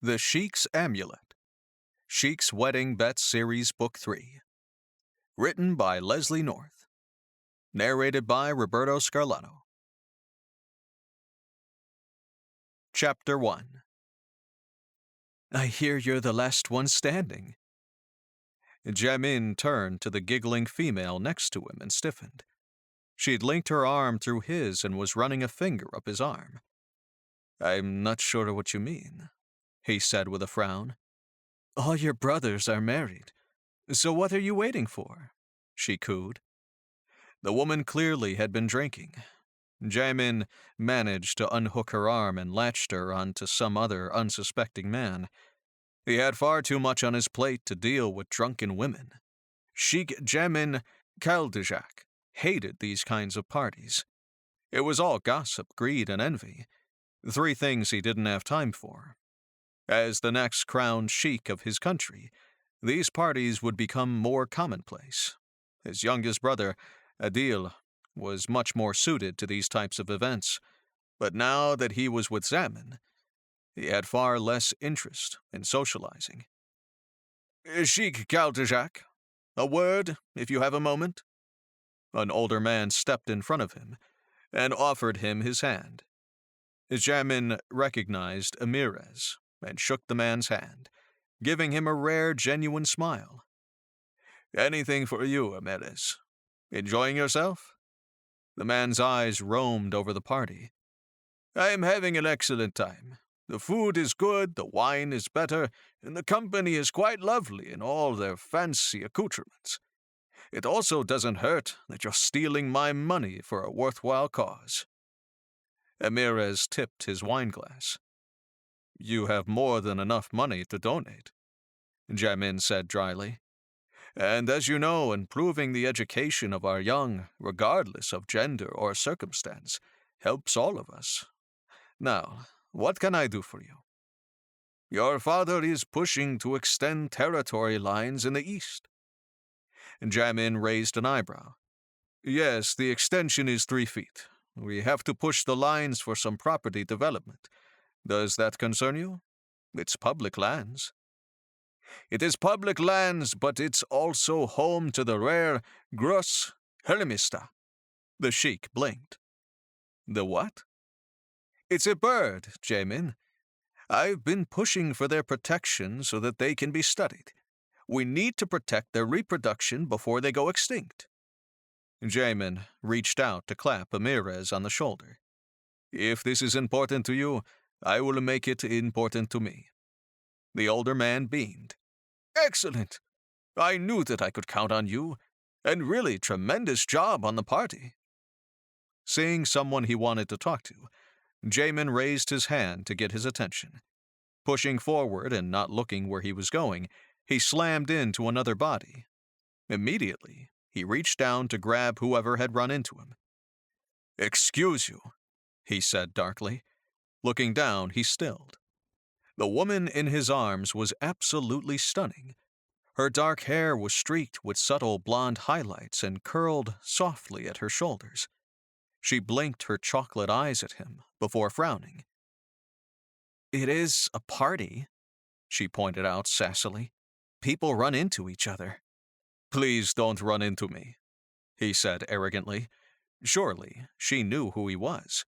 The Sheikh's Amulet, Sheikh's Wedding Bets Series Book 3. Written by Leslie North. Narrated by Roberto Scarlato. Chapter 1. I hear you're the last one standing. Jamin turned to the giggling female next to him and stiffened. She'd linked her arm through his and was running a finger up his arm. I'm not sure what you mean, he said with a frown. All your brothers are married, so what are you waiting for? She cooed. The woman clearly had been drinking. Jamin managed to unhook her arm and latched her onto some other unsuspecting man. He had far too much on his plate to deal with drunken women. Sheikh Jamin Kaldejak hated these kinds of parties. It was all gossip, greed, and envy. 3 things he didn't have time for. As the next crowned sheikh of his country, these parties would become more commonplace. His youngest brother, Adil, was much more suited to these types of events, but now that he was with Zaman, he had far less interest in socializing. Sheikh Kaldejak, a word, if you have a moment. An older man stepped in front of him and offered him his hand. Jamin recognized Amirez and shook the man's hand, giving him a rare, genuine smile. Anything for you, Amirez. Enjoying yourself? The man's eyes roamed over the party. I am having an excellent time. The food is good, the wine is better, and the company is quite lovely in all their fancy accoutrements. It also doesn't hurt that you're stealing my money for a worthwhile cause. Amirez tipped his wineglass. You have more than enough money to donate, Jamin said dryly. And as you know, improving the education of our young, regardless of gender or circumstance, helps all of us. Now, what can I do for you? Your father is pushing to extend territory lines in the east. Jamin raised an eyebrow. Yes, the extension is 3 feet. We have to push the lines for some property development. Does that concern you? It's public lands. It is public lands, but it's also home to the rare Gross Hermista. The sheik blinked. The what? It's a bird, Jamin. I've been pushing for their protection so that they can be studied. We need to protect their reproduction before they go extinct. Jamin reached out to clap Amirez on the shoulder. If this is important to you, I will make it important to me. The older man beamed. Excellent. I knew that I could count on you, and really tremendous job on the party. Seeing someone he wanted to talk to, Jamin raised his hand to get his attention. Pushing forward and not looking where he was going, he slammed into another body. Immediately, he reached down to grab whoever had run into him. Excuse you, he said darkly. Looking down, he stilled. The woman in his arms was absolutely stunning. Her dark hair was streaked with subtle blonde highlights and curled softly at her shoulders. She blinked her chocolate eyes at him before frowning. It is a party, she pointed out sassily. People run into each other. Please don't run into me, he said arrogantly. Surely she knew who he was.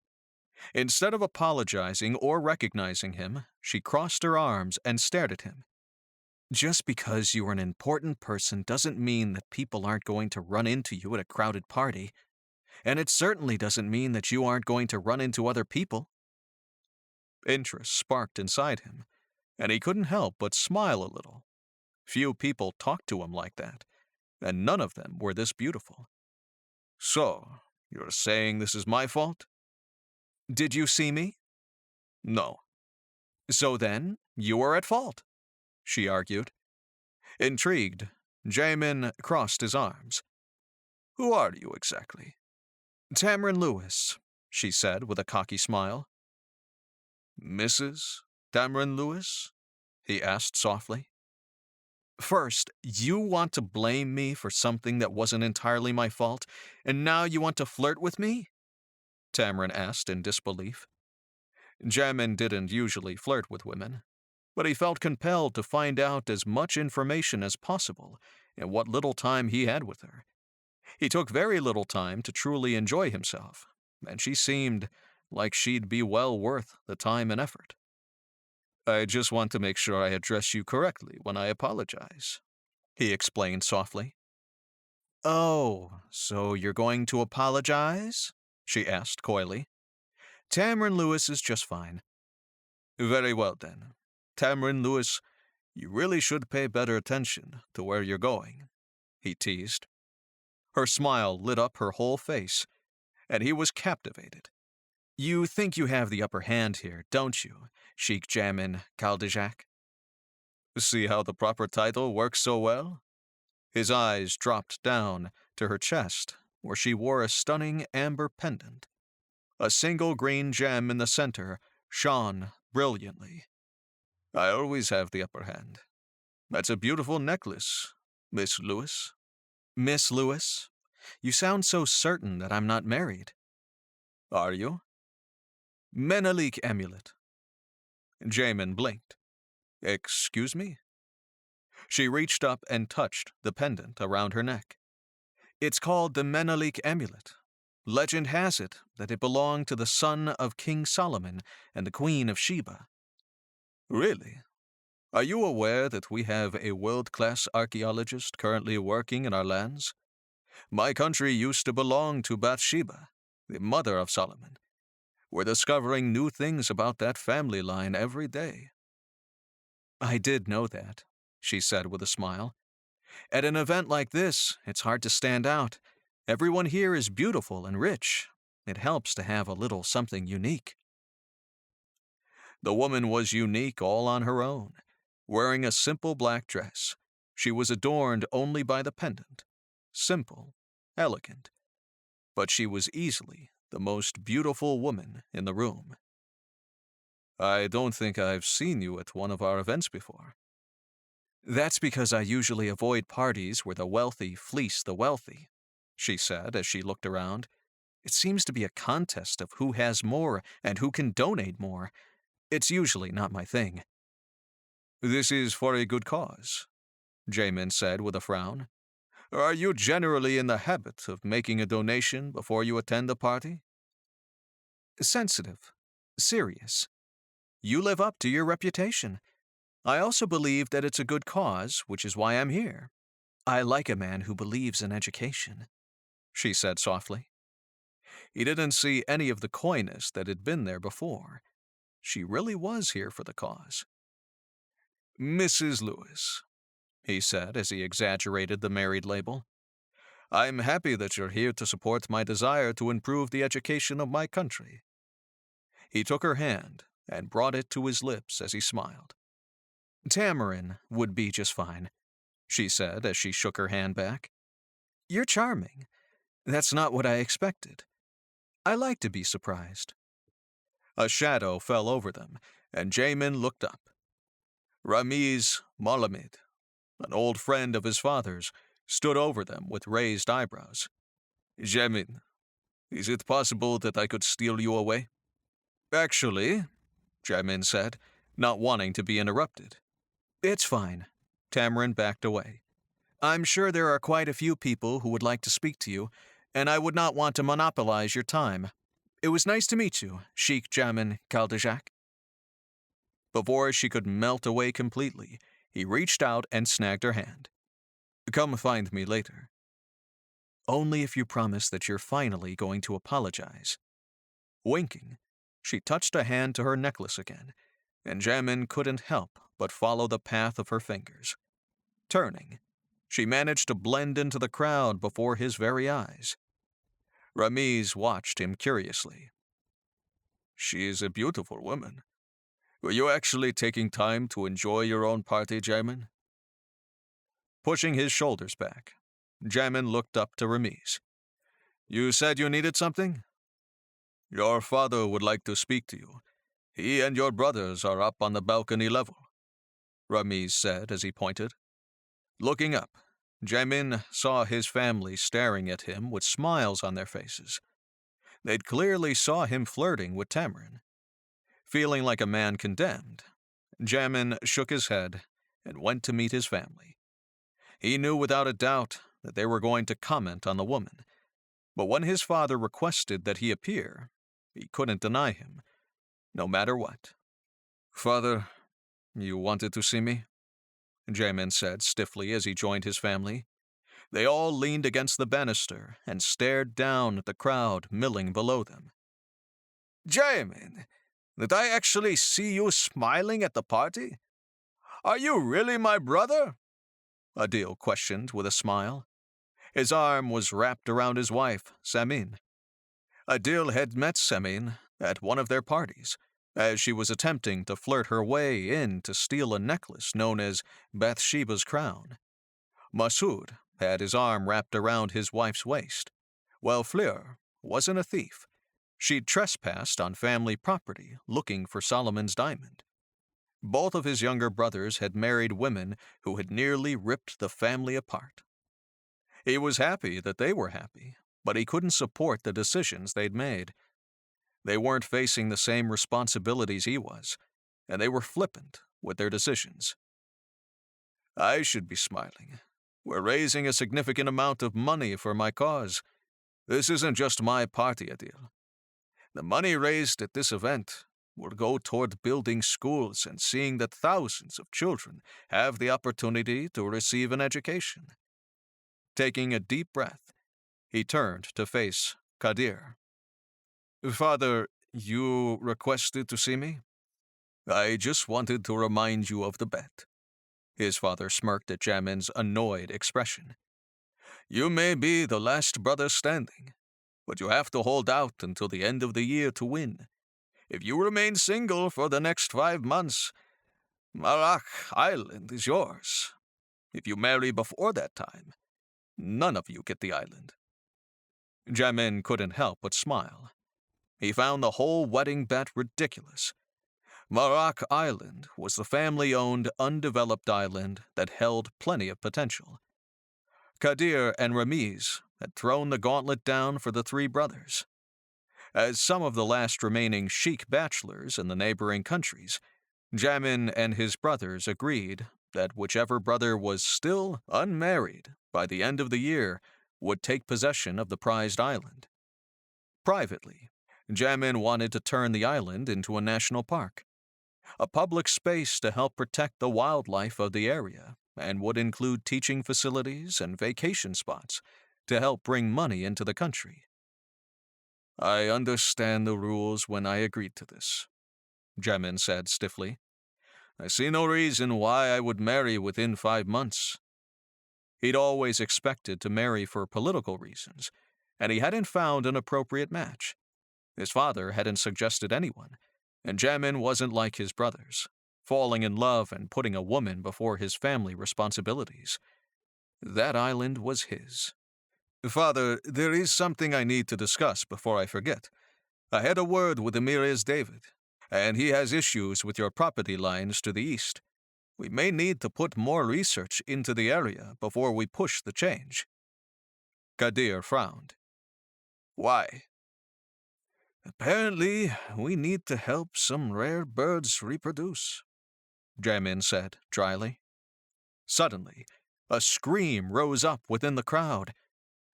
Instead of apologizing or recognizing him, she crossed her arms and stared at him. Just because you are an important person doesn't mean that people aren't going to run into you at a crowded party. And it certainly doesn't mean that you aren't going to run into other people. Interest sparked inside him, and he couldn't help but smile a little. Few people talked to him like that, and none of them were this beautiful. So, you're saying this is my fault? Did you see me? No. So then, you are at fault, she argued. Intrigued, Jamin crossed his arms. Who are you exactly? Tamron Lewis, she said with a cocky smile. Mrs. Tamron Lewis? He asked softly. First, you want to blame me for something that wasn't entirely my fault, and now you want to flirt with me? Tamron asked in disbelief. Jamin didn't usually flirt with women. but he felt compelled to find out as much information as possible in what little time he had with her. He took very little time to truly enjoy himself, and she seemed like she'd be well worth the time and effort. "I just want to make sure I address you correctly when I apologize," he explained softly. "Oh, so you're going to apologize?" she asked coyly. "Tamron Lewis is just fine." "Very well, then. Tamron Lewis, you really should pay better attention to where you're going," he teased. Her smile lit up her whole face, and he was captivated. "You think you have the upper hand here, don't you, Sheikh Jamin Kaldejak?" "See how the proper title works so well?" His eyes dropped down to her chest, where she wore a stunning amber pendant. A single green gem in the center shone brilliantly. "I always have the upper hand. That's a beautiful necklace, Miss Lewis." "Miss Lewis? You sound so certain that I'm not married." "Are you?" "Menelik amulet." Jamin blinked. "Excuse me?" She reached up and touched the pendant around her neck. "It's called the Menelik amulet. Legend has it that it belonged to the son of King Solomon and the Queen of Sheba." "Really? Are you aware that we have a world-class archaeologist currently working in our lands? My country used to belong to Bathsheba, the mother of Solomon. We're discovering new things about that family line every day." "I did know that," she said with a smile. "At an event like this, it's hard to stand out. Everyone here is beautiful and rich. It helps to have a little something unique." The woman was unique all on her own. Wearing a simple black dress, she was adorned only by the pendant. Simple, elegant, but she was easily the most beautiful woman in the room. "I don't think I've seen you at one of our events before." "That's because I usually avoid parties where the wealthy fleece the wealthy," she said as she looked around. "It seems to be a contest of who has more and who can donate more. It's usually not my thing." "This is for a good cause," Jamin said with a frown. "Are you generally in the habit of making a donation before you attend a party?" "Sensitive. Serious. You live up to your reputation. I also believe that it's a good cause, which is why I'm here. I like a man who believes in education," she said softly. He didn't see any of the coyness that had been there before. She really was here for the cause. "Mrs. Lewis," he said as he exaggerated the married label, "I'm happy that you're here to support my desire to improve the education of my country." He took her hand and brought it to his lips as he smiled. "Tamarin would be just fine," she said as she shook her hand back. "You're charming. That's not what I expected. I like to be surprised." A shadow fell over them, and Jamin looked up. Ramiz Malamid, an old friend of his father's, stood over them with raised eyebrows. "Jamin, is it possible that I could steal you away?" "Actually," Jamin said, not wanting to be interrupted. "It's fine." Tamarin backed away. "I'm sure there are quite a few people who would like to speak to you, and I would not want to monopolize your time. It was nice to meet you, Sheikh Jamin Kaldejak." Before she could melt away completely, he reached out and snagged her hand. "Come find me later." "Only if you promise that you're finally going to apologize." Winking, she touched a hand to her necklace again, and Jamin couldn't help but follow the path of her fingers. Turning, she managed to blend into the crowd before his very eyes. Ramiz watched him curiously. "She is a beautiful woman. Were you actually taking time to enjoy your own party, Jamin?" Pushing his shoulders back, Jamin looked up to Ramiz. "You said you needed something?" "Your father would like to speak to you. He and your brothers are up on the balcony level," Ramiz said as he pointed. Looking up, Jamin saw his family staring at him with smiles on their faces. They'd clearly saw him flirting with Tamarin. Feeling like a man condemned, Jamin shook his head and went to meet his family. He knew without a doubt that they were going to comment on the woman, but when his father requested that he appear, he couldn't deny him, no matter what. "Father, you wanted to see me?" Jamin said stiffly as he joined his family. They all leaned against the banister and stared down at the crowd milling below them. "Jamin, did I actually see you smiling at the party? Are you really my brother?" Adil questioned with a smile. His arm was wrapped around his wife, Samin. Adil had met Samin at one of their parties, as she was attempting to flirt her way in to steal a necklace known as Bathsheba's crown. Masood had his arm wrapped around his wife's waist, while Fleur wasn't a thief. She'd trespassed on family property looking for Solomon's diamond. Both of his younger brothers had married women who had nearly ripped the family apart. He was happy that they were happy, but he couldn't support the decisions they'd made. They weren't facing the same responsibilities he was, and they were flippant with their decisions. "I should be smiling. We're raising a significant amount of money for my cause. This isn't just my party, Adil. The money raised at this event will go toward building schools and seeing that thousands of children have the opportunity to receive an education." Taking a deep breath, he turned to face Kadir. "Father, you requested to see me?" "I just wanted to remind you of the bet." His father smirked at Jamin's annoyed expression. "You may be the last brother standing, but you have to hold out until the end of the year to win. If you remain single for the next 5 months, Marak Island is yours. If you marry before that time, none of you get the island." Jamin couldn't help but smile. He found the whole wedding bet ridiculous. Marak Island was the family-owned, undeveloped island that held plenty of potential. Kadir and Ramiz had thrown the gauntlet down for the 3 brothers. As some of the last remaining Sheikh bachelors in the neighboring countries, Jamin and his brothers agreed that whichever brother was still unmarried by the end of the year would take possession of the prized island. Privately, Jamin wanted to turn the island into a national park, a public space to help protect the wildlife of the area, and would include teaching facilities and vacation spots to help bring money into the country. "I understand the rules when I agreed to this," Jamin said stiffly. "I see no reason why I would marry within 5 months." He'd always expected to marry for political reasons, and he hadn't found an appropriate match. His father hadn't suggested anyone, and Jamin wasn't like his brothers, falling in love and putting a woman before his family responsibilities. That island was his. "Father, there is something I need to discuss before I forget. I had a word with Emir's David, and he has issues with your property lines to the east. We may need to put more research into the area before we push the change." Kadir frowned. "Why?" "Apparently, we need to help some rare birds reproduce," Jamin said dryly. Suddenly, a scream rose up within the crowd.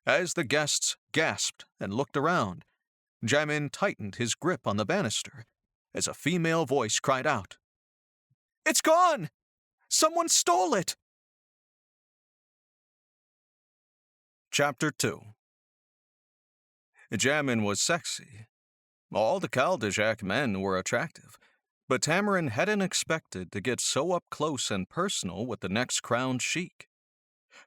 As the guests gasped and looked around, Jamin tightened his grip on the banister as a female voice cried out, "It's gone! Someone stole it!" Chapter 2. Jamin was sexy. All the Kaldajak men were attractive, but Tamarin hadn't expected to get so up close and personal with the next crowned sheik.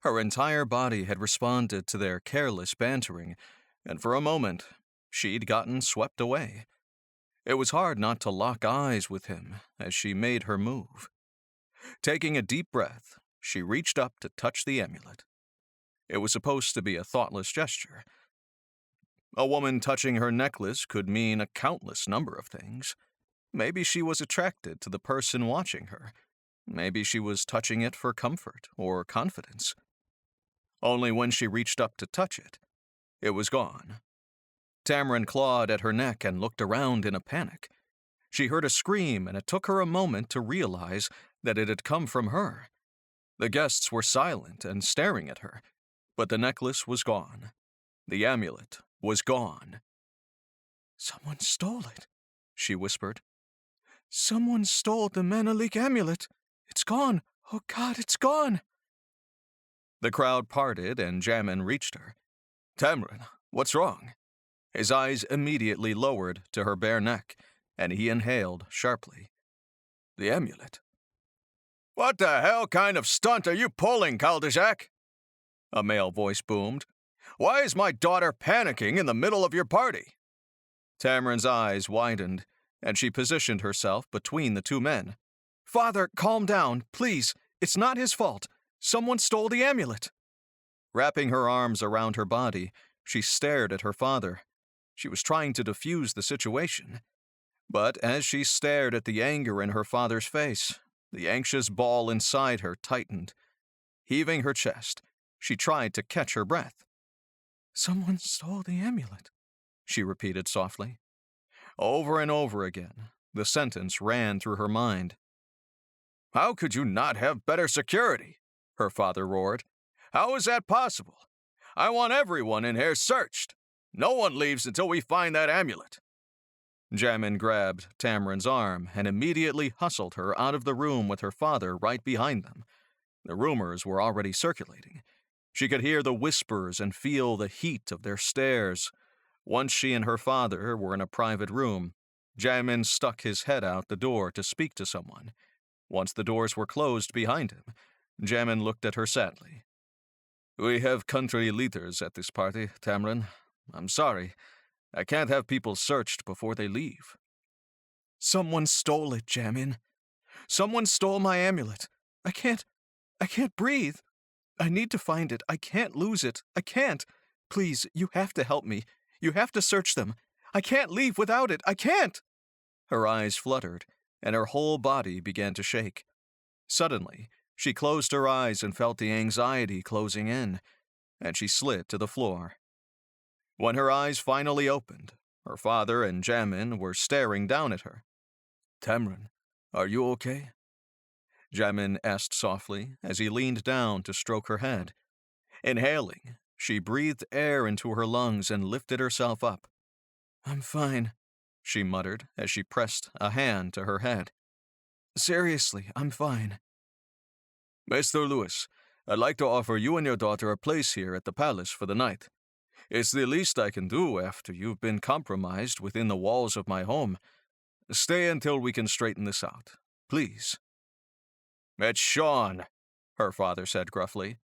Her entire body had responded to their careless bantering, and for a moment, she'd gotten swept away. It was hard not to lock eyes with him as she made her move. Taking a deep breath, she reached up to touch the amulet. It was supposed to be a thoughtless gesture. A woman touching her necklace could mean a countless number of things. Maybe she was attracted to the person watching her. Maybe she was touching it for comfort or confidence. Only when she reached up to touch it, it was gone. Tamarin clawed at her neck and looked around in a panic. She heard a scream, and it took her a moment to realize that it had come from her. The guests were silent and staring at her, but the necklace was gone. The amulet was gone. "Someone stole it," she whispered. "Someone stole the Menelik amulet. It's gone. Oh God, it's gone." The crowd parted and Jamin reached her. "Tamrin, what's wrong?" His eyes immediately lowered to her bare neck, and he inhaled sharply. "The amulet." "What the hell kind of stunt are you pulling, Kaldajak?" a male voice boomed. "Why is my daughter panicking in the middle of your party?" Tamrin's eyes widened, and she positioned herself between the two men. "Father, calm down, please. It's not his fault. Someone stole the amulet." Wrapping her arms around her body, she stared at her father. She was trying to defuse the situation. But as she stared at the anger in her father's face, the anxious ball inside her tightened. Heaving her chest, she tried to catch her breath. "Someone stole the amulet," she repeated softly. Over and over again, the sentence ran through her mind. "How could you not have better security?" her father roared. "How is that possible? I want everyone in here searched. No one leaves until we find that amulet." Jamin grabbed Tamrin's arm and immediately hustled her out of the room with her father right behind them. The rumors were already circulating. She could hear the whispers and feel the heat of their stares. Once she and her father were in a private room, Jamin stuck his head out the door to speak to someone. Once the doors were closed behind him, Jamin looked at her sadly. "We have country leaders at this party, Tamrin. I'm sorry. I can't have people searched before they leave." "Someone stole it, Jamin. Someone stole my amulet. I can't breathe. I need to find it. I can't lose it. I can't. Please, you have to help me. You have to search them. I can't leave without it. I can't." Her eyes fluttered, and her whole body began to shake. Suddenly, she closed her eyes and felt the anxiety closing in, and she slid to the floor. When her eyes finally opened, her father and Jamin were staring down at her. "Tamrin, are you okay?" Jamin asked softly as he leaned down to stroke her head. Inhaling, she breathed air into her lungs and lifted herself up. "I'm fine," she muttered as she pressed a hand to her head. "Seriously, I'm fine." "Mr. Lewis, I'd like to offer you and your daughter a place here at the palace for the night. It's the least I can do after you've been compromised within the walls of my home. Stay until we can straighten this out. Please." "It's Sean," her father said gruffly.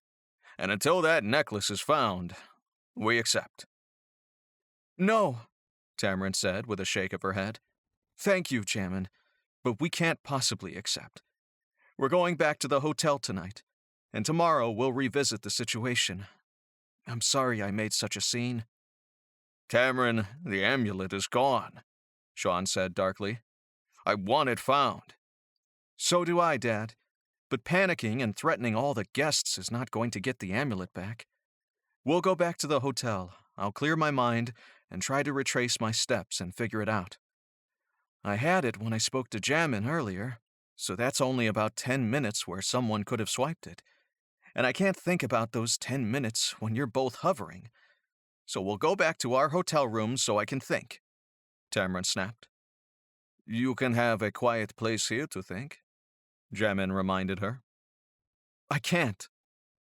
"And until that necklace is found, we accept." "No," Tamrin said with a shake of her head. "Thank you, Jamin, but we can't possibly accept. We're going back to the hotel tonight, and tomorrow we'll revisit the situation. I'm sorry I made such a scene." "Tamrin, the amulet is gone," Sean said darkly. "I want it found." "So do I, Dad. But panicking and threatening all the guests is not going to get the amulet back. We'll go back to the hotel. I'll clear my mind and try to retrace my steps and figure it out. I had it when I spoke to Jamin earlier, so that's only about 10 minutes where someone could have swiped it. And I can't think about those 10 minutes when you're both hovering. So we'll go back to our hotel room so I can think," Tamrin snapped. "You can have a quiet place here to think," Jamin reminded her. "I can't,"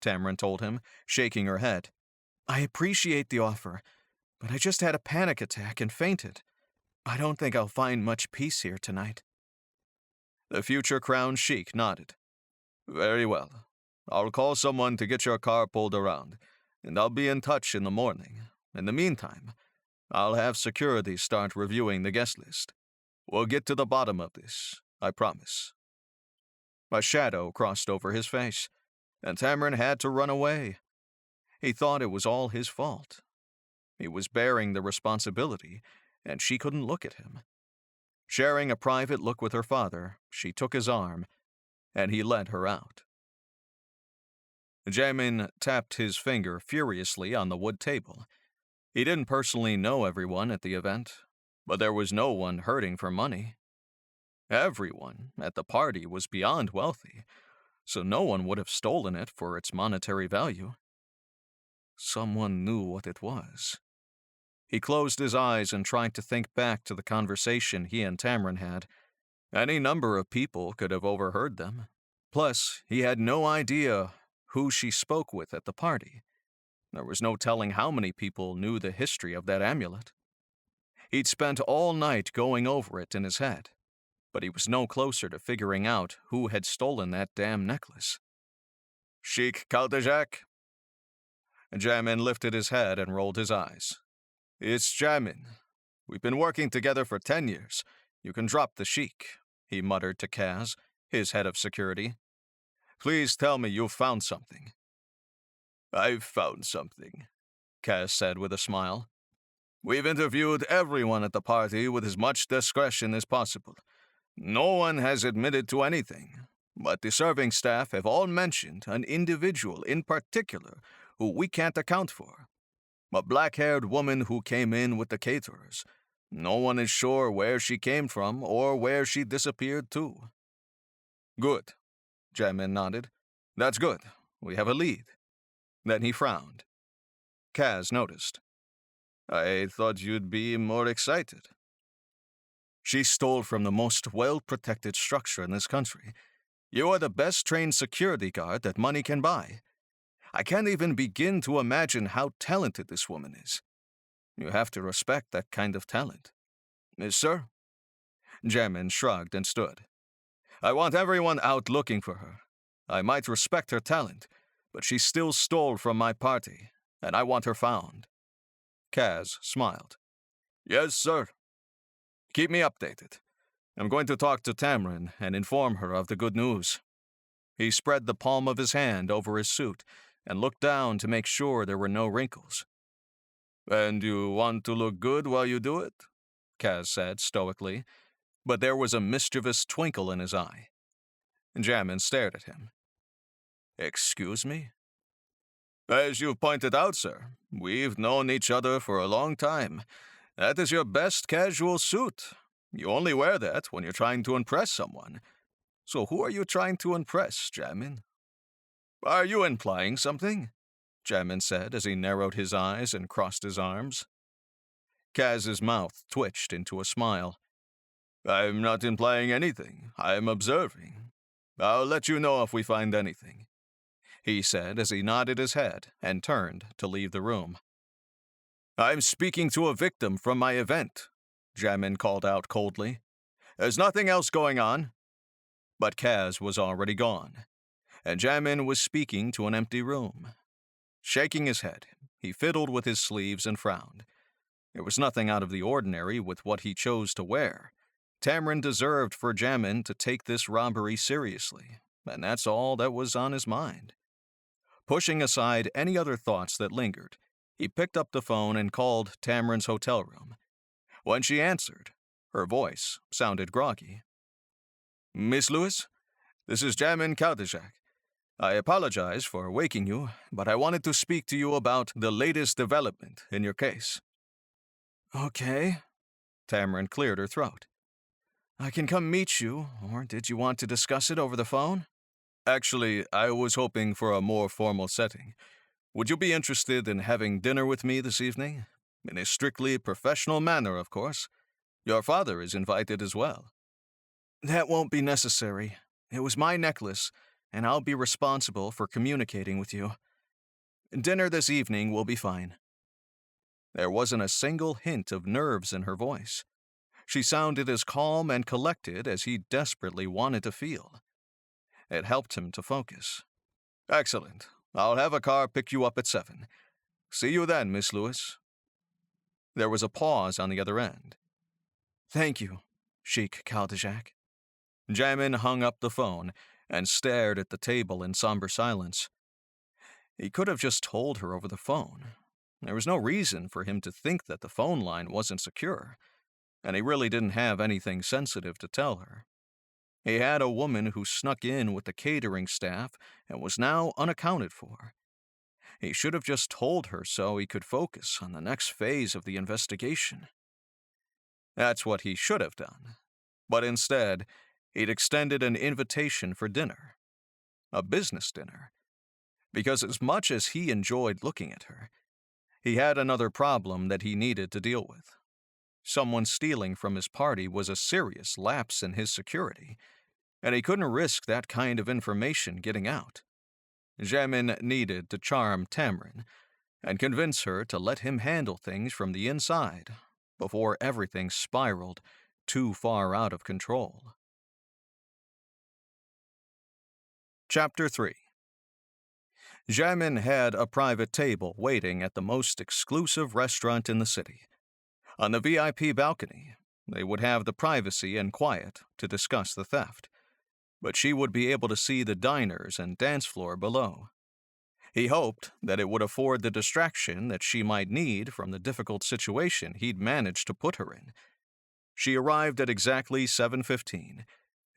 Tamrin told him, shaking her head. "I appreciate the offer, but I just had a panic attack and fainted. I don't think I'll find much peace here tonight." The future crowned Sheikh nodded. "Very well. I'll call someone to get your car pulled around, and I'll be in touch in the morning. In the meantime, I'll have security start reviewing the guest list. We'll get to the bottom of this, I promise." A shadow crossed over his face, and Tamrin had to run away. He thought it was all his fault. He was bearing the responsibility, and she couldn't look at him. Sharing a private look with her father, she took his arm, and he led her out. Jamin tapped his finger furiously on the wood table. He didn't personally know everyone at the event, but there was no one hurting for money. Everyone at the party was beyond wealthy, so no one would have stolen it for its monetary value. Someone knew what it was. He closed his eyes and tried to think back to the conversation he and Tamrin had. Any number of people could have overheard them. Plus, he had no idea who she spoke with at the party. There was no telling how many people knew the history of that amulet. He'd spent all night going over it in his head, but he was no closer to figuring out who had stolen that damn necklace. Sheikh Kaldajak? Jamin lifted his head and rolled his eyes. It's Jamin. We've been working together for 10 years. You can drop the Sheikh, he muttered to Kaz, his head of security. Please tell me you've found something. I've found something, Kaz said with a smile. We've interviewed everyone at the party with as much discretion as possible. No one has admitted to anything, but the serving staff have all mentioned an individual in particular who we can't account for. A black-haired woman who came in with the caterers. No one is sure where she came from or where she disappeared to. Good, Jamin nodded. That's good. We have a lead. Then he frowned. Kaz noticed. I thought you'd be more excited. She stole from the most well-protected structure in this country. You are the best-trained security guard that money can buy. I can't even begin to imagine how talented this woman is. You have to respect that kind of talent. Sir? Jamin shrugged and stood. I want everyone out looking for her. I might respect her talent, but she still stole from my party, and I want her found. Kaz smiled. Yes, sir. Keep me updated. I'm going to talk to Tamrin and inform her of the good news. He spread the palm of his hand over his suit and looked down to make sure there were no wrinkles. And you want to look good while you do it? Kaz said stoically, but there was a mischievous twinkle in his eye. Jamin stared at him. Excuse me? As you've pointed out, sir, we've known each other for a long time. That is your best casual suit. You only wear that when you're trying to impress someone. So who are you trying to impress, Jamin? Are you implying something? Jamin said as he narrowed his eyes and crossed his arms. Kaz's mouth twitched into a smile. I'm not implying anything. I'm observing. I'll let you know if we find anything, he said as he nodded his head and turned to leave the room. I'm speaking to a victim from my event, Jamin called out coldly. There's nothing else going on. But Kaz was already gone, and Jamin was speaking to an empty room. Shaking his head, he fiddled with his sleeves and frowned. There was nothing out of the ordinary with what he chose to wear. Tamrin deserved for Jamin to take this robbery seriously, and that's all that was on his mind. Pushing aside any other thoughts that lingered, he picked up the phone and called Tamrin's hotel room. When she answered, her voice sounded groggy. Miss Lewis, this is Jamin Kaldajak. I apologize for waking you, but I wanted to speak to you about the latest development in your case. Okay. Tamrin cleared her throat. I can come meet you, or did you want to discuss it over the phone? Actually, I was hoping for a more formal setting. Would you be interested in having dinner with me this evening? In a strictly professional manner, of course. Your father is invited as well. That won't be necessary. It was my necklace, and I'll be responsible for communicating with you. Dinner this evening will be fine. There wasn't a single hint of nerves in her voice. She sounded as calm and collected as he desperately wanted to feel. It helped him to focus. Excellent. I'll have a car pick you up at 7. See you then, Miss Lewis. There was a pause on the other end. Thank you, Sheikh Kaldajak. Jamin hung up the phone and stared at the table in somber silence. He could have just told her over the phone. There was no reason for him to think that the phone line wasn't secure, and he really didn't have anything sensitive to tell her. He had a woman who snuck in with the catering staff and was now unaccounted for. He should have just told her so he could focus on the next phase of the investigation. That's what he should have done. But instead, he'd extended an invitation for dinner, a business dinner, because as much as he enjoyed looking at her, he had another problem that he needed to deal with. Someone stealing from his party was a serious lapse in his security, and he couldn't risk that kind of information getting out. Jamin needed to charm Tamrin and convince her to let him handle things from the inside before everything spiraled too far out of control. Chapter 3. Jamin had a private table waiting at the most exclusive restaurant in the city. On the VIP balcony, they would have the privacy and quiet to discuss the theft, but she would be able to see the diners and dance floor below. He hoped that it would afford the distraction that she might need from the difficult situation he'd managed to put her in. She arrived at exactly 7:15.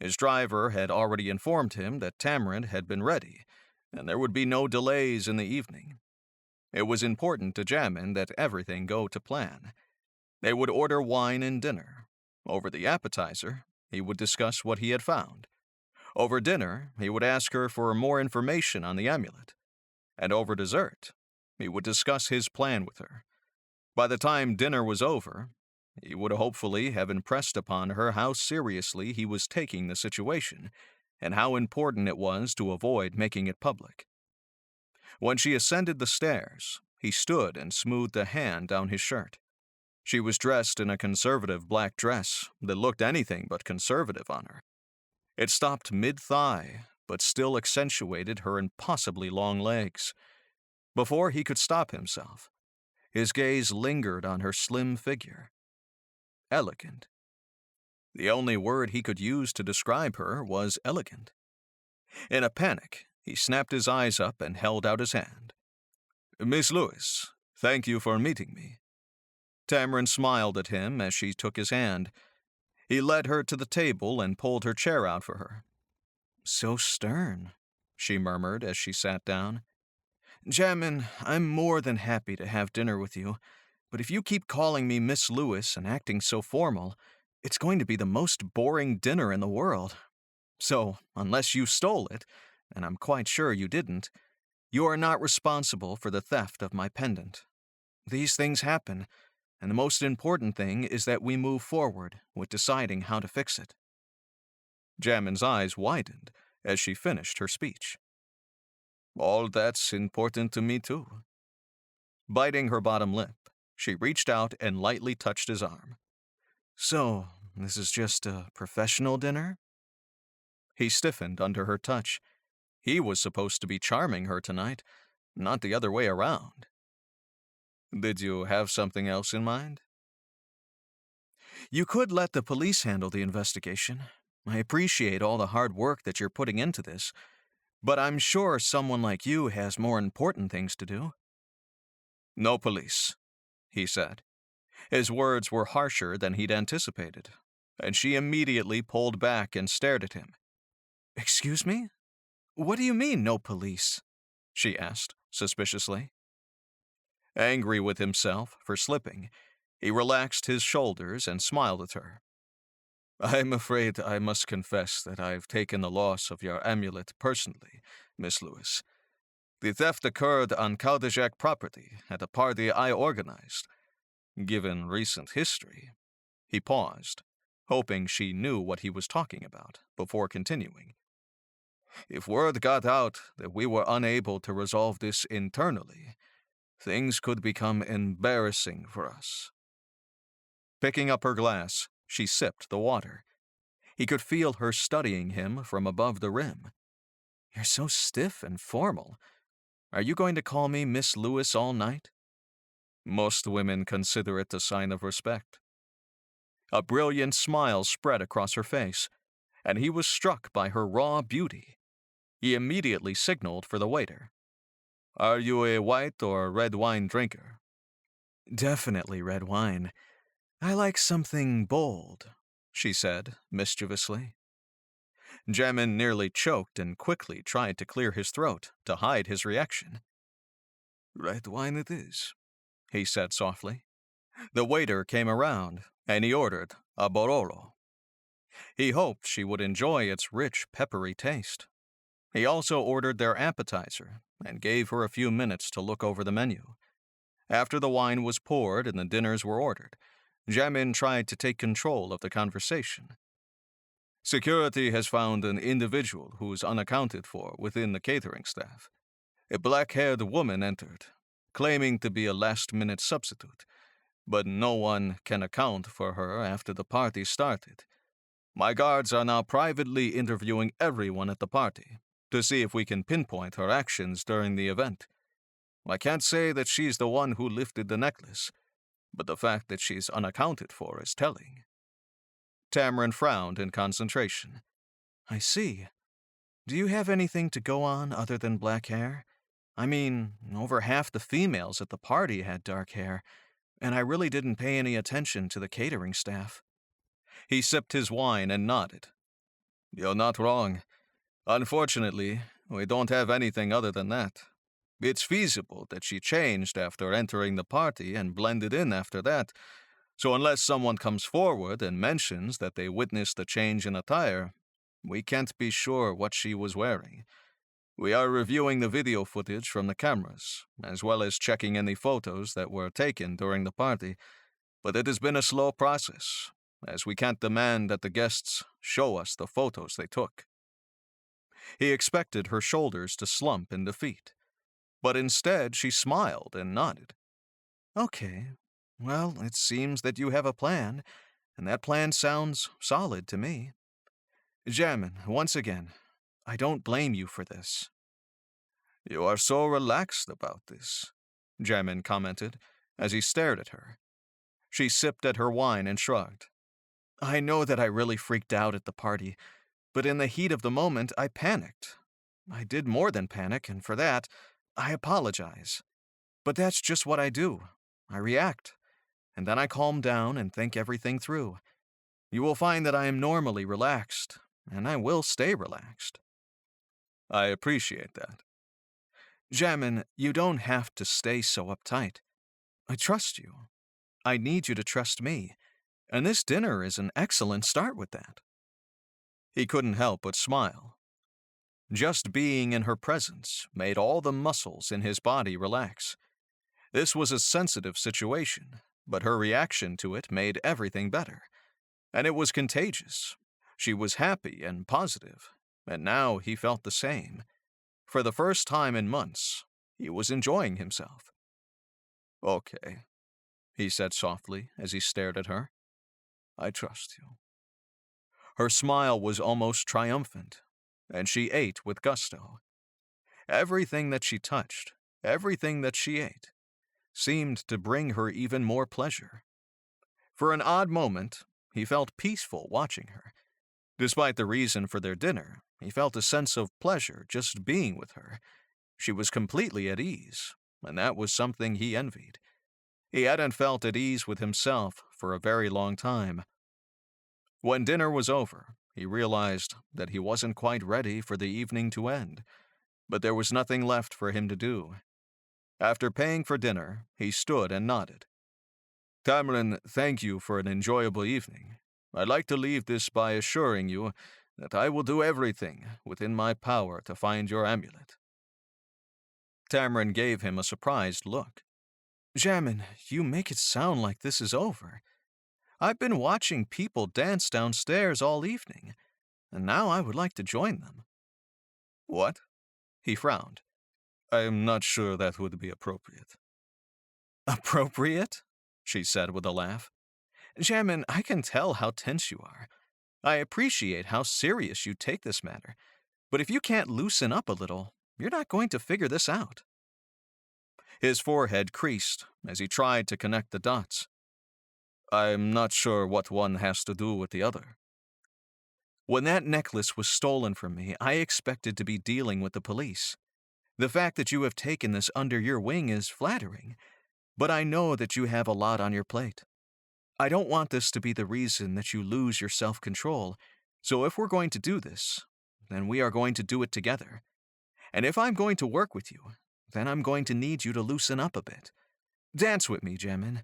His driver had already informed him that Tamrin had been ready, and there would be no delays in the evening. It was important to Jamin that everything go to plan. They would order wine and dinner. Over the appetizer, he would discuss what he had found. Over dinner, he would ask her for more information on the amulet. And over dessert, he would discuss his plan with her. By the time dinner was over, he would hopefully have impressed upon her how seriously he was taking the situation and how important it was to avoid making it public. When she ascended the stairs, he stood and smoothed a hand down his shirt. She was dressed in a conservative black dress that looked anything but conservative on her. It stopped mid-thigh, but still accentuated her impossibly long legs. Before he could stop himself, his gaze lingered on her slim figure. Elegant. The only word he could use to describe her was elegant. In a panic, he snapped his eyes up and held out his hand. "Miss Lewis, thank you for meeting me." Tamrin smiled at him as she took his hand. He led her to the table and pulled her chair out for her. "So stern," she murmured as she sat down. "Jamin, I'm more than happy to have dinner with you, but if you keep calling me Miss Lewis and acting so formal, it's going to be the most boring dinner in the world. So, unless you stole it, and I'm quite sure you didn't, you are not responsible for the theft of my pendant. These things happen, and the most important thing is that we move forward with deciding how to fix it." Jamin's eyes widened as she finished her speech. "All that's important to me, too." Biting her bottom lip, she reached out and lightly touched his arm. "So, this is just a professional dinner?" He stiffened under her touch. He was supposed to be charming her tonight, not the other way around. "Did you have something else in mind?" "You could let the police handle the investigation. I appreciate all the hard work that you're putting into this, but I'm sure someone like you has more important things to do." "No police," he said. His words were harsher than he'd anticipated, and she immediately pulled back and stared at him. "Excuse me? What do you mean, no police?" she asked, suspiciously. Angry with himself for slipping, he relaxed his shoulders and smiled at her. "I'm afraid I must confess that I've taken the loss of your amulet personally, Miss Lewis. The theft occurred on Kaldajak property at a party I organized. Given recent history..." He paused, hoping she knew what he was talking about, before continuing. "If word got out that we were unable to resolve this internally, things could become embarrassing for us." Picking up her glass, she sipped the water. He could feel her studying him from above the rim. "You're so stiff and formal. Are you going to call me Miss Lewis all night?" "Most women consider it a sign of respect." A brilliant smile spread across her face, and he was struck by her raw beauty. He immediately signaled for the waiter. "Are you a white or red wine drinker?" "Definitely red wine. I like something bold," she said, mischievously. Jamin nearly choked and quickly tried to clear his throat to hide his reaction. "Red wine it is," he said softly. The waiter came around, and he ordered a Barolo. He hoped she would enjoy its rich, peppery taste. He also ordered their appetizer and gave her a few minutes to look over the menu. After the wine was poured and the dinners were ordered, Jamin tried to take control of the conversation. Security has found an individual who's unaccounted for within the catering staff. A black-haired woman entered, claiming to be a last-minute substitute, but no one can account for her after the party started. My guards are now privately interviewing everyone at the party to see if we can pinpoint her actions during the event. I can't say that she's the one who lifted the necklace, but the fact that she's unaccounted for is telling. Tamarin frowned in concentration. I see. Do you have anything to go on other than black hair? I mean, over half the females at the party had dark hair, and I really didn't pay any attention to the catering staff. He sipped his wine and nodded. You're not wrong. Unfortunately, we don't have anything other than that. It's feasible that she changed after entering the party and blended in after that, so unless someone comes forward and mentions that they witnessed a change in attire, we can't be sure what she was wearing. We are reviewing the video footage from the cameras, as well as checking any photos that were taken during the party, but it has been a slow process, as we can't demand that the guests show us the photos they took. He expected her shoulders to slump in defeat, but instead she smiled and nodded. Okay, well, it seems that you have a plan, and that plan sounds solid to me. Jamin, once again, I don't blame you for this. You are so relaxed about this, Jamin commented as he stared at her. She sipped at her wine and shrugged. I know that I really freaked out at the party, but in the heat of the moment, I panicked. I did more than panic, and for that, I apologize. But that's just what I do. I react, and then I calm down and think everything through. You will find that I am normally relaxed, and I will stay relaxed. I appreciate that. Jamin, you don't have to stay so uptight. I trust you. I need you to trust me, and this dinner is an excellent start with that. He couldn't help but smile. Just being in her presence made all the muscles in his body relax. This was a sensitive situation, but her reaction to it made everything better. And it was contagious. She was happy and positive, and now he felt the same. For the first time in months, he was enjoying himself. Okay, he said softly as he stared at her. I trust you. Her smile was almost triumphant, and she ate with gusto. Everything that she touched, everything that she ate, seemed to bring her even more pleasure. For an odd moment, he felt peaceful watching her. Despite the reason for their dinner, he felt a sense of pleasure just being with her. She was completely at ease, and that was something he envied. He hadn't felt at ease with himself for a very long time. When dinner was over, he realized that he wasn't quite ready for the evening to end, but there was nothing left for him to do. After paying for dinner, he stood and nodded. Tamarin, thank you for an enjoyable evening. I'd like to leave this by assuring you that I will do everything within my power to find your amulet. Tamarin gave him a surprised look. Jamin, you make it sound like this is over. I've been watching people dance downstairs all evening, and now I would like to join them. What? He frowned. I am not sure that would be appropriate. Appropriate? She said with a laugh. Jamin, I can tell how tense you are. I appreciate how serious you take this matter, but if you can't loosen up a little, you're not going to figure this out. His forehead creased as he tried to connect the dots. I'm not sure what one has to do with the other. When that necklace was stolen from me, I expected to be dealing with the police. The fact that you have taken this under your wing is flattering, but I know that you have a lot on your plate. I don't want this to be the reason that you lose your self-control, so if we're going to do this, then we are going to do it together. And if I'm going to work with you, then I'm going to need you to loosen up a bit. Dance with me, Jamin.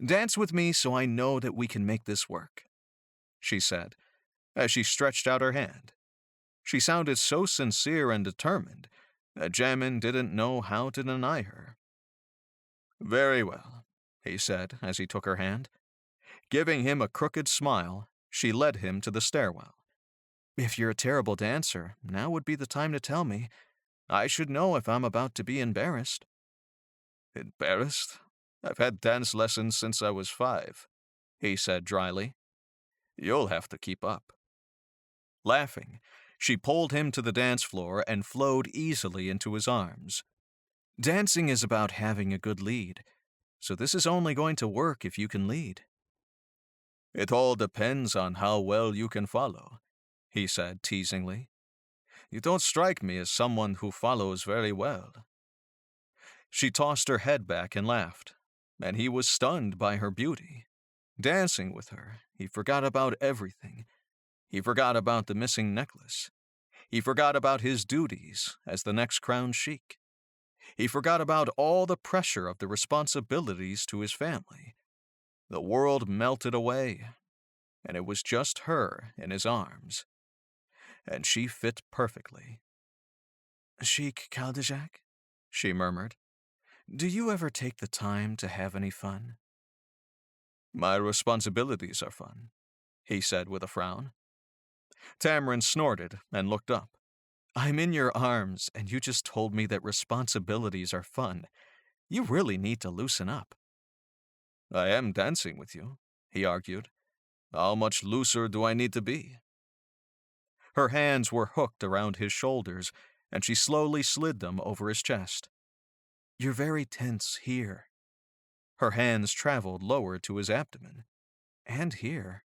Dance with me so I know that we can make this work, she said, as she stretched out her hand. She sounded so sincere and determined that Jamin didn't know how to deny her. "Very well," he said as he took her hand. Giving him a crooked smile, she led him to the stairwell. "If you're a terrible dancer, now would be the time to tell me. I should know if I'm about to be embarrassed." "Embarrassed? I've had dance lessons since I was 5, he said dryly. "You'll have to keep up." Laughing, she pulled him to the dance floor and flowed easily into his arms. "Dancing is about having a good lead, so this is only going to work if you can lead." "It all depends on how well you can follow," he said teasingly. "You don't strike me as someone who follows very well." She tossed her head back and laughed, and he was stunned by her beauty. Dancing with her, he forgot about everything. He forgot about the missing necklace. He forgot about his duties as the next crowned sheikh. He forgot about all the pressure of the responsibilities to his family. The world melted away, and it was just her in his arms. And she fit perfectly. "Sheikh Kaldajak," she murmured, "do you ever take the time to have any fun?" "My responsibilities are fun," he said with a frown. Tamrin snorted and looked up. "I'm in your arms, and you just told me that responsibilities are fun. You really need to loosen up." "I am dancing with you," he argued. "How much looser do I need to be?" Her hands were hooked around his shoulders, and she slowly slid them over his chest. "You're very tense here." Her hands traveled lower to his abdomen. "And here."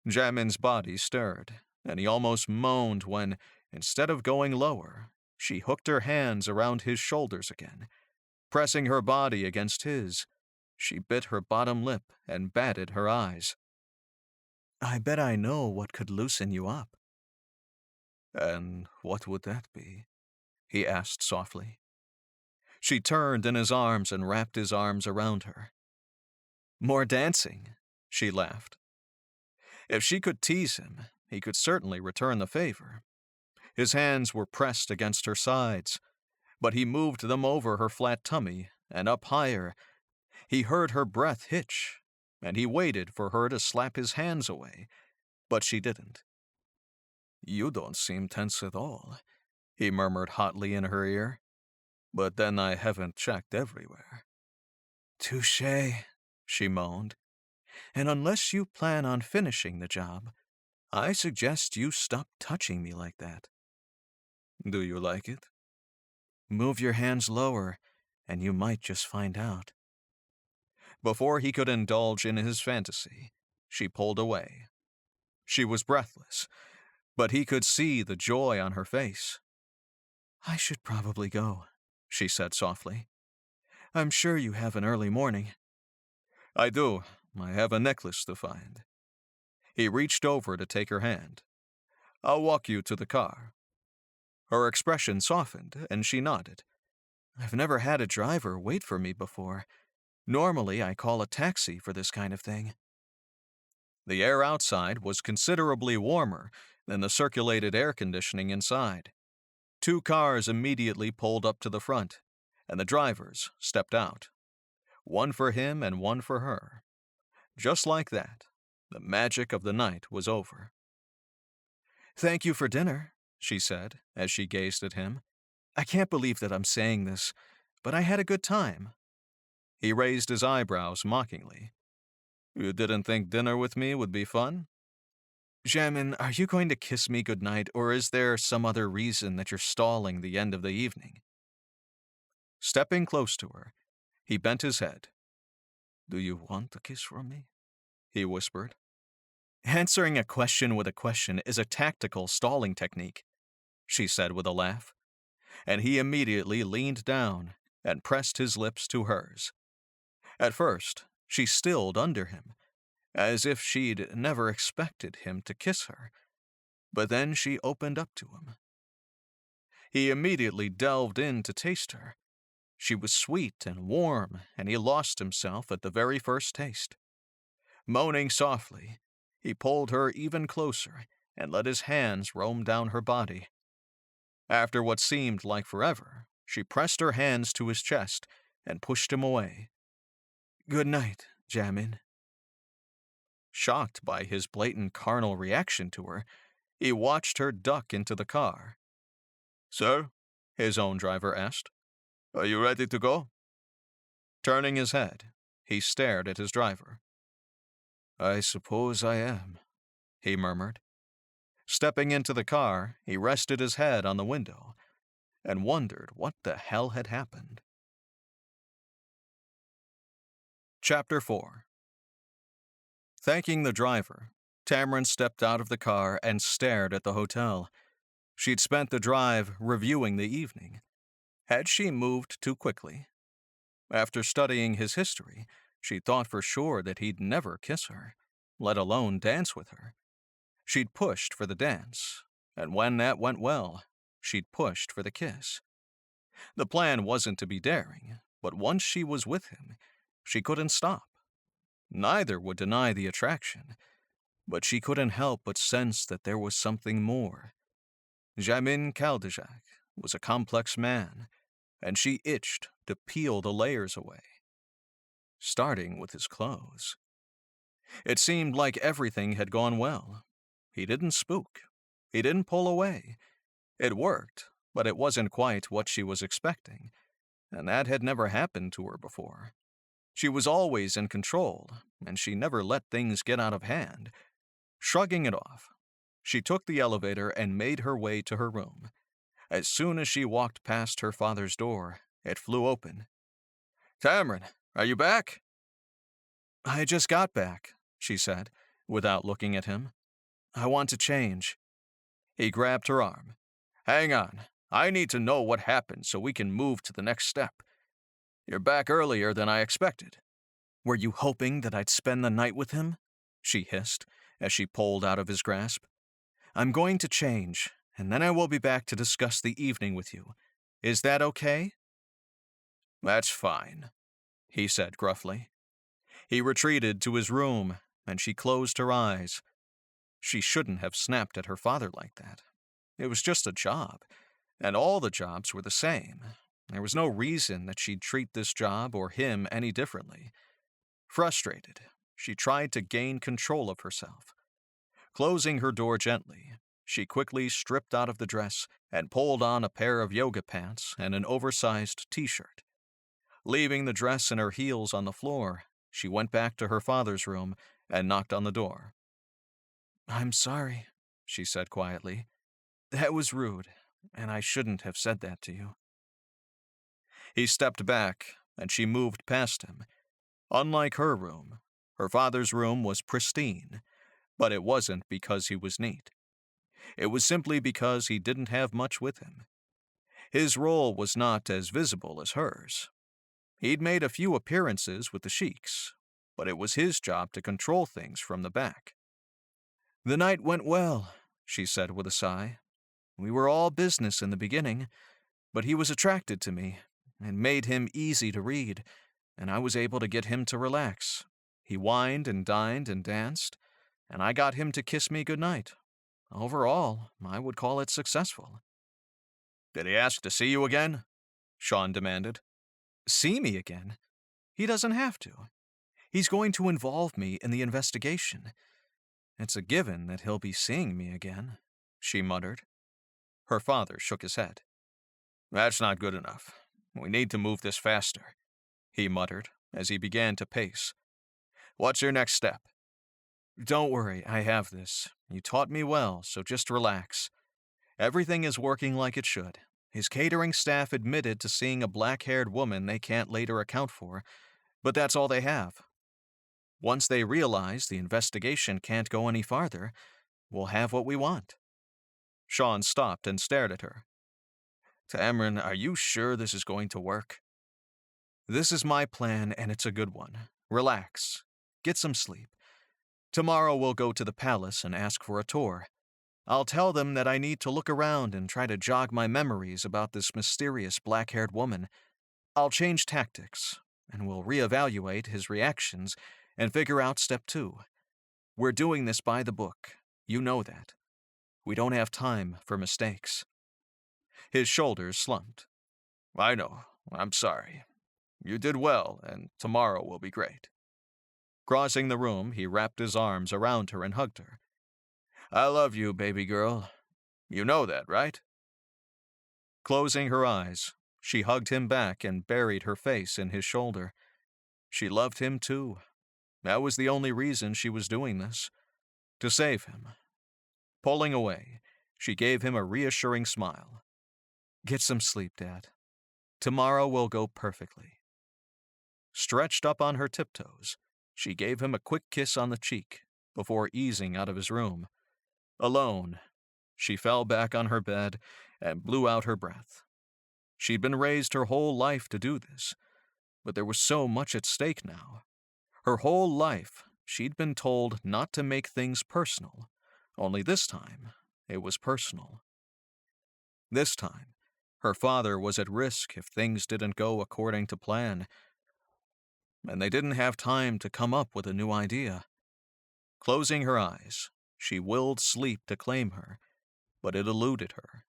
Jamin's body stirred, and he almost moaned when, instead of going lower, she hooked her hands around his shoulders again. Pressing her body against his, she bit her bottom lip and batted her eyes. "I bet I know what could loosen you up." "And what would that be?" he asked softly. She turned in his arms and wrapped his arms around her. "More dancing," she laughed. If she could tease him, he could certainly return the favor. His hands were pressed against her sides, but he moved them over her flat tummy and up higher. He heard her breath hitch, and he waited for her to slap his hands away, but she didn't. "You don't seem tense at all," he murmured hotly in her ear. "But then I haven't checked everywhere." "Touché," she moaned. "And unless you plan on finishing the job, I suggest you stop touching me like that." "Do you like it?" "Move your hands lower, and you might just find out." Before he could indulge in his fantasy, she pulled away. She was breathless, but he could see the joy on her face. "I should probably go," she said softly. "I'm sure you have an early morning." "I do. I have a necklace to find." He reached over to take her hand. "I'll walk you to the car." Her expression softened, and she nodded. "I've never had a driver wait for me before. Normally, I call a taxi for this kind of thing." The air outside was considerably warmer than the circulated air conditioning inside. 2 cars immediately pulled up to the front, and the drivers stepped out. One for him and one for her. Just like that, the magic of the night was over. "Thank you for dinner," she said as she gazed at him. "I can't believe that I'm saying this, but I had a good time." He raised his eyebrows mockingly. "You didn't think dinner with me would be fun?" "Jamin, are you going to kiss me goodnight, or is there some other reason that you're stalling the end of the evening?" Stepping close to her, he bent his head. "Do you want a kiss from me?" he whispered. "Answering a question with a question is a tactical stalling technique," she said with a laugh, and he immediately leaned down and pressed his lips to hers. At first, she stilled under him, as if she'd never expected him to kiss her, but then she opened up to him. He immediately delved in to taste her. She was sweet and warm, and he lost himself at the very first taste. Moaning softly, He pulled her even closer and let his hands roam down her body. After what seemed like forever, she pressed her hands to his chest and pushed him away. "Good night, Jamin." Shocked by his blatant carnal reaction to her, he watched her duck into the car. "Sir?" his own driver asked. "Are you ready to go?" Turning his head, he stared at his driver. "I suppose I am," he murmured. Stepping into the car, he rested his head on the window and wondered what the hell had happened. Chapter 4. Thanking the driver, Tamron stepped out of the car and stared at the hotel. She'd spent the drive reviewing the evening. Had she moved too quickly? After studying his history, she thought for sure that he'd never kiss her, let alone dance with her. She'd pushed for the dance, and when that went well, she'd pushed for the kiss. The plan wasn't to be daring, but once she was with him, she couldn't stop. Neither would deny the attraction, but she couldn't help but sense that there was something more. Jamin Kaldejak was a complex man, and she itched to peel the layers away. Starting with his clothes. It seemed like everything had gone well. He didn't spook. He didn't pull away. It worked, but it wasn't quite what she was expecting, and that had never happened to her before. She was always in control, and she never let things get out of hand. Shrugging it off, she took the elevator and made her way to her room. As soon as she walked past her father's door, it flew open. "Tamron, are you back?" "I just got back," she said, without looking at him. "I want to change." He grabbed her arm. "Hang on. I need to know what happened so we can move to the next step. You're back earlier than I expected." "Were you hoping that I'd spend the night with him?" she hissed, as she pulled out of his grasp. "I'm going to change, and then I will be back to discuss the evening with you. Is that okay?" "That's fine," he said gruffly. He retreated to his room, and she closed her eyes. She shouldn't have snapped at her father like that. It was just a job, and all the jobs were the same. There was no reason that she'd treat this job or him any differently. Frustrated, she tried to gain control of herself. Closing her door gently, she quickly stripped out of the dress and pulled on a pair of yoga pants and an oversized t-shirt. Leaving the dress and her heels on the floor, she went back to her father's room and knocked on the door. "I'm sorry," she said quietly. "That was rude, and I shouldn't have said that to you." He stepped back, and she moved past him. Unlike her room, her father's room was pristine, but it wasn't because he was neat. It was simply because he didn't have much with him. His role was not as visible as hers. He'd made a few appearances with the Sheiks, but it was his job to control things from the back. "The night went well," she said with a sigh. "We were all business in the beginning, but he was attracted to me. It made him easy to read, and I was able to get him to relax. He wined and dined and danced, and I got him to kiss me goodnight. Overall, I would call it successful." "Did he ask to see you again?" Sean demanded. "See me again? He doesn't have to. He's going to involve me in the investigation. It's a given that he'll be seeing me again," she muttered. Her father shook his head. "That's not good enough. We need to move this faster," he muttered as he began to pace. "What's your next step?" "Don't worry, I have this. You taught me well, so just relax. Everything is working like it should. His catering staff admitted to seeing a black-haired woman they can't later account for, but that's all they have. Once they realize the investigation can't go any farther, we'll have what we want." Sean stopped and stared at her. "Tamron, are you sure this is going to work?" "This is my plan, and it's a good one. Relax. Get some sleep. Tomorrow we'll go to the palace and ask for a tour. I'll tell them that I need to look around and try to jog my memories about this mysterious black-haired woman. I'll change tactics, and we'll reevaluate his reactions and figure out step 2. We're doing this by the book. You know that. We don't have time for mistakes." His shoulders slumped. "I know. I'm sorry. You did well, and tomorrow will be great." Crossing the room, he wrapped his arms around her and hugged her. "I love you, baby girl. You know that, right?" Closing her eyes, she hugged him back and buried her face in his shoulder. She loved him too. That was the only reason she was doing this. To save him. Pulling away, she gave him a reassuring smile. "Get some sleep, Dad. Tomorrow will go perfectly." Stretched up on her tiptoes, she gave him a quick kiss on the cheek before easing out of his room. Alone, she fell back on her bed and blew out her breath. She'd been raised her whole life to do this, but there was so much at stake now. Her whole life, she'd been told not to make things personal, only this time, it was personal. This time, her father was at risk if things didn't go according to plan, and they didn't have time to come up with a new idea. Closing her eyes, she willed sleep to claim her, but it eluded her.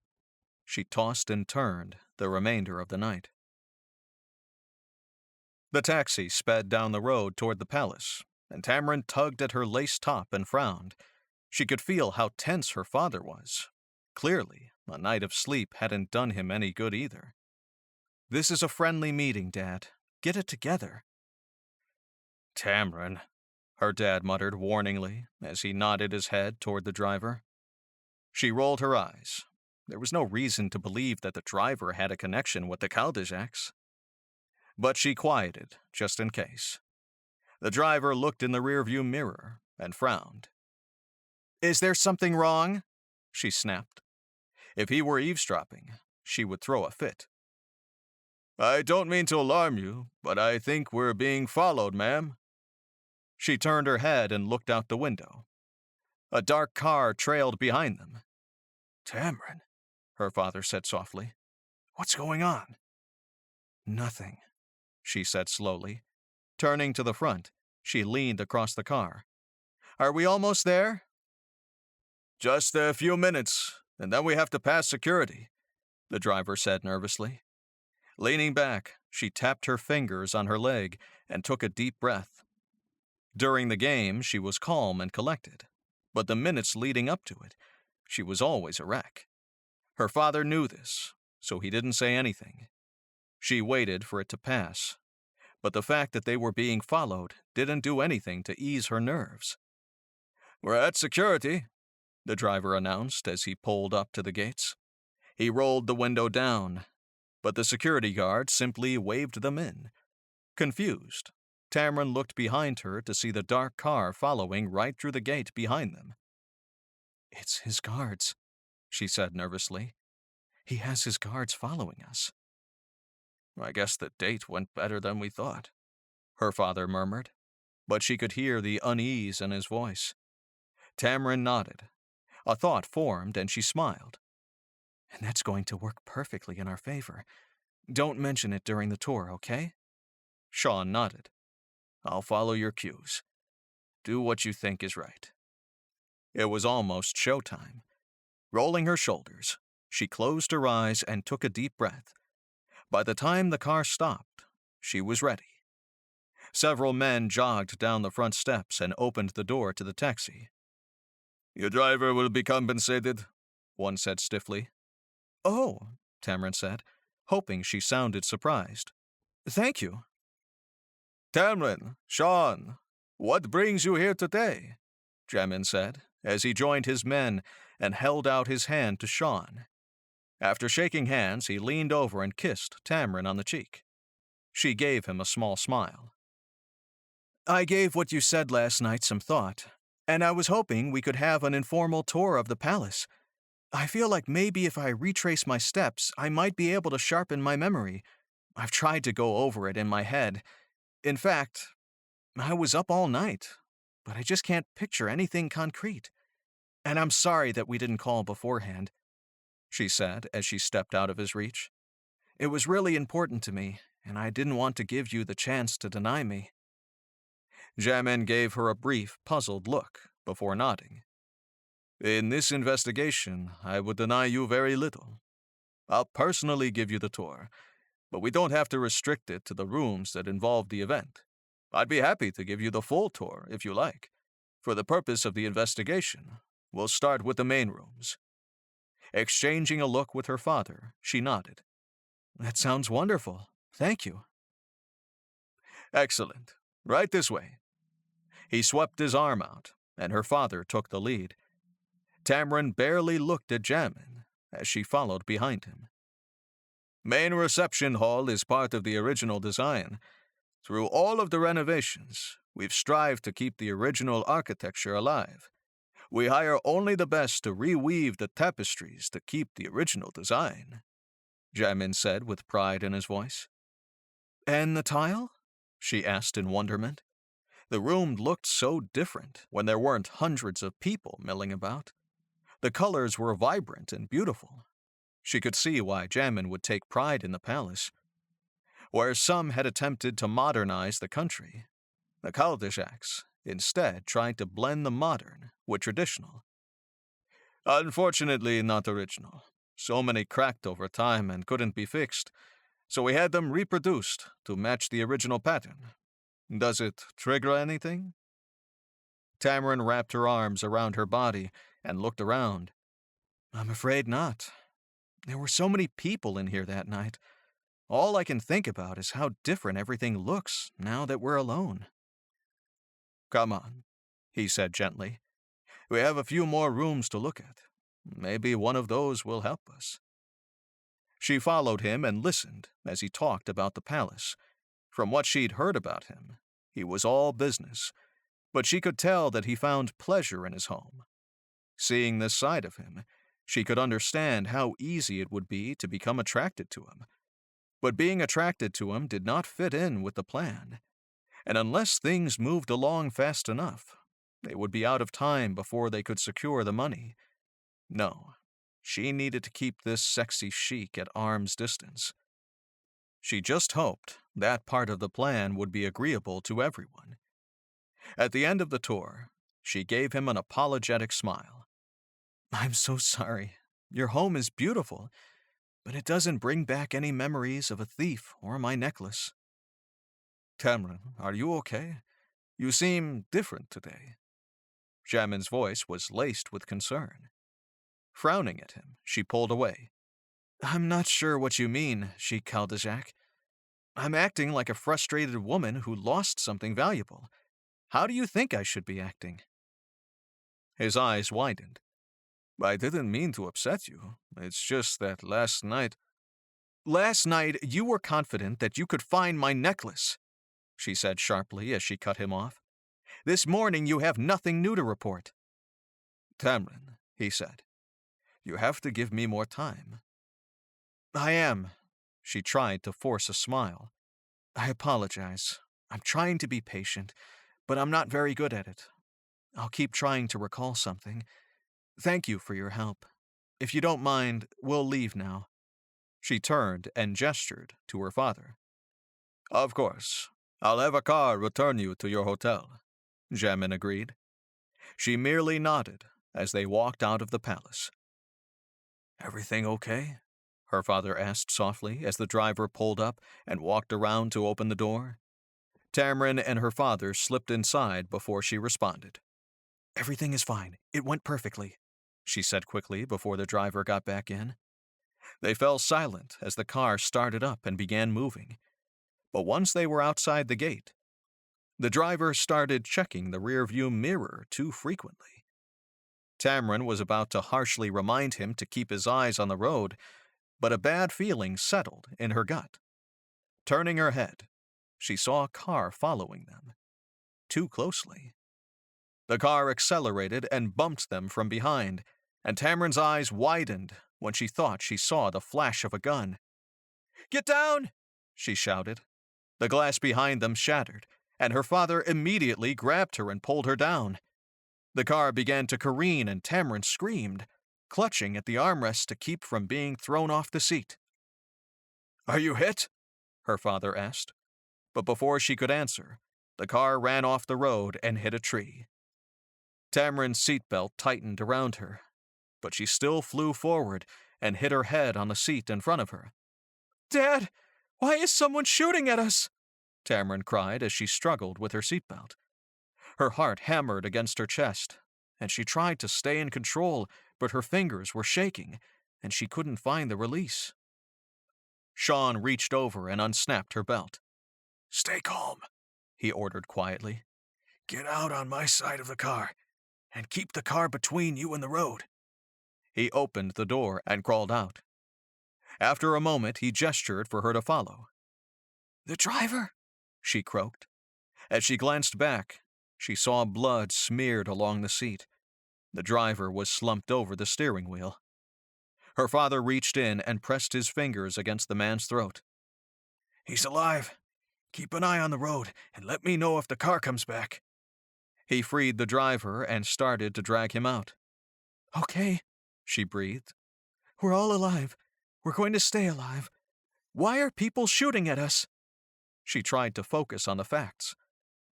She tossed and turned the remainder of the night. The taxi sped down the road toward the palace, and Tamrin tugged at her lace top and frowned. She could feel how tense her father was. Clearly, a night of sleep hadn't done him any good either. "This is a friendly meeting, Dad. Get it together." "Tamrin," her dad muttered warningly as he nodded his head toward the driver. She rolled her eyes. There was no reason to believe that the driver had a connection with the Kaldejaks. But she quieted, just in case. The driver looked in the rearview mirror and frowned. "Is there something wrong?" she snapped. If he were eavesdropping, she would throw a fit. "I don't mean to alarm you, but I think we're being followed, ma'am." She turned her head and looked out the window. A dark car trailed behind them. "Tamrin," her father said softly. "What's going on?" "Nothing," she said slowly. Turning to the front, she leaned across the car. "Are we almost there?" "Just a few minutes, and then we have to pass security," the driver said nervously. Leaning back, she tapped her fingers on her leg and took a deep breath. During the game, she was calm and collected, but the minutes leading up to it, she was always a wreck. Her father knew this, so he didn't say anything. She waited for it to pass, but the fact that they were being followed didn't do anything to ease her nerves. "We're at security," the driver announced as he pulled up to the gates. He rolled the window down, but the security guard simply waved them in. Confused, Tamrin looked behind her to see the dark car following right through the gate behind them. "It's his guards," she said nervously. "He has his guards following us." "I guess the date went better than we thought," her father murmured, but she could hear the unease in his voice. Tamrin nodded. A thought formed and she smiled. "And that's going to work perfectly in our favor. Don't mention it during the tour, okay?" Sean nodded. "I'll follow your cues. Do what you think is right." It was almost showtime. Rolling her shoulders, she closed her eyes and took a deep breath. By the time the car stopped, she was ready. Several men jogged down the front steps and opened the door to the taxi. "Your driver will be compensated," one said stiffly. "Oh," Tamrin said, hoping she sounded surprised. "Thank you." "Tamrin, Sean, what brings you here today?" Jamin said, as he joined his men and held out his hand to Sean. After shaking hands, he leaned over and kissed Tamrin on the cheek. She gave him a small smile. "I gave what you said last night some thought, and I was hoping we could have an informal tour of the palace. I feel like maybe if I retrace my steps, I might be able to sharpen my memory. I've tried to go over it in my head. In fact, I was up all night, but I just can't picture anything concrete. And I'm sorry that we didn't call beforehand," she said as she stepped out of his reach. "It was really important to me, and I didn't want to give you the chance to deny me." Jamin gave her a brief, puzzled look, before nodding. In this investigation, I would deny you very little. I'll personally give you the tour, but we don't have to restrict it to the rooms that involve the event. I'd be happy to give you the full tour if you like. For the purpose of the investigation, we'll start with the main rooms. Exchanging a look with her father, she nodded. That sounds wonderful. Thank you. Excellent. Right this way. He swept his arm out, and her father took the lead. Tamrin barely looked at Jamin as she followed behind him. Main reception hall is part of the original design. Through all of the renovations, we've strived to keep the original architecture alive. We hire only the best to reweave the tapestries to keep the original design, Jamin said with pride in his voice. And the tile? She asked in wonderment. The room looked so different when there weren't hundreds of people milling about. The colors were vibrant and beautiful. She could see why Jamin would take pride in the palace. Where some had attempted to modernize the country, the Kaldishaks instead tried to blend the modern with traditional. Unfortunately, not original. So many cracked over time and couldn't be fixed, so we had them reproduced to match the original pattern. Does it trigger anything? Tamrin wrapped her arms around her body and looked around. I'm afraid not. There were so many people in here that night. All I can think about is how different everything looks now that we're alone. Come on, he said gently. We have a few more rooms to look at. Maybe one of those will help us. She followed him and listened as he talked about the palace. From what she'd heard about him, he was all business, but she could tell that he found pleasure in his home. Seeing this side of him, she could understand how easy it would be to become attracted to him. But being attracted to him did not fit in with the plan, and unless things moved along fast enough, they would be out of time before they could secure the money. No, she needed to keep this sexy Sheikh at arm's distance. She just hoped that part of the plan would be agreeable to everyone. At the end of the tour, she gave him an apologetic smile. I'm so sorry. Your home is beautiful, but it doesn't bring back any memories of a thief or my necklace. Tamrin, are you okay? You seem different today. Jamin's voice was laced with concern. Frowning at him, she pulled away. I'm not sure what you mean, Sheikh Kaldajak. I'm acting like a frustrated woman who lost something valuable. How do you think I should be acting? His eyes widened. I didn't mean to upset you. It's just that last night... Last night, you were confident that you could find my necklace, she said sharply as she cut him off. This morning you have nothing new to report. Tamrin, he said, you have to give me more time. I am. She tried to force a smile. I apologize. I'm trying to be patient, but I'm not very good at it. I'll keep trying to recall something. Thank you for your help. If you don't mind, we'll leave now. She turned and gestured to her father. Of course. I'll have a car return you to your hotel, Jamin agreed. She merely nodded as they walked out of the palace. Everything okay? Her father asked softly as the driver pulled up and walked around to open the door. Tamrin and her father slipped inside before she responded. Everything is fine. It went perfectly, she said quickly before the driver got back in. They fell silent as the car started up and began moving. But once they were outside the gate, the driver started checking the rearview mirror too frequently. Tamrin was about to harshly remind him to keep his eyes on the road, but a bad feeling settled in her gut. Turning her head, she saw a car following them, too closely. The car accelerated and bumped them from behind, and Tamrin's eyes widened when she thought she saw the flash of a gun. Get down! She shouted. The glass behind them shattered, and her father immediately grabbed her and pulled her down. The car began to careen and Tamrin screamed, clutching at the armrest to keep from being thrown off the seat. Are you hit? Her father asked. But before she could answer, the car ran off the road and hit a tree. Tamrin's seatbelt tightened around her, but she still flew forward and hit her head on the seat in front of her. "Dad, why is someone shooting at us?" Tamrin cried as she struggled with her seatbelt. Her heart hammered against her chest, and she tried to stay in control, but her fingers were shaking, and she couldn't find the release. Sean reached over and unsnapped her belt. "Stay calm," he ordered quietly. "Get out on my side of the car, and keep the car between you and the road." He opened the door and crawled out. After a moment, he gestured for her to follow. "The driver?" she croaked. As she glanced back, she saw blood smeared along the seat. The driver was slumped over the steering wheel. Her father reached in and pressed his fingers against the man's throat. "He's alive. Keep an eye on the road and let me know if the car comes back." He freed the driver and started to drag him out. "Okay," she breathed. "We're all alive. We're going to stay alive. Why are people shooting at us?" She tried to focus on the facts,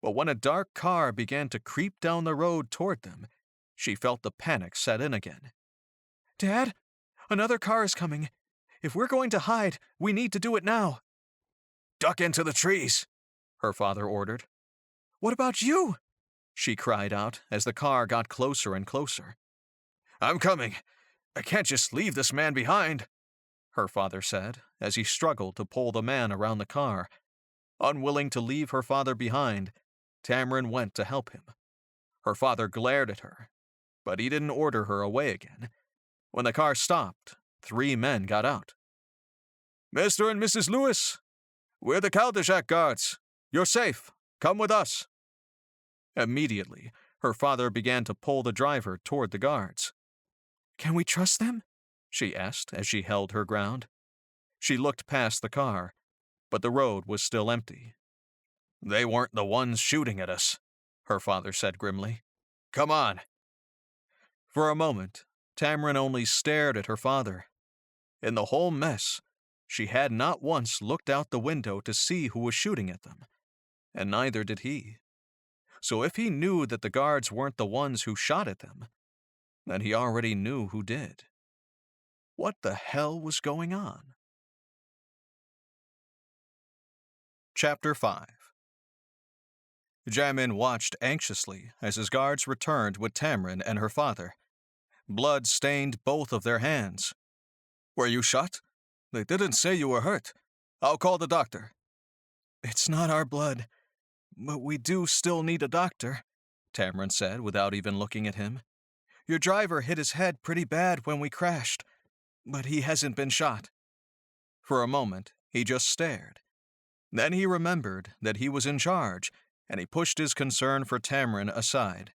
but when a dark car began to creep down the road toward them, she felt the panic set in again. "Dad, another car is coming. If we're going to hide, we need to do it now." "Duck into the trees," her father ordered. "What about you?" she cried out as the car got closer and closer. "I'm coming. I can't just leave this man behind," her father said as he struggled to pull the man around the car. Unwilling to leave her father behind, Tamrin went to help him. Her father glared at her, but he didn't order her away again. When the car stopped, 3 men got out. "Mr. and Mrs. Lewis, we're the Cul-de-sac guards. You're safe. Come with us." Immediately, her father began to pull the driver toward the guards. "Can we trust them?" she asked as she held her ground. She looked past the car, but the road was still empty. "They weren't the ones shooting at us," her father said grimly. "Come on." For a moment, Tamrin only stared at her father. In the whole mess, she had not once looked out the window to see who was shooting at them, and neither did he. So if he knew that the guards weren't the ones who shot at them, then he already knew who did. What the hell was going on? Chapter 5. Jamin watched anxiously as his guards returned with Tamrin and her father. Blood stained both of their hands. "Were you shot? They didn't say you were hurt. I'll call the doctor." "It's not our blood, but we do still need a doctor," Tamrin said without even looking at him. "Your driver hit his head pretty bad when we crashed, but he hasn't been shot." For a moment, he just stared. Then he remembered that he was in charge, and he pushed his concern for Tamrin aside.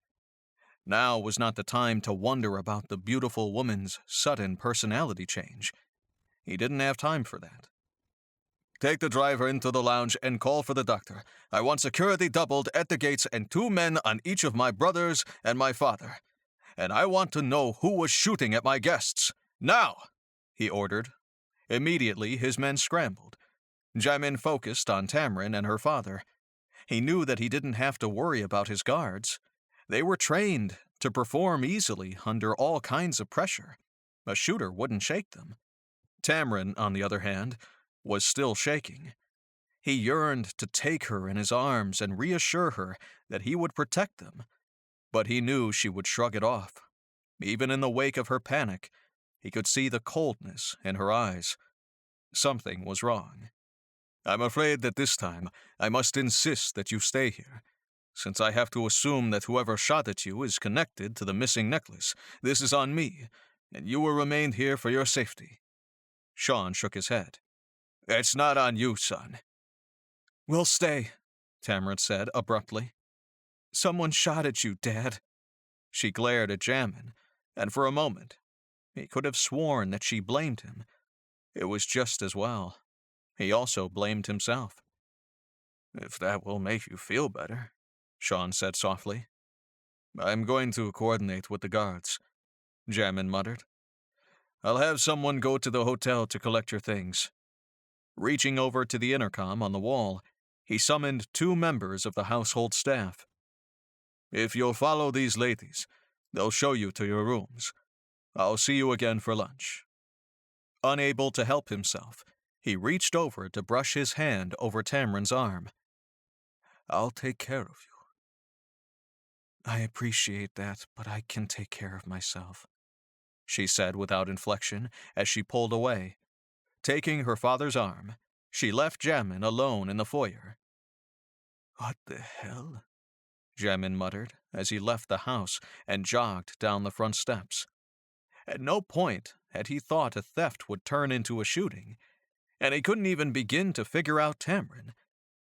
Now was not the time to wonder about the beautiful woman's sudden personality change. He didn't have time for that. "Take the driver into the lounge and call for the doctor. I want security doubled at the gates and 2 men on each of my brothers and my father. And I want to know who was shooting at my guests. Now!" he ordered. Immediately, his men scrambled. Jamin focused on Tamrin and her father. He knew that he didn't have to worry about his guards. They were trained to perform easily under all kinds of pressure. A shooter wouldn't shake them. Tamrin, on the other hand, was still shaking. He yearned to take her in his arms and reassure her that he would protect them. But he knew she would shrug it off. Even in the wake of her panic, he could see the coldness in her eyes. Something was wrong. "I'm afraid that this time I must insist that you stay here. Since I have to assume that whoever shot at you is connected to the missing necklace, this is on me, and you will remain here for your safety." Sean shook his head. "It's not on you, son." "We'll stay," Tamrin said abruptly. "Someone shot at you, Dad." She glared at Jamin, and for a moment, he could have sworn that she blamed him. It was just as well. He also blamed himself. "If that will make you feel better," Sean said softly. "I'm going to coordinate with the guards," Jamin muttered. "I'll have someone go to the hotel to collect your things." Reaching over to the intercom on the wall, he summoned 2 members of the household staff. If you'll follow these ladies, they'll show you to your rooms. I'll see you again for lunch." Unable to help himself, he reached over to brush his hand over Tamrin's arm. "I'll take care of you." "I appreciate that, but I can take care of myself," she said without inflection as she pulled away. Taking her father's arm, she left Jamin alone in the foyer. "What the hell?" Jamin muttered as he left the house and jogged down the front steps. At no point had he thought a theft would turn into a shooting, and he couldn't even begin to figure out Tamrin.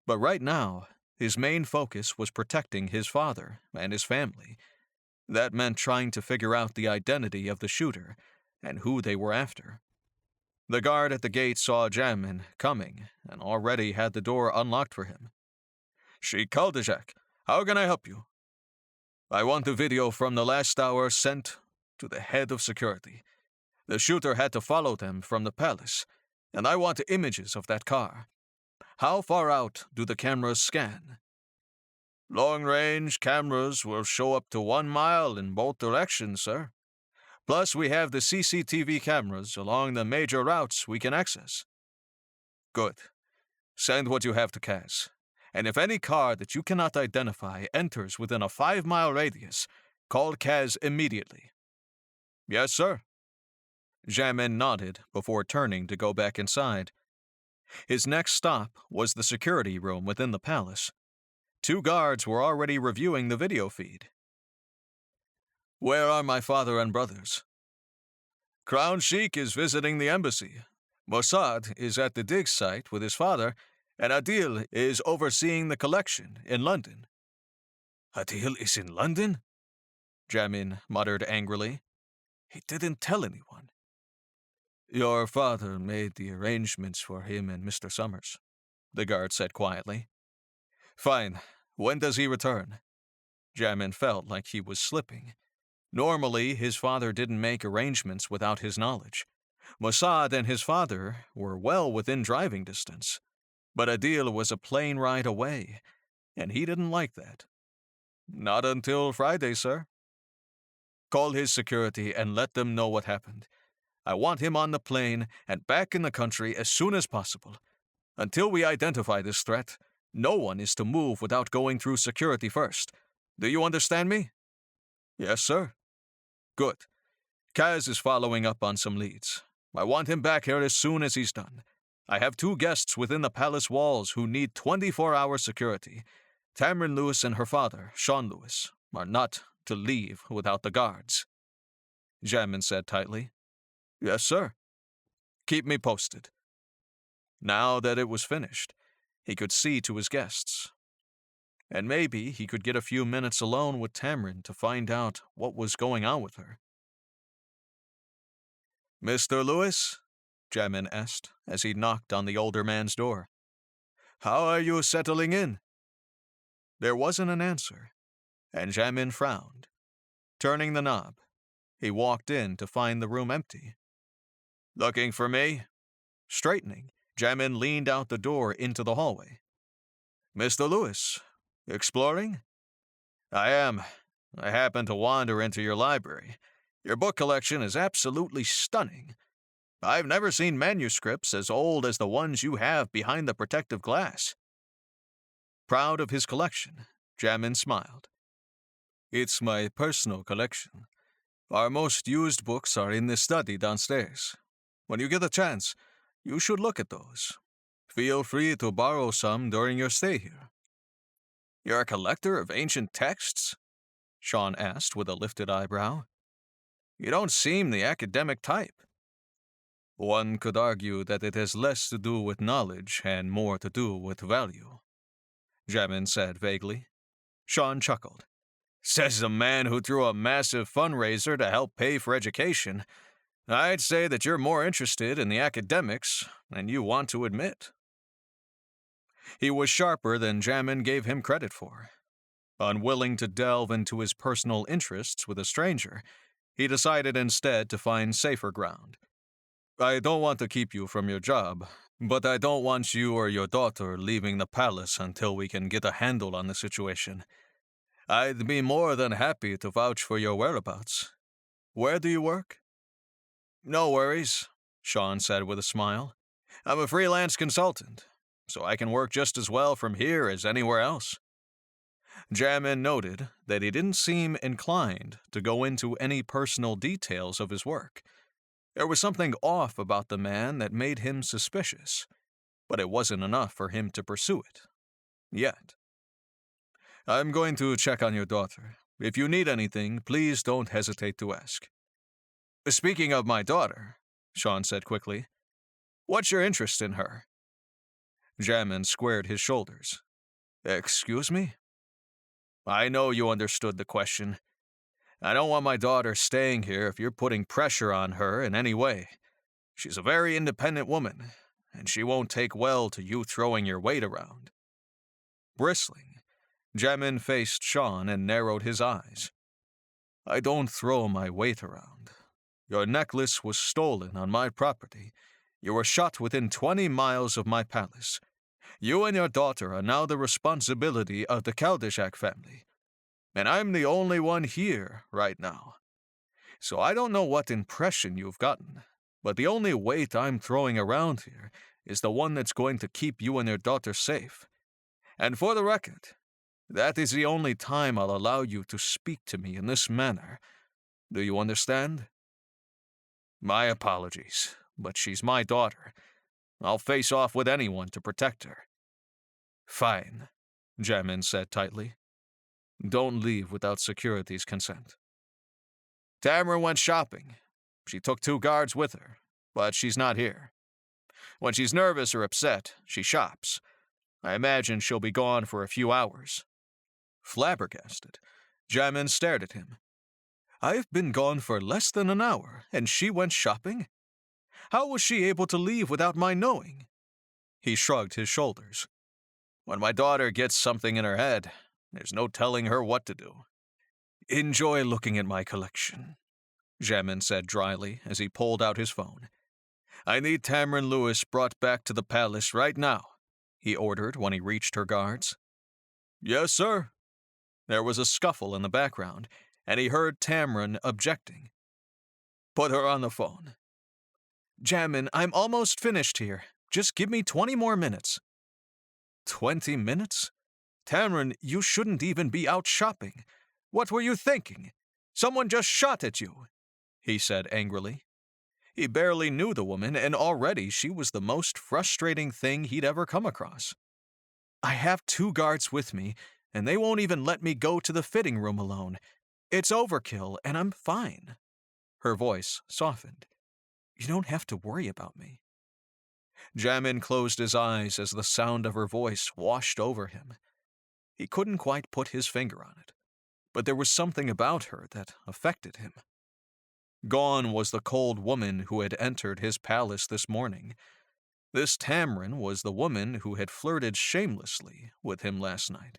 But right now, his main focus was protecting his father and his family. That meant trying to figure out the identity of the shooter and who they were after. The guard at the gate saw Jamin coming and already had the door unlocked for him. "Sheikh, how can I help you?" "I want the video from the last hour sent to the head of security. The shooter had to follow them from the palace, and I want images of that car. How far out do the cameras scan?" "Long-range cameras will show up to 1 mile in both directions, sir. Plus, we have the CCTV cameras along the major routes we can access." "Good. Send what you have to Kaz. And if any car that you cannot identify enters within a 5-mile radius, call Kaz immediately." "Yes, sir." Jamin nodded before turning to go back inside. His next stop was the security room within the palace. 2 guards were already reviewing the video feed. "Where are my father and brothers?" "Crown Sheikh is visiting the embassy. Mossad is at the dig site with his father, and Adil is overseeing the collection in London." "Adil is in London?" Jamin muttered angrily. "He didn't tell anyone." "Your father made the arrangements for him and Mr. Summers," the guard said quietly. "Fine. When does he return?" Jamin felt like he was slipping. Normally, his father didn't make arrangements without his knowledge. Mossad and his father were well within driving distance, but Adil was a plane ride away, and he didn't like that. "Not until Friday, sir." "Call his security and let them know what happened. I want him on the plane and back in the country as soon as possible. Until we identify this threat, no one is to move without going through security first. Do you understand me?" "Yes, sir." "Good. Kaz is following up on some leads. I want him back here as soon as he's done. I have 2 guests within the palace walls who need 24-hour security. Tamrin Lewis and her father, Sean Lewis, are not to leave without the guards." Jamin said tightly. "Yes, sir." "Keep me posted." Now that it was finished, he could see to his guests. And maybe he could get a few minutes alone with Tamrin to find out what was going on with her. "Mr. Lewis?" Jamin asked as he knocked on the older man's door. "How are you settling in?" There wasn't an answer, and Jamin frowned. Turning the knob, he walked in to find the room empty. "Looking for me?" Straightening, Jamin leaned out the door into the hallway. "Mr. Lewis, exploring?" "I am. I happened to wander into your library. Your book collection is absolutely stunning. I've never seen manuscripts as old as the ones you have behind the protective glass." Proud of his collection, Jamin smiled. "It's my personal collection. Our most used books are in the study downstairs. When you get a chance, you should look at those. Feel free to borrow some during your stay here." "You're a collector of ancient texts?" Sean asked with a lifted eyebrow. "You don't seem the academic type." "One could argue that it has less to do with knowledge and more to do with value," Jamin said vaguely. Sean chuckled. "Says the man who threw a massive fundraiser to help pay for education. I'd say that you're more interested in the academics than you want to admit." He was sharper than Jamin gave him credit for. Unwilling to delve into his personal interests with a stranger, he decided instead to find safer ground. "I don't want to keep you from your job, but I don't want you or your daughter leaving the palace until we can get a handle on the situation. I'd be more than happy to vouch for your whereabouts. Where do you work? No worries, Sean said with a smile. I'm a freelance consultant, so I can work just as well from here as anywhere else. Jamin noted that he didn't seem inclined to go into any personal details of his work. There was something off about the man that made him suspicious, but it wasn't enough for him to pursue it. Yet. I'm going to check on your daughter. If you need anything, please don't hesitate to ask. Speaking of my daughter, Sean said quickly, what's your interest in her? Jamin squared his shoulders. Excuse me? I know you understood the question. I don't want my daughter staying here if you're putting pressure on her in any way. She's a very independent woman, and she won't take well to you throwing your weight around. Bristling, Jamin faced Sean and narrowed his eyes. I don't throw my weight around. Your necklace was stolen on my property. You were shot within 20 miles of my palace. You and your daughter are now the responsibility of the Kaldishak family. And I'm the only one here right now. So I don't know what impression you've gotten, but the only weight I'm throwing around here is the one that's going to keep you and your daughter safe. And for the record, that is the only time I'll allow you to speak to me in this manner. Do you understand? My apologies, but she's my daughter. I'll face off with anyone to protect her. Fine, Jamin said tightly. Don't leave without security's consent. Tamara went shopping. She took 2 guards with her, but she's not here. When she's nervous or upset, she shops. I imagine she'll be gone for a few hours. Flabbergasted, Jamin stared at him. I've been gone for less than an hour, and she went shopping? How was she able to leave without my knowing? He shrugged his shoulders. When my daughter gets something in her head, there's no telling her what to do. Enjoy looking at my collection, Jamin said dryly as he pulled out his phone. I need Tamron Lewis brought back to the palace right now, he ordered when he reached her guards. Yes, sir. There was a scuffle in the background, and he heard Tamron objecting. Put her on the phone. Jamin, I'm almost finished here. Just give me 20 more minutes. 20 minutes? Tamron, you shouldn't even be out shopping. What were you thinking? Someone just shot at you, he said angrily. He barely knew the woman, and already she was the most frustrating thing he'd ever come across. I have 2 guards with me, and they won't even let me go to the fitting room alone. It's overkill, and I'm fine. Her voice softened. You don't have to worry about me. Jamin closed his eyes as the sound of her voice washed over him. He couldn't quite put his finger on it, but there was something about her that affected him. Gone was the cold woman who had entered his palace this morning. This Tamron was the woman who had flirted shamelessly with him last night,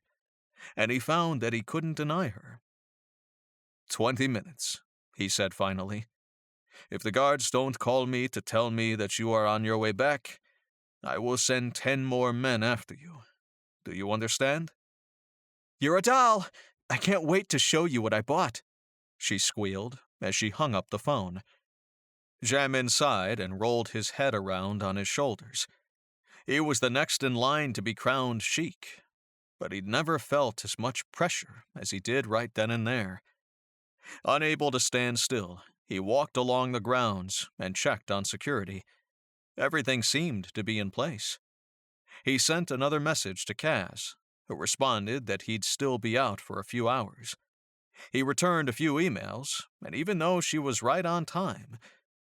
and he found that he couldn't deny her. 20 minutes, he said finally. If the guards don't call me to tell me that you are on your way back, I will send 10 more men after you. Do you understand? You're a doll! I can't wait to show you what I bought, she squealed as she hung up the phone. Jamin sighed and rolled his head around on his shoulders. He was the next in line to be crowned Sheikh, but he'd never felt as much pressure as he did right then and there. Unable to stand still, he walked along the grounds and checked on security. Everything seemed to be in place. He sent another message to Kaz, who responded that he'd still be out for a few hours. He returned a few emails, and even though she was right on time,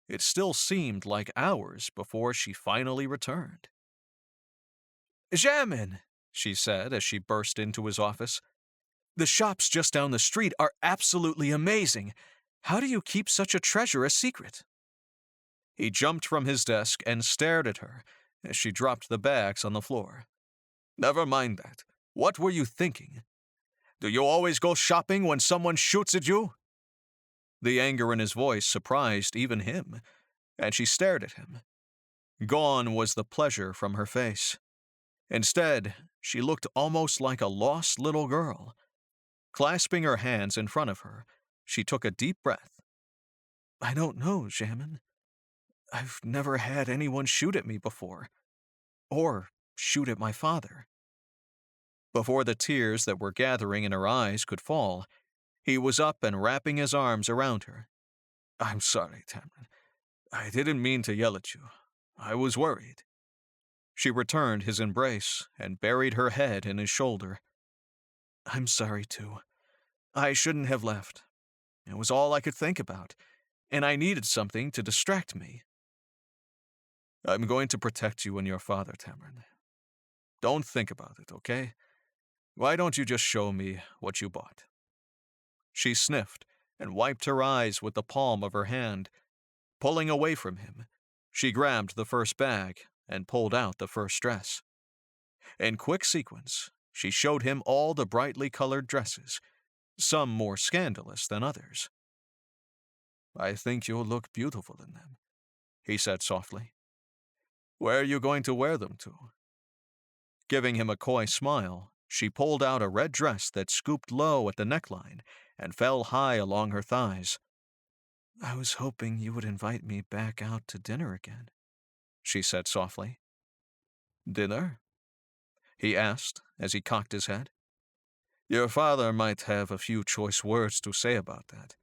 it still seemed like hours before she finally returned. Jamin, she said as she burst into his office. The shops just down the street are absolutely amazing. How do you keep such a treasure a secret? He jumped from his desk and stared at her as she dropped the bags on the floor. Never mind that. What were you thinking? Do you always go shopping when someone shoots at you? The anger in his voice surprised even him, and she stared at him. Gone was the pleasure from her face. Instead, she looked almost like a lost little girl. Clasping her hands in front of her, she took a deep breath. I don't know, Jamin. I've never had anyone shoot at me before. Or shoot at my father. Before the tears that were gathering in her eyes could fall, he was up and wrapping his arms around her. I'm sorry, Tamron. I didn't mean to yell at you. I was worried. She returned his embrace and buried her head in his shoulder. I'm sorry, too. I shouldn't have left. It was all I could think about, and I needed something to distract me. I'm going to protect you and your father, Tamron. Don't think about it, okay? Why don't you just show me what you bought? She sniffed and wiped her eyes with the palm of her hand. Pulling away from him, she grabbed the first bag and pulled out the first dress. In quick sequence, she showed him all the brightly colored dresses, some more scandalous than others. I think you'll look beautiful in them, he said softly. Where are you going to wear them to? Giving him a coy smile, she pulled out a red dress that scooped low at the neckline and fell high along her thighs. I was hoping you would invite me back out to dinner again, she said softly. Dinner? He asked as he cocked his head. Your father might have a few choice words to say about that.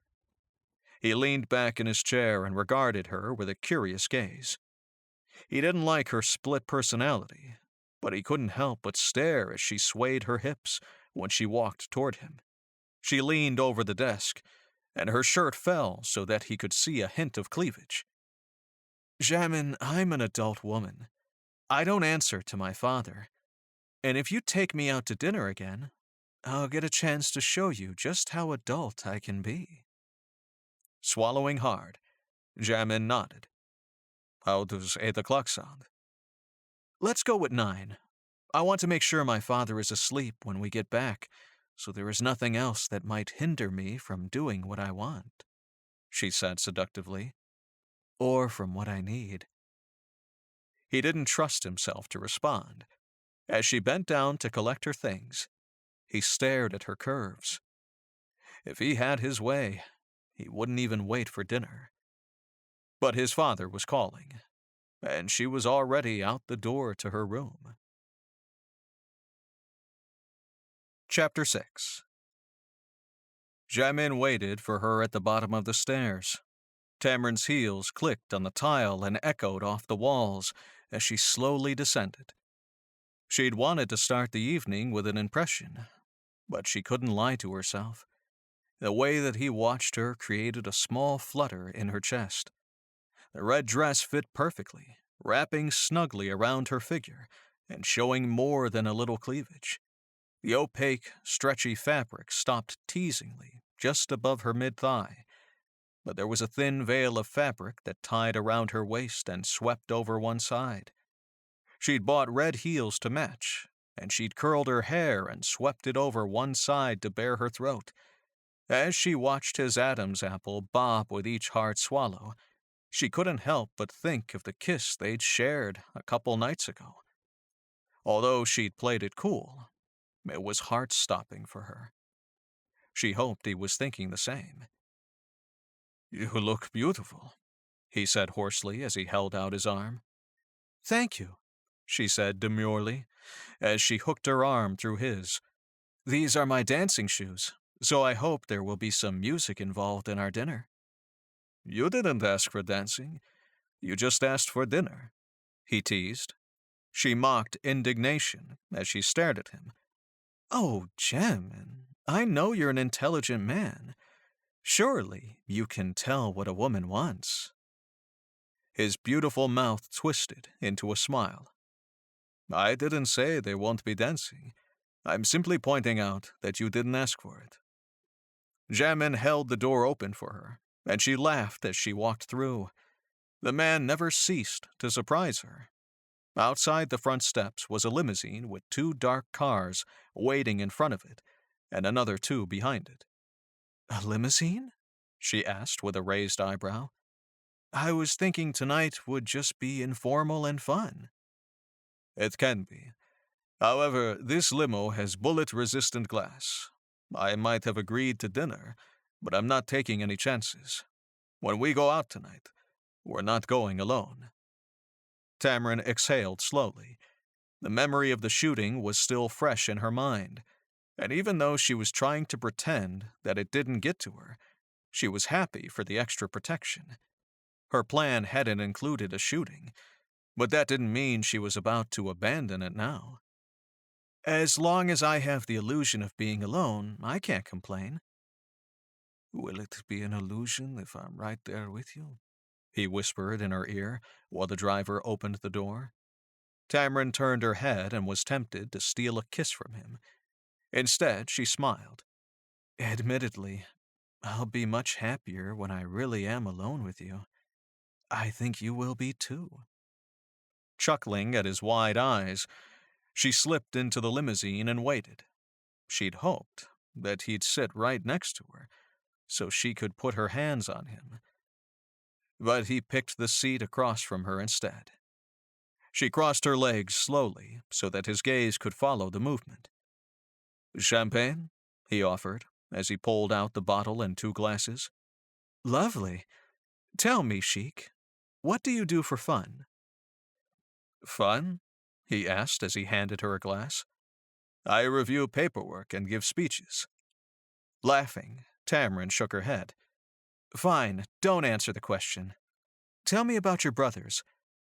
He leaned back in his chair and regarded her with a curious gaze. He didn't like her split personality, but he couldn't help but stare as she swayed her hips when she walked toward him. She leaned over the desk, and her shirt fell so that he could see a hint of cleavage. Jamin, I'm an adult woman. I don't answer to my father. And if you take me out to dinner again, I'll get a chance to show you just how adult I can be. Swallowing hard, Jamin nodded. How does 8 o'clock sound? Let's go with 9. I want to make sure my father is asleep when we get back, so there is nothing else that might hinder me from doing what I want, she said seductively, or from what I need. He didn't trust himself to respond. As she bent down to collect her things, he stared at her curves. If he had his way, he wouldn't even wait for dinner. But his father was calling, and she was already out the door to her room. Chapter 6. Jamin waited for her at the bottom of the stairs. Tamron's heels clicked on the tile and echoed off the walls as she slowly descended. She'd wanted to start the evening with an impression, but she couldn't lie to herself. The way that he watched her created a small flutter in her chest. The red dress fit perfectly, wrapping snugly around her figure and showing more than a little cleavage. The opaque, stretchy fabric stopped teasingly just above her mid-thigh, but there was a thin veil of fabric that tied around her waist and swept over one side. She'd bought red heels to match, and she'd curled her hair and swept it over one side to bare her throat. As she watched his Adam's apple bob with each hard swallow, she couldn't help but think of the kiss they'd shared a couple nights ago. Although she'd played it cool, it was heart-stopping for her. She hoped he was thinking the same. You look beautiful, he said hoarsely as he held out his arm. Thank you, she said demurely, as she hooked her arm through his. These are my dancing shoes, so I hope there will be some music involved in our dinner. You didn't ask for dancing. You just asked for dinner, he teased. She mocked indignation as she stared at him. Oh, Jem, I know you're an intelligent man. Surely you can tell what a woman wants. His beautiful mouth twisted into a smile. I didn't say there won't be dancing. I'm simply pointing out that you didn't ask for it. Jamin held the door open for her, and she laughed as she walked through. The man never ceased to surprise her. Outside the front steps was a limousine with 2 dark cars waiting in front of it, and another 2 behind it. A limousine? She asked with a raised eyebrow. I was thinking tonight would just be informal and fun. It can be. However, this limo has bullet-resistant glass. I might have agreed to dinner, but I'm not taking any chances. When we go out tonight, we're not going alone." Tamrin exhaled slowly. The memory of the shooting was still fresh in her mind, and even though she was trying to pretend that it didn't get to her, she was happy for the extra protection. Her plan hadn't included a shooting, but that didn't mean she was about to abandon it now. "As long as I have the illusion of being alone, I can't complain." "Will it be an illusion if I'm right there with you?" he whispered in her ear while the driver opened the door. Tamrin turned her head and was tempted to steal a kiss from him. Instead, she smiled. "Admittedly, I'll be much happier when I really am alone with you. I think you will be too." Chuckling at his wide eyes, she slipped into the limousine and waited. She'd hoped that he'd sit right next to her, so she could put her hands on him. But he picked the seat across from her instead. She crossed her legs slowly so that his gaze could follow the movement. "Champagne?" he offered as he pulled out the bottle and 2 glasses. "Lovely. Tell me, Sheikh, what do you do for fun?" "Fun?" he asked as he handed her a glass. "I review paperwork and give speeches." Laughing, Tamrin shook her head. "Fine, don't answer the question. Tell me about your brothers.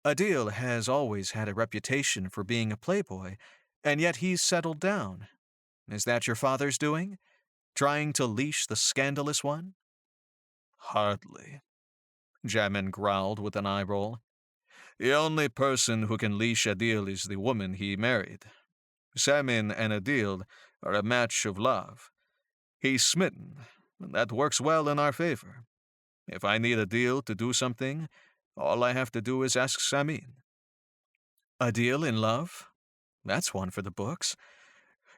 Adil has always had a reputation for being a playboy, and yet he's settled down. Is that your father's doing? Trying to leash the scandalous one?" "Hardly," Jamin growled with an eye roll. "The only person who can leash Adil is the woman he married. Samin and Adil are a match of love. He's smitten, and that works well in our favor. If I need Adil to do something, all I have to do is ask Samin." "Adil in love? That's one for the books.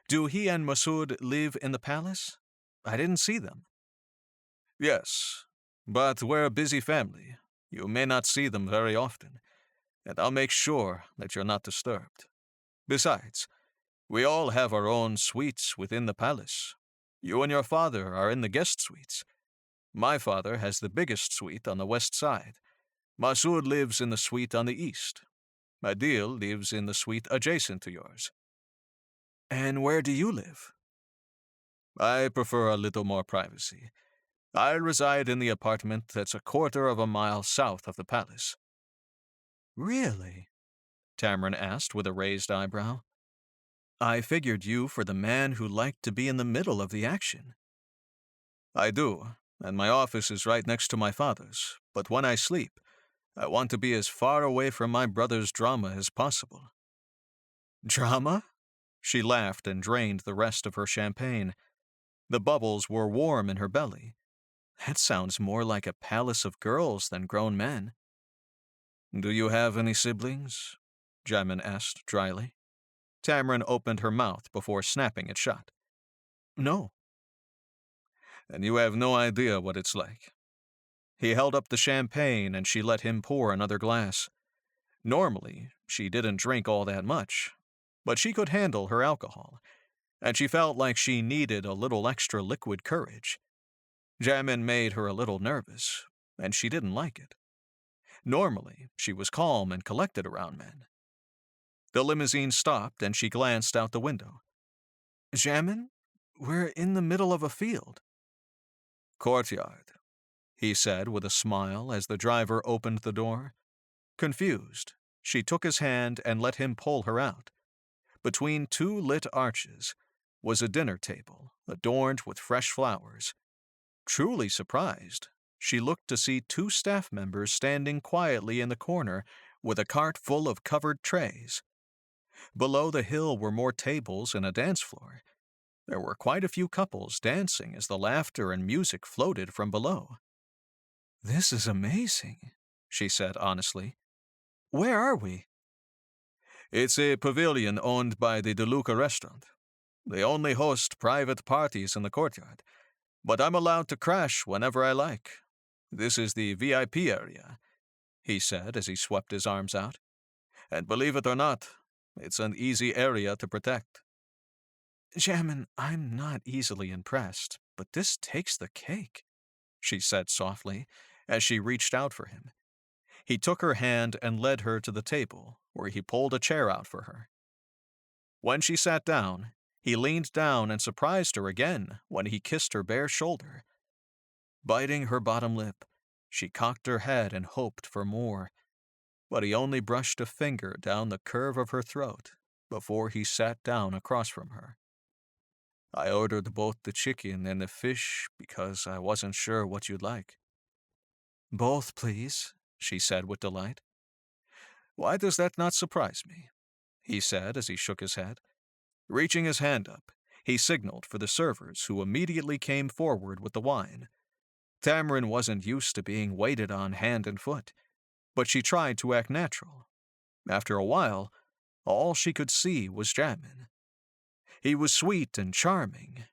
Do he and Masood live in the palace? I didn't see them." "Yes, but we're a busy family. You may not see them very often, and I'll make sure that you're not disturbed. Besides, we all have our own suites within the palace. You and your father are in the guest suites. My father has the biggest suite on the west side. Masood lives in the suite on the east. Adil lives in the suite adjacent to yours." "And where do you live?" "I prefer a little more privacy. I reside in the apartment that's a quarter of a mile south of the palace." "Really?" Tamrin asked with a raised eyebrow. "I figured you for the man who liked to be in the middle of the action." "I do, and my office is right next to my father's, but when I sleep, I want to be as far away from my brother's drama as possible." "Drama?" She laughed and drained the rest of her champagne. The bubbles were warm in her belly. "That sounds more like a palace of girls than grown men." "Do you have any siblings?" Jamin asked dryly. Tamrin opened her mouth before snapping it shut. "No." "And you have no idea what it's like." He held up the champagne and she let him pour another glass. Normally, she didn't drink all that much, but she could handle her alcohol, and she felt like she needed a little extra liquid courage. Jamin made her a little nervous, and she didn't like it. Normally, she was calm and collected around men. The limousine stopped and she glanced out the window. "Jamin, we're in the middle of a field." "Courtyard," he said with a smile as the driver opened the door. Confused, she took his hand and let him pull her out. Between 2 lit arches was a dinner table adorned with fresh flowers. Truly surprised, she looked to see 2 staff members standing quietly in the corner with a cart full of covered trays. Below the hill were more tables and a dance floor. There were quite a few couples dancing as the laughter and music floated from below. "This is amazing," she said honestly. "Where are we?" "It's a pavilion owned by the DeLuca restaurant. They only host private parties in the courtyard, but I'm allowed to crash whenever I like. This is the VIP area," he said as he swept his arms out. "And believe it or not, it's an easy area to protect." Jamin, I'm not easily impressed, but this takes the cake, she said softly as she reached out for him. He took her hand and led her to the table, where he pulled a chair out for her. When she sat down, he leaned down and surprised her again when he kissed her bare shoulder. Biting her bottom lip, she cocked her head and hoped for more, but he only brushed a finger down the curve of her throat before he sat down across from her. I ordered both the chicken and the fish because I wasn't sure what you'd like. Both, please, she said with delight. Why does that not surprise me? He said as he shook his head. Reaching his hand up, he signaled for the servers who immediately came forward with the wine. Tamarin wasn't used to being waited on hand and foot, but she tried to act natural. After a while, all she could see was Jamin. He was sweet and charming.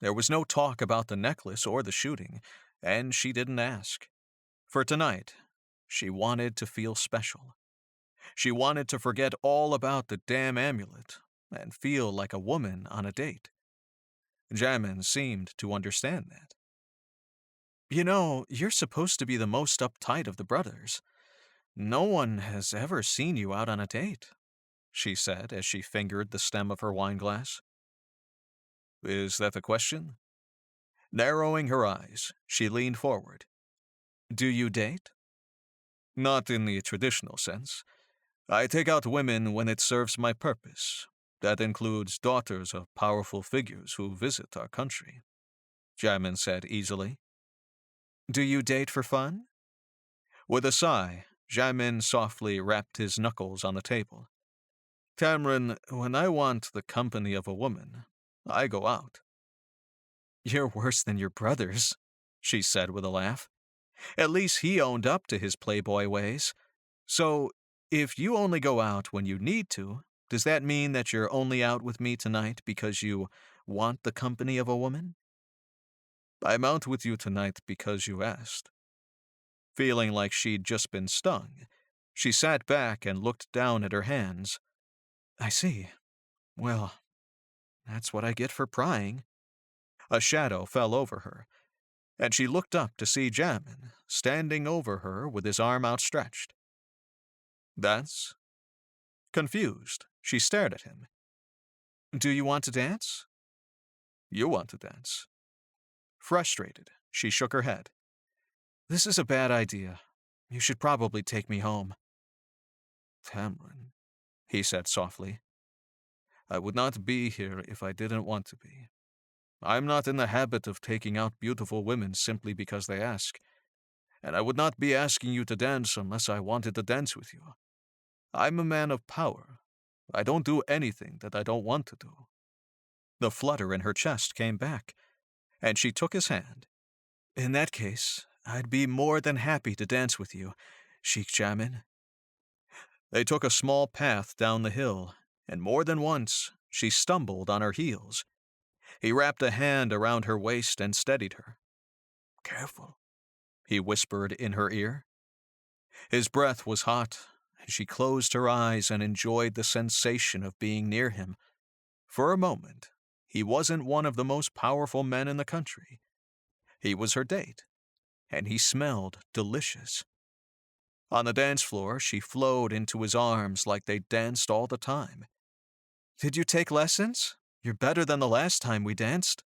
There was no talk about the necklace or the shooting, and she didn't ask. For tonight, she wanted to feel special. She wanted to forget all about the damn amulet and feel like a woman on a date. Jamin seemed to understand that. You know, you're supposed to be the most uptight of the brothers. No one has ever seen you out on a date, she said as she fingered the stem of her wineglass. Is that the question? Narrowing her eyes, she leaned forward. Do you date? Not in the traditional sense. I take out women when it serves my purpose. That includes daughters of powerful figures who visit our country, Jamin said easily. Do you date for fun? With a sigh, Jamin softly rapped his knuckles on the table. Tamrin, when I want the company of a woman, I go out. You're worse than your brothers, she said with a laugh. At least he owned up to his playboy ways. So, if you only go out when you need to, does that mean that you're only out with me tonight because you want the company of a woman? I'm out with you tonight because you asked. Feeling like she'd just been stung, she sat back and looked down at her hands. I see. Well, that's what I get for prying. A shadow fell over her, and she looked up to see Jamin standing over her with his arm outstretched. Dance? Confused, she stared at him. Do you want to dance? You want to dance. Frustrated, she shook her head. This is a bad idea. You should probably take me home. Tamrin, he said softly. I would not be here if I didn't want to be. I'm not in the habit of taking out beautiful women simply because they ask, and I would not be asking you to dance unless I wanted to dance with you. I'm a man of power. I don't do anything that I don't want to do. The flutter in her chest came back, and she took his hand. In that case, I'd be more than happy to dance with you, Sheikh Jamin. They took a small path down the hill, and more than once she stumbled on her heels. He wrapped a hand around her waist and steadied her. Careful, he whispered in her ear. His breath was hot, and she closed her eyes and enjoyed the sensation of being near him. For a moment, he wasn't one of the most powerful men in the country. He was her date, and he smelled delicious. On the dance floor, she flowed into his arms like they danced all the time. Did you take lessons? You're better than the last time we danced.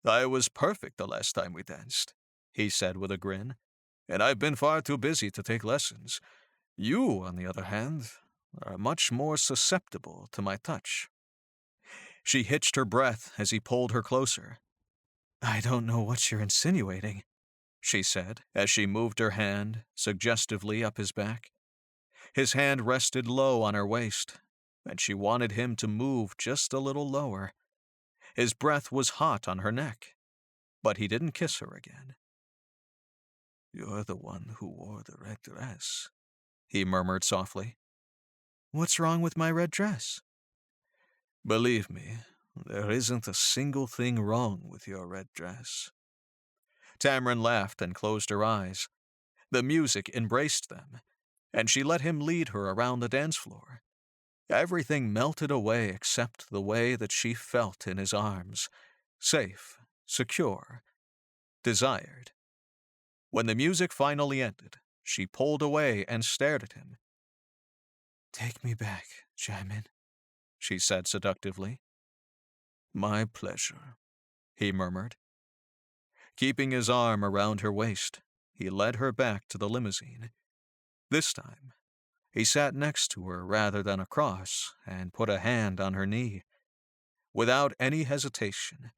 I was perfect the last time we danced, he said with a grin, and I've been far too busy to take lessons. You, on the other hand, are much more susceptible to my touch. She hitched her breath as he pulled her closer. I don't know what you're insinuating, she said as she moved her hand suggestively up his back. His hand rested low on her waist, and she wanted him to move just a little lower. His breath was hot on her neck, but he didn't kiss her again. You're the one who wore the red dress, he murmured softly. What's wrong with my red dress? Believe me, there isn't a single thing wrong with your red dress. Tamrin laughed and closed her eyes. The music embraced them, and she let him lead her around the dance floor. Everything melted away except the way that she felt in his arms, safe, secure, desired. When the music finally ended, she pulled away and stared at him. "Take me back, Jamin," she said seductively. "My pleasure," he murmured. Keeping his arm around her waist, he led her back to the limousine. This time, he sat next to her rather than across and put a hand on her knee. Without any hesitation,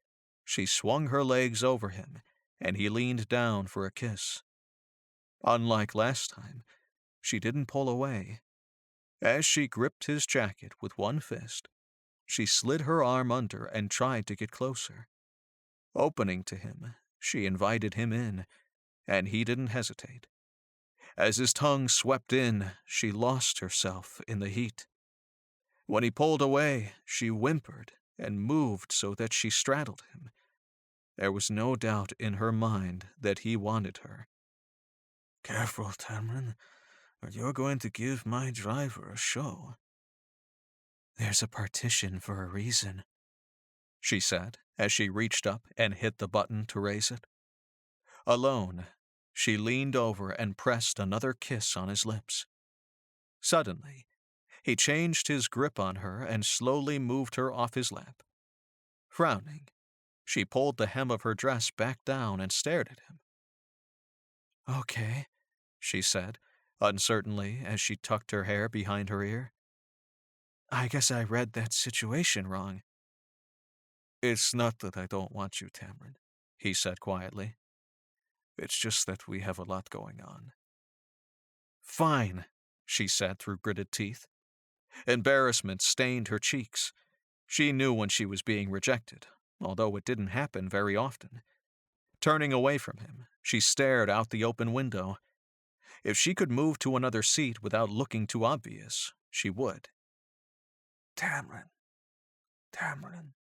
she swung her legs over him, and he leaned down for a kiss. Unlike last time, she didn't pull away. As she gripped his jacket with one fist, she slid her arm under and tried to get closer. Opening to him, she invited him in, and he didn't hesitate. As his tongue swept in, she lost herself in the heat. When he pulled away, she whimpered and moved so that she straddled him. There was no doubt in her mind that he wanted her. "Careful, Tamron, or you're going to give my driver a show." "There's a partition for a reason," she said as she reached up and hit the button to raise it. Alone, she leaned over and pressed another kiss on his lips. Suddenly, he changed his grip on her and slowly moved her off his lap. Frowning, she pulled the hem of her dress back down and stared at him. "Okay," she said, uncertainly as she tucked her hair behind her ear. "I guess I read that situation wrong." "It's not that I don't want you, Tamron," he said quietly. "It's just that we have a lot going on." "Fine," she said through gritted teeth. Embarrassment stained her cheeks. She knew when she was being rejected, although it didn't happen very often. Turning away from him, she stared out the open window. If she could move to another seat without looking too obvious, she would. "Tamron, Tamron,"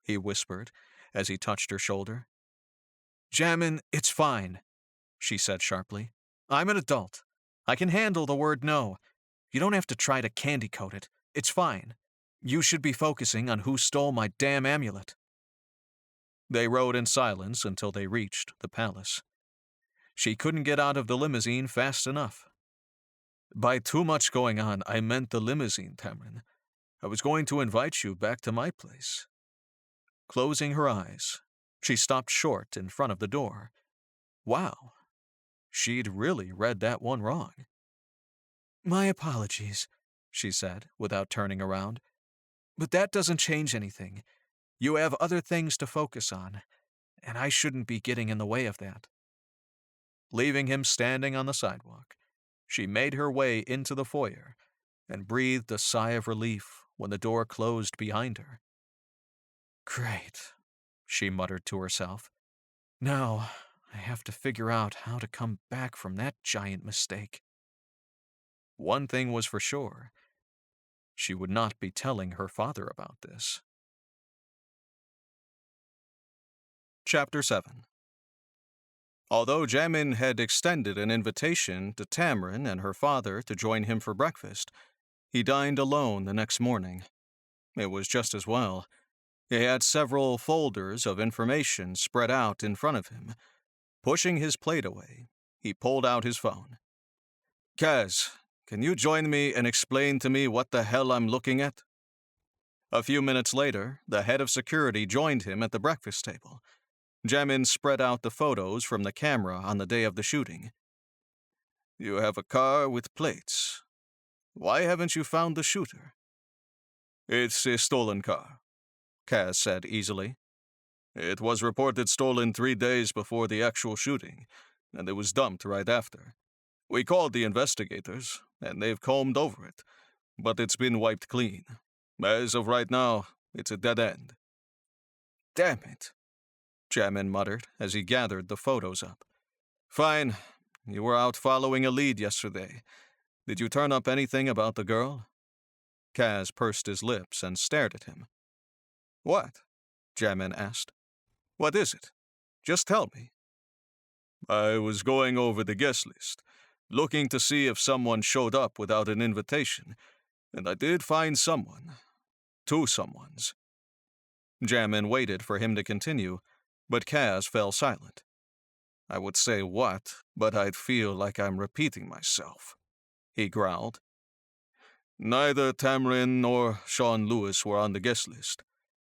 he whispered as he touched her shoulder. "Jamin, it's fine," she said sharply. "I'm an adult. I can handle the word no. You don't have to try to candy coat it. It's fine. You should be focusing on who stole my damn amulet." They rode in silence until they reached the palace. She couldn't get out of the limousine fast enough. "By too much going on, I meant the limousine, Tamron. I was going to invite you back to my place." Closing her eyes, she stopped short in front of the door. Wow, she'd really read that one wrong. "My apologies," she said, without turning around. "But that doesn't change anything. You have other things to focus on, and I shouldn't be getting in the way of that." Leaving him standing on the sidewalk, she made her way into the foyer and breathed a sigh of relief when the door closed behind her. "Great," she muttered to herself. "Now I have to figure out how to come back from that giant mistake." One thing was for sure. She would not be telling her father about this. Chapter 7. Although Jamin had extended an invitation to Tamrin and her father to join him for breakfast, he dined alone the next morning. It was just as well. He had several folders of information spread out in front of him. Pushing his plate away, he pulled out his phone. "Kaz, can you join me and explain to me what the hell I'm looking at?" A few minutes later, the head of security joined him at the breakfast table. Jamin spread out the photos from the camera on the day of the shooting. "You have a car with plates. Why haven't you found the shooter?" "It's a stolen car," Kaz said easily. "It was reported stolen 3 days before the actual shooting, and it was dumped right after. We called the investigators, and they've combed over it, but it's been wiped clean. As of right now, it's a dead end." "Damn it," Jamin muttered as he gathered the photos up. "Fine. You were out following a lead yesterday. Did you turn up anything about the girl?" Kaz pursed his lips and stared at him. "What?" Jamin asked. "What is it? Just tell me." "I was going over the guest list, looking to see if someone showed up without an invitation. And I did find someone. 2 someones. Jamin waited for him to continue, but Kaz fell silent. I would say what, but I'd feel like I'm repeating myself, he growled. Neither Tamrin nor Sean Lewis were on the guest list,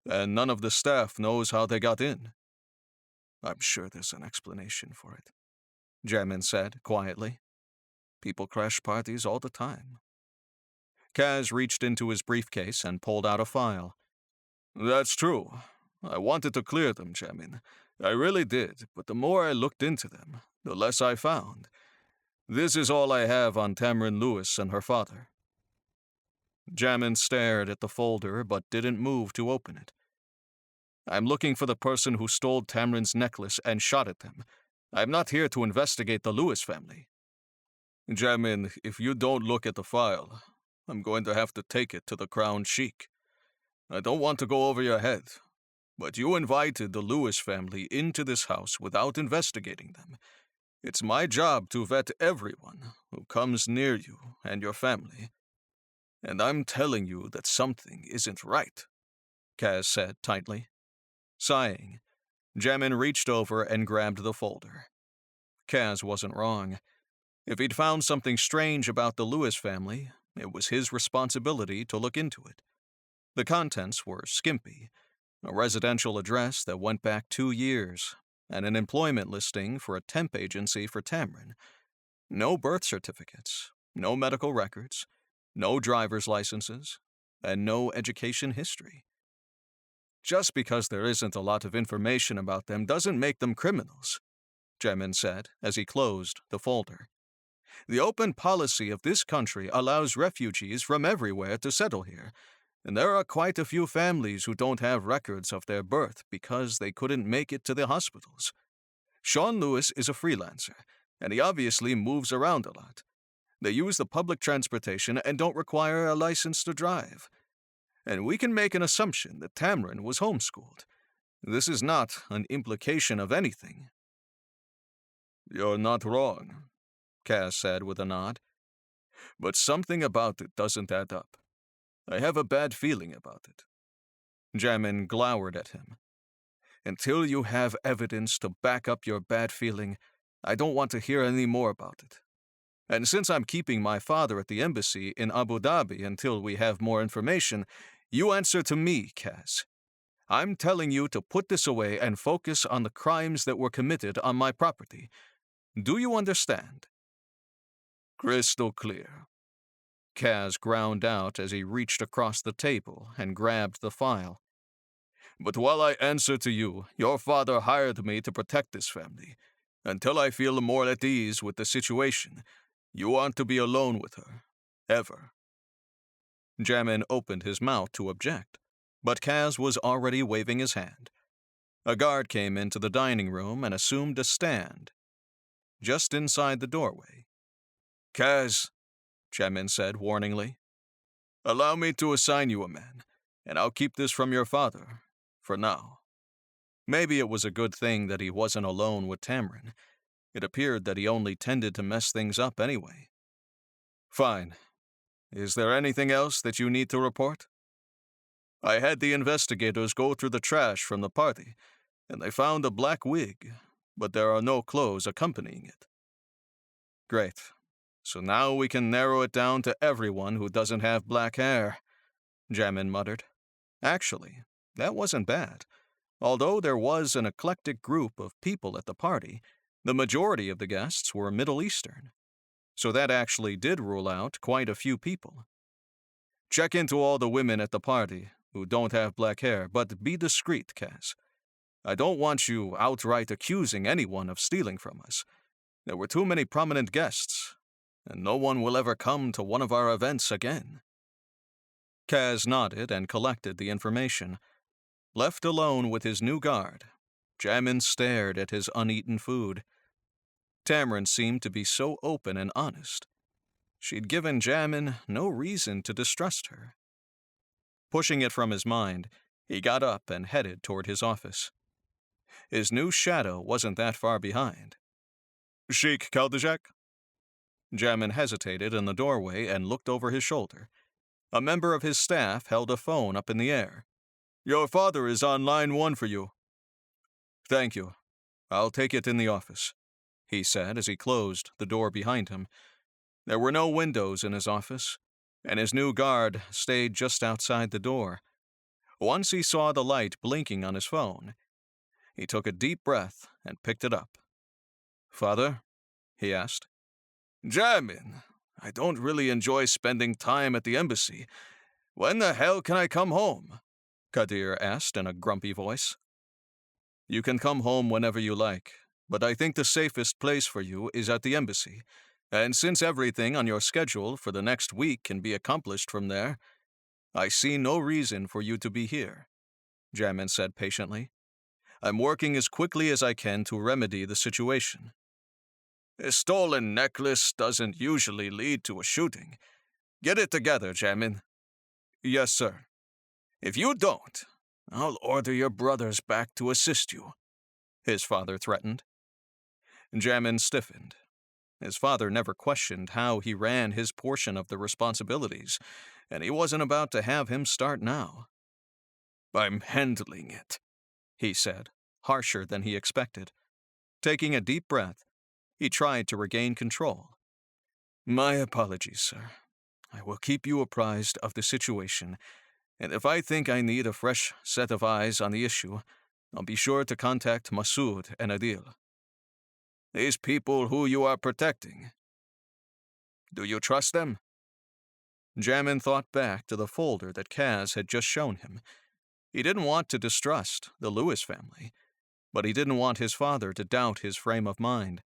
and none of the staff knows how they got in. I'm sure there's an explanation for it, Jamin said quietly. People crash parties all the time. Kaz reached into his briefcase and pulled out a file. That's true. I wanted to clear them, Jamin. I really did, but the more I looked into them, the less I found. This is all I have on Tamrin Lewis and her father. Jamin stared at the folder but didn't move to open it. I'm looking for the person who stole Tamrin's necklace and shot at them. I'm not here to investigate the Lewis family. Jamin, if you don't look at the file, I'm going to have to take it to the Crown Sheikh. I don't want to go over your head, but you invited the Lewis family into this house without investigating them. It's my job to vet everyone who comes near you and your family. And I'm telling you that something isn't right, Kaz said tightly. Sighing, Jamin reached over and grabbed the folder. Kaz wasn't wrong. If he'd found something strange about the Lewis family, it was his responsibility to look into it. The contents were skimpy: a residential address that went back 2 years, and an employment listing for a temp agency for Tamrin. No birth certificates, no medical records, no driver's licenses, and no education history. Just because there isn't a lot of information about them doesn't make them criminals, Jamin said as he closed the folder. The open policy of this country allows refugees from everywhere to settle here, and there are quite a few families who don't have records of their birth because they couldn't make it to the hospitals. Sean Lewis is a freelancer, and he obviously moves around a lot. They use the public transportation and don't require a license to drive. And we can make an assumption that Tamrin was homeschooled. This is not an implication of anything. You're not wrong, Kaz said with a nod. But something about it doesn't add up. I have a bad feeling about it. Jamin glowered at him. Until you have evidence to back up your bad feeling, I don't want to hear any more about it. And since I'm keeping my father at the embassy in Abu Dhabi until we have more information, you answer to me, Kaz. I'm telling you to put this away and focus on the crimes that were committed on my property. Do you understand? Crystal clear. Kaz ground out as he reached across the table and grabbed the file. But while I answer to you, your father hired me to protect this family. Until I feel more at ease with the situation, you want to be alone with her. Ever. Jamin opened his mouth to object, but Kaz was already waving his hand. A guard came into the dining room and assumed a stand just inside the doorway. Kaz, Jamin said warningly, allow me to assign you a man, and I'll keep this from your father, for now. Maybe it was a good thing that he wasn't alone with Tamrin. It appeared that he only tended to mess things up anyway. Fine. Is there anything else that you need to report? I had the investigators go through the trash from the party, and they found a black wig, but there are no clothes accompanying it. Great. So now we can narrow it down to everyone who doesn't have black hair, Jamin muttered. Actually, that wasn't bad. Although there was an eclectic group of people at the party, the majority of the guests were Middle Eastern. So that actually did rule out quite a few people. Check into all the women at the party who don't have black hair, but be discreet, Kaz. I don't want you outright accusing anyone of stealing from us. There were too many prominent guests, and no one will ever come to one of our events again. Kaz nodded and collected the information. Left alone with his new guard, Jamin stared at his uneaten food. Tamrin seemed to be so open and honest. She'd given Jamin no reason to distrust her. Pushing it from his mind, he got up and headed toward his office. His new shadow wasn't that far behind. Sheikh Kaldajak? Jamin hesitated in the doorway and looked over his shoulder. A member of his staff held a phone up in the air. "Your father is on line 1 for you." "Thank you. I'll take it in the office," he said as he closed the door behind him. There were no windows in his office, and his new guard stayed just outside the door. Once he saw the light blinking on his phone, he took a deep breath and picked it up. "Father?" he asked. "Jamin, I don't really enjoy spending time at the embassy. When the hell can I come home?" Kadir asked in a grumpy voice. "You can come home whenever you like, but I think the safest place for you is at the embassy, and since everything on your schedule for the next week can be accomplished from there, I see no reason for you to be here," Jamin said patiently. "I'm working as quickly as I can to remedy the situation." "A stolen necklace doesn't usually lead to a shooting. Get it together, Jamin." "Yes, sir." "If you don't, I'll order your brothers back to assist you," his father threatened. Jamin stiffened. His father never questioned how he ran his portion of the responsibilities, and he wasn't about to have him start now. "I'm handling it," he said, harsher than he expected. Taking a deep breath, he tried to regain control. "My apologies, sir. I will keep you apprised of the situation, and if I think I need a fresh set of eyes on the issue, I'll be sure to contact Masood and Adil." "These people who you are protecting, do you trust them?" Jamin thought back to the folder that Kaz had just shown him. He didn't want to distrust the Lewis family, but he didn't want his father to doubt his frame of mind.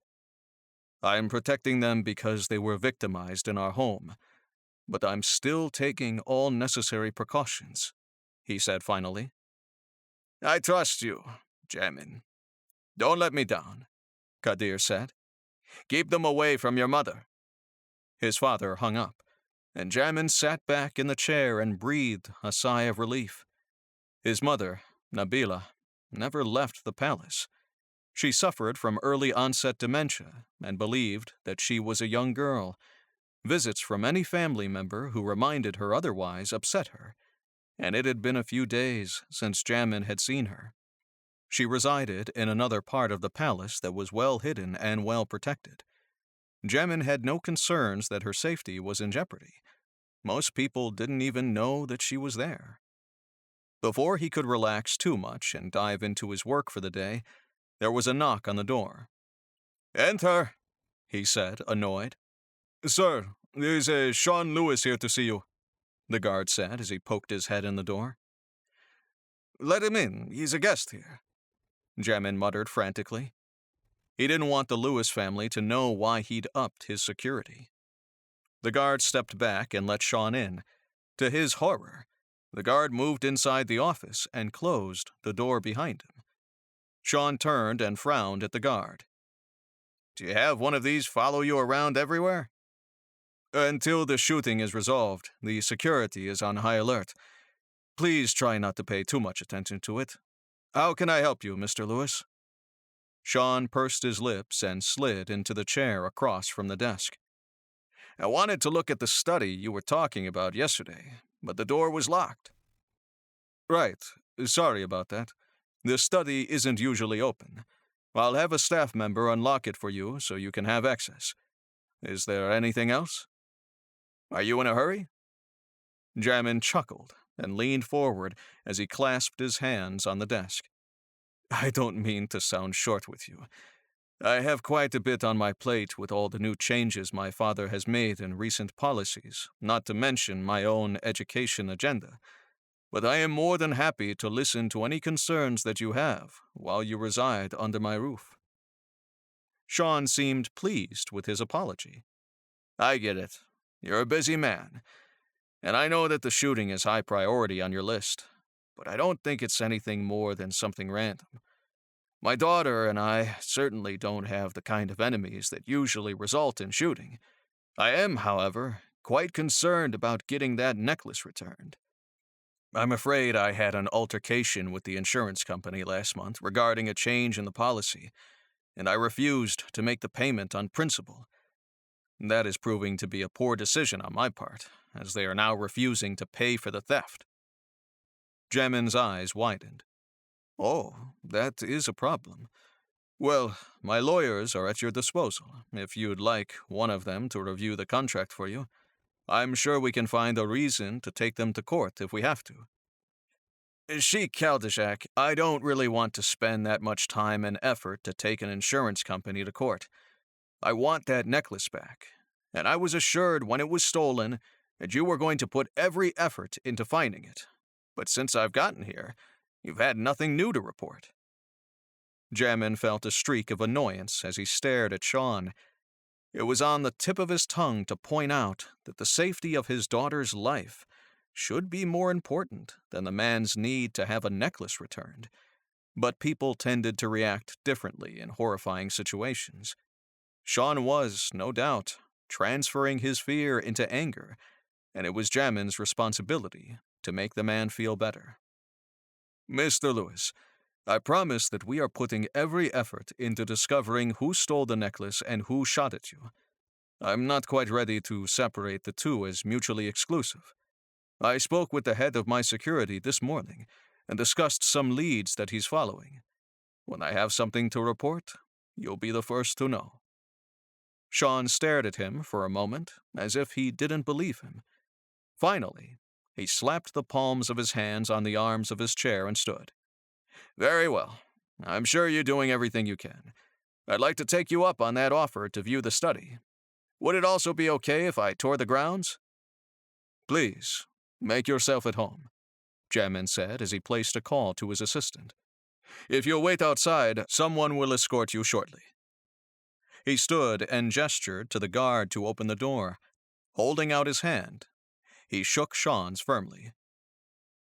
"I am protecting them because they were victimized in our home, but I'm still taking all necessary precautions," he said finally. "I trust you, Jamin. Don't let me down," Kadir said. "Keep them away from your mother." His father hung up, and Jamin sat back in the chair and breathed a sigh of relief. His mother, Nabila, never left the palace. She suffered from early-onset dementia and believed that she was a young girl. Visits from any family member who reminded her otherwise upset her, and it had been a few days since Jamin had seen her. She resided in another part of the palace that was well hidden and well protected. Jamin had no concerns that her safety was in jeopardy. Most people didn't even know that she was there. Before he could relax too much and dive into his work for the day, there was a knock on the door. "Enter," he said, annoyed. "Sir, there's a Sean Lewis here to see you," the guard said as he poked his head in the door. "Let him in. He's a guest here," Jamin muttered frantically. He didn't want the Lewis family to know why he'd upped his security. The guard stepped back and let Sean in. To his horror, the guard moved inside the office and closed the door behind him. Sean turned and frowned at the guard. "Do you have one of these follow you around everywhere?" "Until the shooting is resolved, the security is on high alert. Please try not to pay too much attention to it. How can I help you, Mr. Lewis?" Sean pursed his lips and slid into the chair across from the desk. "I wanted to look at the study you were talking about yesterday, but the door was locked." "Right. Sorry about that. The study isn't usually open. I'll have a staff member unlock it for you so you can have access. Is there anything else?" "Are you in a hurry?" Jamin chuckled and leaned forward as he clasped his hands on the desk. "I don't mean to sound short with you. I have quite a bit on my plate with all the new changes my father has made in recent policies, not to mention my own education agenda. But I am more than happy to listen to any concerns that you have while you reside under my roof." Sean seemed pleased with his apology. "I get it. You're a busy man, and I know that the shooting is high priority on your list, but I don't think it's anything more than something random. My daughter and I certainly don't have the kind of enemies that usually result in shooting. I am, however, quite concerned about getting that necklace returned. I'm afraid I had an altercation with the insurance company last month regarding a change in the policy, and I refused to make the payment on principle. That is proving to be a poor decision on my part, as they are now refusing to pay for the theft. Jamin's eyes widened. Oh, that is a problem. Well, my lawyers are at your disposal, if you'd like one of them to review the contract for you. I'm sure we can find a reason to take them to court if we have to. Sheikh Kaldashak, I don't really want to spend that much time and effort to take an insurance company to court. I want that necklace back, and I was assured when it was stolen that you were going to put every effort into finding it. But since I've gotten here, you've had nothing new to report. Jamin felt a streak of annoyance as he stared at Sean. It was on the tip of his tongue to point out that the safety of his daughter's life should be more important than the man's need to have a necklace returned. But people tended to react differently in horrifying situations. Sean was, no doubt, transferring his fear into anger, and it was Jamin's responsibility to make the man feel better. Mr. Lewis, I promise that we are putting every effort into discovering who stole the necklace and who shot at you. I'm not quite ready to separate the two as mutually exclusive. I spoke with the head of my security this morning and discussed some leads that he's following. When I have something to report, you'll be the first to know. Sean stared at him for a moment as if he didn't believe him. Finally, he slapped the palms of his hands on the arms of his chair and stood. Very well. I'm sure you're doing everything you can. I'd like to take you up on that offer to view the study. Would it also be okay if I toured the grounds? Please, make yourself at home, Jamin said as he placed a call to his assistant. If you'll wait outside, someone will escort you shortly. He stood and gestured to the guard to open the door. Holding out his hand, he shook Sean's firmly.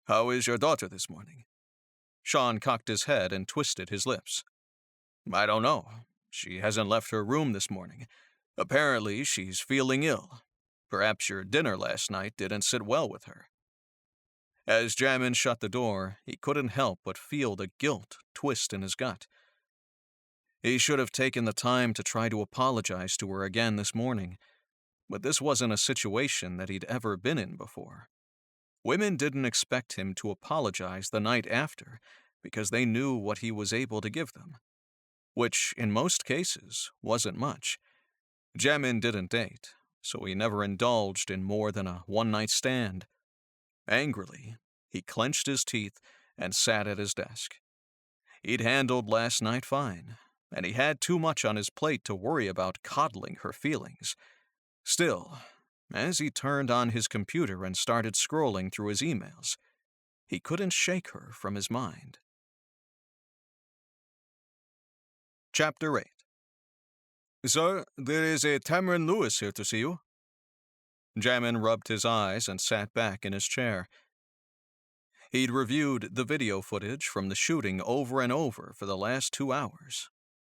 How is your daughter this morning? Sean cocked his head and twisted his lips. I don't know. She hasn't left her room this morning. Apparently, she's feeling ill. Perhaps your dinner last night didn't sit well with her. As Jamin shut the door, he couldn't help but feel the guilt twist in his gut. He should have taken the time to try to apologize to her again this morning, but this wasn't a situation that he'd ever been in before. Women didn't expect him to apologize the night after because they knew what he was able to give them, which, in most cases, wasn't much. Jamin didn't date, so he never indulged in more than a one-night stand. Angrily, he clenched his teeth and sat at his desk. He'd handled last night fine, and he had too much on his plate to worry about coddling her feelings. Still, as he turned on his computer and started scrolling through his emails, he couldn't shake her from his mind. Chapter 8. Sir, there is a Tamron Lewis here to see you. Jamin rubbed his eyes and sat back in his chair. He'd reviewed the video footage from the shooting over and over for the last 2 hours,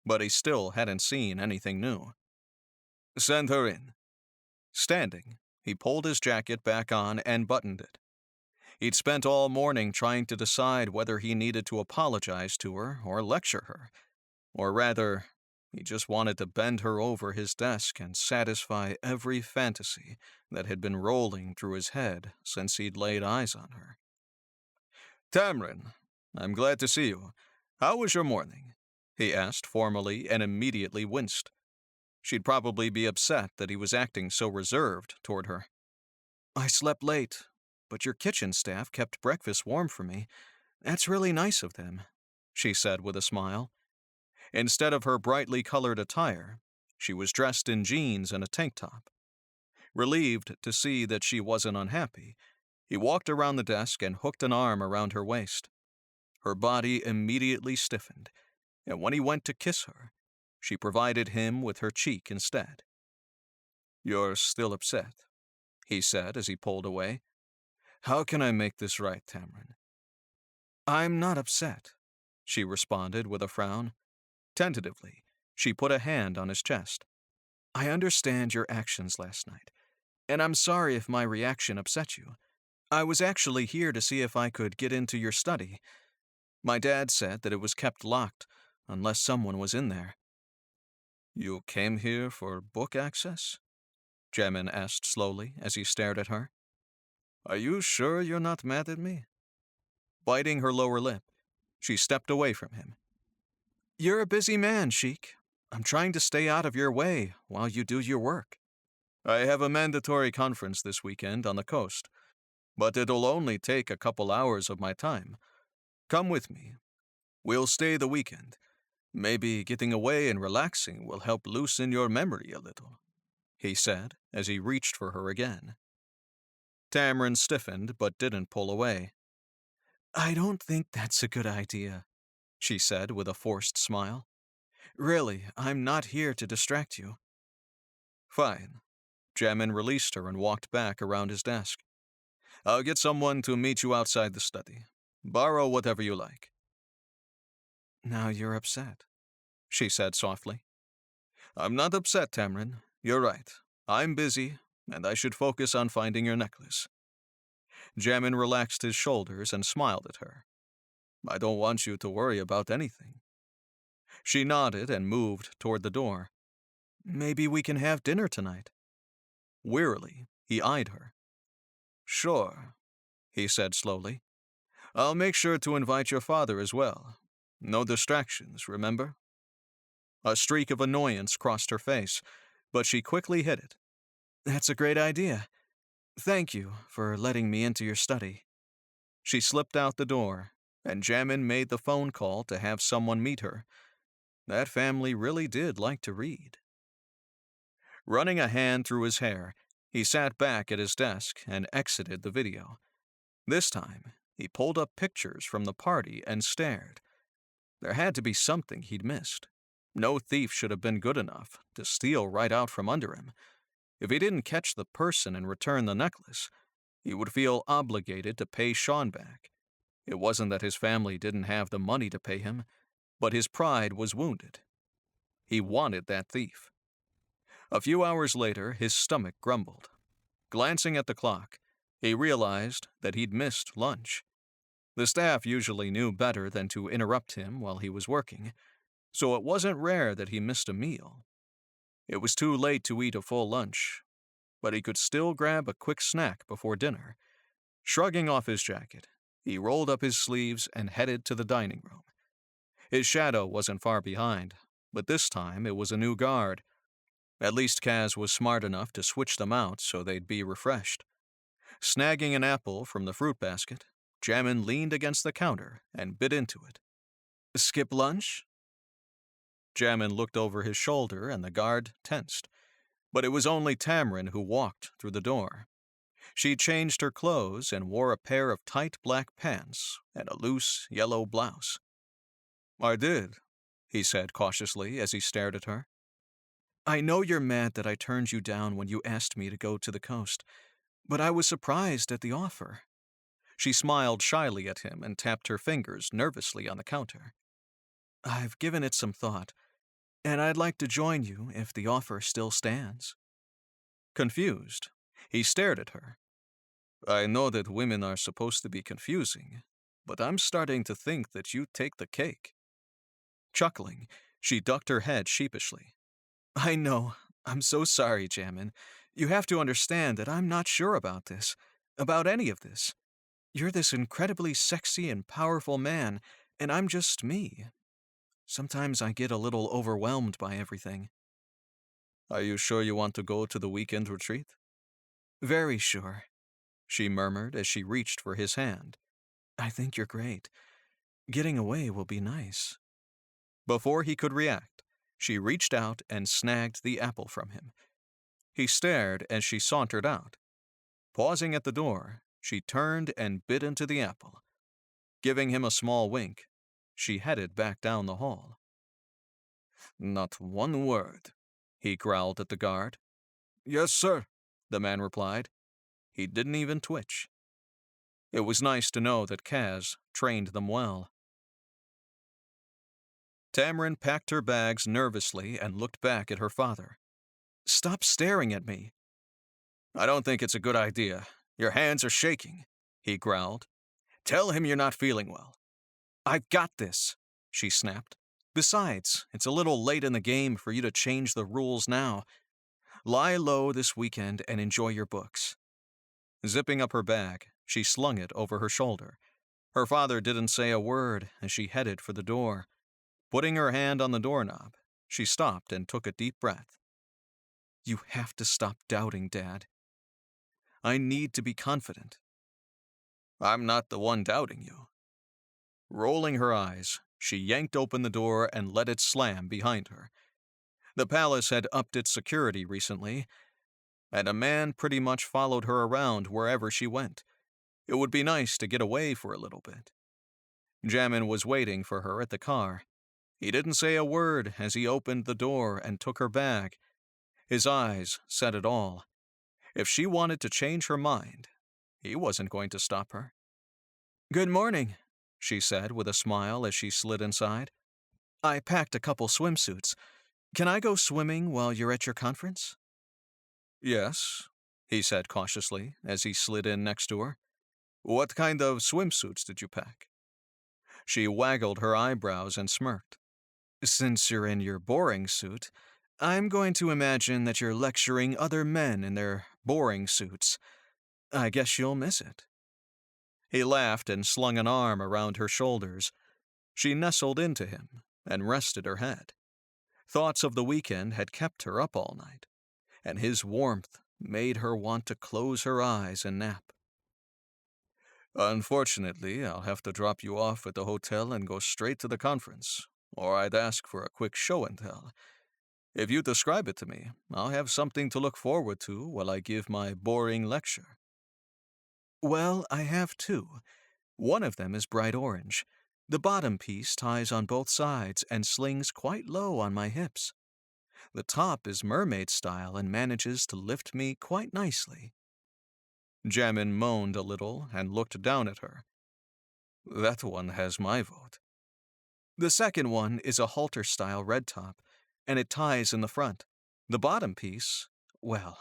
but he still hadn't seen anything new. Send her in. Standing, he pulled his jacket back on and buttoned it. He'd spent all morning trying to decide whether he needed to apologize to her or lecture her. Or rather, he just wanted to bend her over his desk and satisfy every fantasy that had been rolling through his head since he'd laid eyes on her. Tamron, I'm glad to see you. How was your morning? He asked formally and immediately winced. She'd probably be upset that he was acting so reserved toward her. I slept late, but your kitchen staff kept breakfast warm for me. That's really nice of them, she said with a smile. Instead of her brightly colored attire, she was dressed in jeans and a tank top. Relieved to see that she wasn't unhappy, he walked around the desk and hooked an arm around her waist. Her body immediately stiffened, and when he went to kiss her, she provided him with her cheek instead. You're still upset, he said as he pulled away. How can I make this right, Tamron? I'm not upset, she responded with a frown. Tentatively, she put a hand on his chest. I understand your actions last night, and I'm sorry if my reaction upset you. I was actually here to see if I could get into your study. My dad said that it was kept locked unless someone was in there. You came here for book access? Jamin asked slowly as he stared at her. Are you sure you're not mad at me? Biting her lower lip, she stepped away from him. You're a busy man, Sheikh. I'm trying to stay out of your way while you do your work. I have a mandatory conference this weekend on the coast, but it'll only take a couple hours of my time. Come with me. We'll stay the weekend. Maybe getting away and relaxing will help loosen your memory a little, he said as he reached for her again. Tamrin stiffened but didn't pull away. I don't think that's a good idea, she said with a forced smile. Really, I'm not here to distract you. Fine. Jamin released her and walked back around his desk. I'll get someone to meet you outside the study. Borrow whatever you like. Now you're upset, she said softly. I'm not upset, Tamrin. You're right. I'm busy, and I should focus on finding your necklace. Jamin relaxed his shoulders and smiled at her. I don't want you to worry about anything. She nodded and moved toward the door. Maybe we can have dinner tonight. Wearily, he eyed her. Sure, he said slowly. I'll make sure to invite your father as well. No distractions, remember? A streak of annoyance crossed her face, but she quickly hid it. That's a great idea. Thank you for letting me into your study. She slipped out the door, and Jamin made the phone call to have someone meet her. That family really did like to read. Running a hand through his hair, he sat back at his desk and exited the video. This time, he pulled up pictures from the party and stared. There had to be something he'd missed. No thief should have been good enough to steal right out from under him. If he didn't catch the person and return the necklace, he would feel obligated to pay Sean back. It wasn't that his family didn't have the money to pay him, but his pride was wounded. He wanted that thief. A few hours later, his stomach grumbled. Glancing at the clock, he realized that he'd missed lunch. The staff usually knew better than to interrupt him while he was working, so it wasn't rare that he missed a meal. It was too late to eat a full lunch, but he could still grab a quick snack before dinner. Shrugging off his jacket, he rolled up his sleeves and headed to the dining room. His shadow wasn't far behind, but this time it was a new guard. At least Kaz was smart enough to switch them out so they'd be refreshed. Snagging an apple from the fruit basket, Jamin leaned against the counter and bit into it. Skip lunch? Jamin looked over his shoulder and the guard tensed, but it was only Tamrin who walked through the door. She changed her clothes and wore a pair of tight black pants and a loose yellow blouse. I did, he said cautiously as he stared at her. I know you're mad that I turned you down when you asked me to go to the coast, but I was surprised at the offer. She smiled shyly at him and tapped her fingers nervously on the counter. I've given it some thought, and I'd like to join you if the offer still stands. Confused, he stared at her. I know that women are supposed to be confusing, but I'm starting to think that you take the cake. Chuckling, she ducked her head sheepishly. I know. I'm so sorry, Jamin. You have to understand that I'm not sure about this, about any of this. You're this incredibly sexy and powerful man, and I'm just me. Sometimes I get a little overwhelmed by everything. Are you sure you want to go to the weekend retreat? Very sure, she murmured as she reached for his hand. I think you're great. Getting away will be nice. Before he could react, she reached out and snagged the apple from him. He stared as she sauntered out. Pausing at the door, she turned and bit into the apple. Giving him a small wink, she headed back down the hall. Not one word, he growled at the guard. Yes, sir, the man replied. He didn't even twitch. It was nice to know that Kaz trained them well. Tamrin packed her bags nervously and looked back at her father. Stop staring at me. I don't think it's a good idea. Your hands are shaking, he growled. Tell him you're not feeling well. I've got this, she snapped. Besides, it's a little late in the game for you to change the rules now. Lie low this weekend and enjoy your books. Zipping up her bag, she slung it over her shoulder. Her father didn't say a word as she headed for the door. Putting her hand on the doorknob, she stopped and took a deep breath. You have to stop doubting, Dad. I need to be confident. I'm not the one doubting you. Rolling her eyes, she yanked open the door and let it slam behind her. The palace had upped its security recently, and a man pretty much followed her around wherever she went. It would be nice to get away for a little bit. Jamin was waiting for her at the car. He didn't say a word as he opened the door and took her bag. His eyes said it all. If she wanted to change her mind, he wasn't going to stop her. Good morning, she said with a smile as she slid inside. I packed a couple swimsuits. Can I go swimming while you're at your conference? Yes, he said cautiously as he slid in next to her. What kind of swimsuits did you pack? She waggled her eyebrows and smirked. Since you're in your boring suit, I'm going to imagine that you're lecturing other men in their boring suits. I guess you'll miss it. He laughed and slung an arm around her shoulders. She nestled into him and rested her head. Thoughts of the weekend had kept her up all night, and his warmth made her want to close her eyes and nap. Unfortunately, I'll have to drop you off at the hotel and go straight to the conference, or I'd ask for a quick show and tell. If you describe it to me, I'll have something to look forward to while I give my boring lecture. Well, I have two. One of them is bright orange. The bottom piece ties on both sides and slings quite low on my hips. The top is mermaid style and manages to lift me quite nicely. Jamin moaned a little and looked down at her. That one has my vote. The second one is a halter-style red top, and it ties in the front. The bottom piece, well,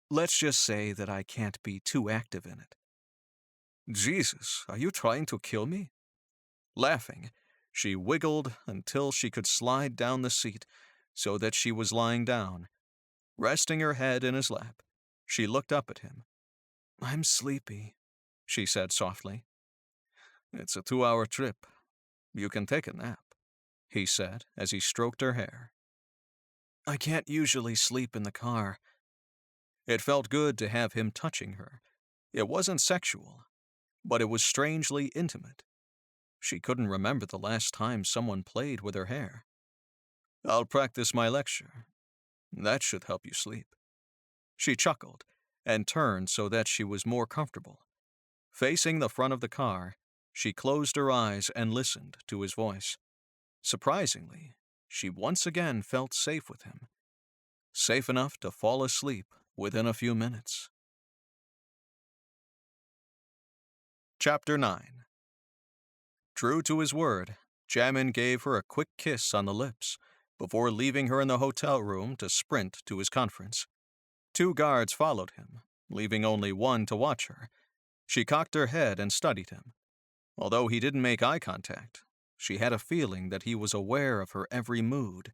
let's just say that I can't be too active in it. Jesus, are you trying to kill me? Laughing, she wiggled until she could slide down the seat so that she was lying down. Resting her head in his lap, she looked up at him. I'm sleepy, she said softly. It's a 2-hour trip. You can take a nap, he said as he stroked her hair. I can't usually sleep in the car. It felt good to have him touching her. It wasn't sexual, but it was strangely intimate. She couldn't remember the last time someone played with her hair. I'll practice my lecture. That should help you sleep. She chuckled and turned so that she was more comfortable. Facing the front of the car, she closed her eyes and listened to his voice. Surprisingly, she once again felt safe with him. Safe enough to fall asleep within a few minutes. Chapter 9. True to his word, Jamin gave her a quick kiss on the lips before leaving her in the hotel room to sprint to his conference. 2 guards followed him, leaving only one to watch her. She cocked her head and studied him. Although he didn't make eye contact, she had a feeling that he was aware of her every mood.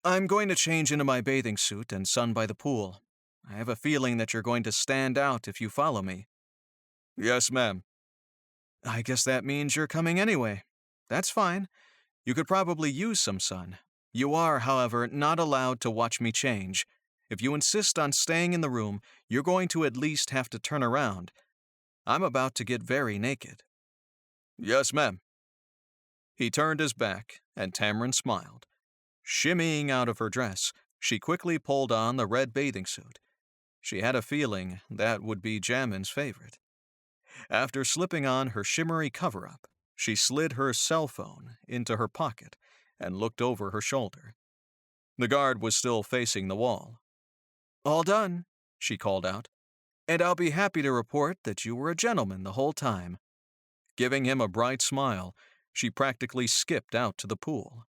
I'm going to change into my bathing suit and sun by the pool. I have a feeling that you're going to stand out if you follow me. Yes, ma'am. I guess that means you're coming anyway. That's fine. You could probably use some sun. You are, however, not allowed to watch me change. If you insist on staying in the room, you're going to at least have to turn around. I'm about to get very naked. Yes, ma'am. He turned his back, and Tamron smiled. Shimmying out of her dress, she quickly pulled on the red bathing suit. She had a feeling that would be Jamin's favorite. After slipping on her shimmery cover-up, she slid her cell phone into her pocket and looked over her shoulder. The guard was still facing the wall. All done, she called out, and I'll be happy to report that you were a gentleman the whole time. Giving him a bright smile, she practically skipped out to the pool.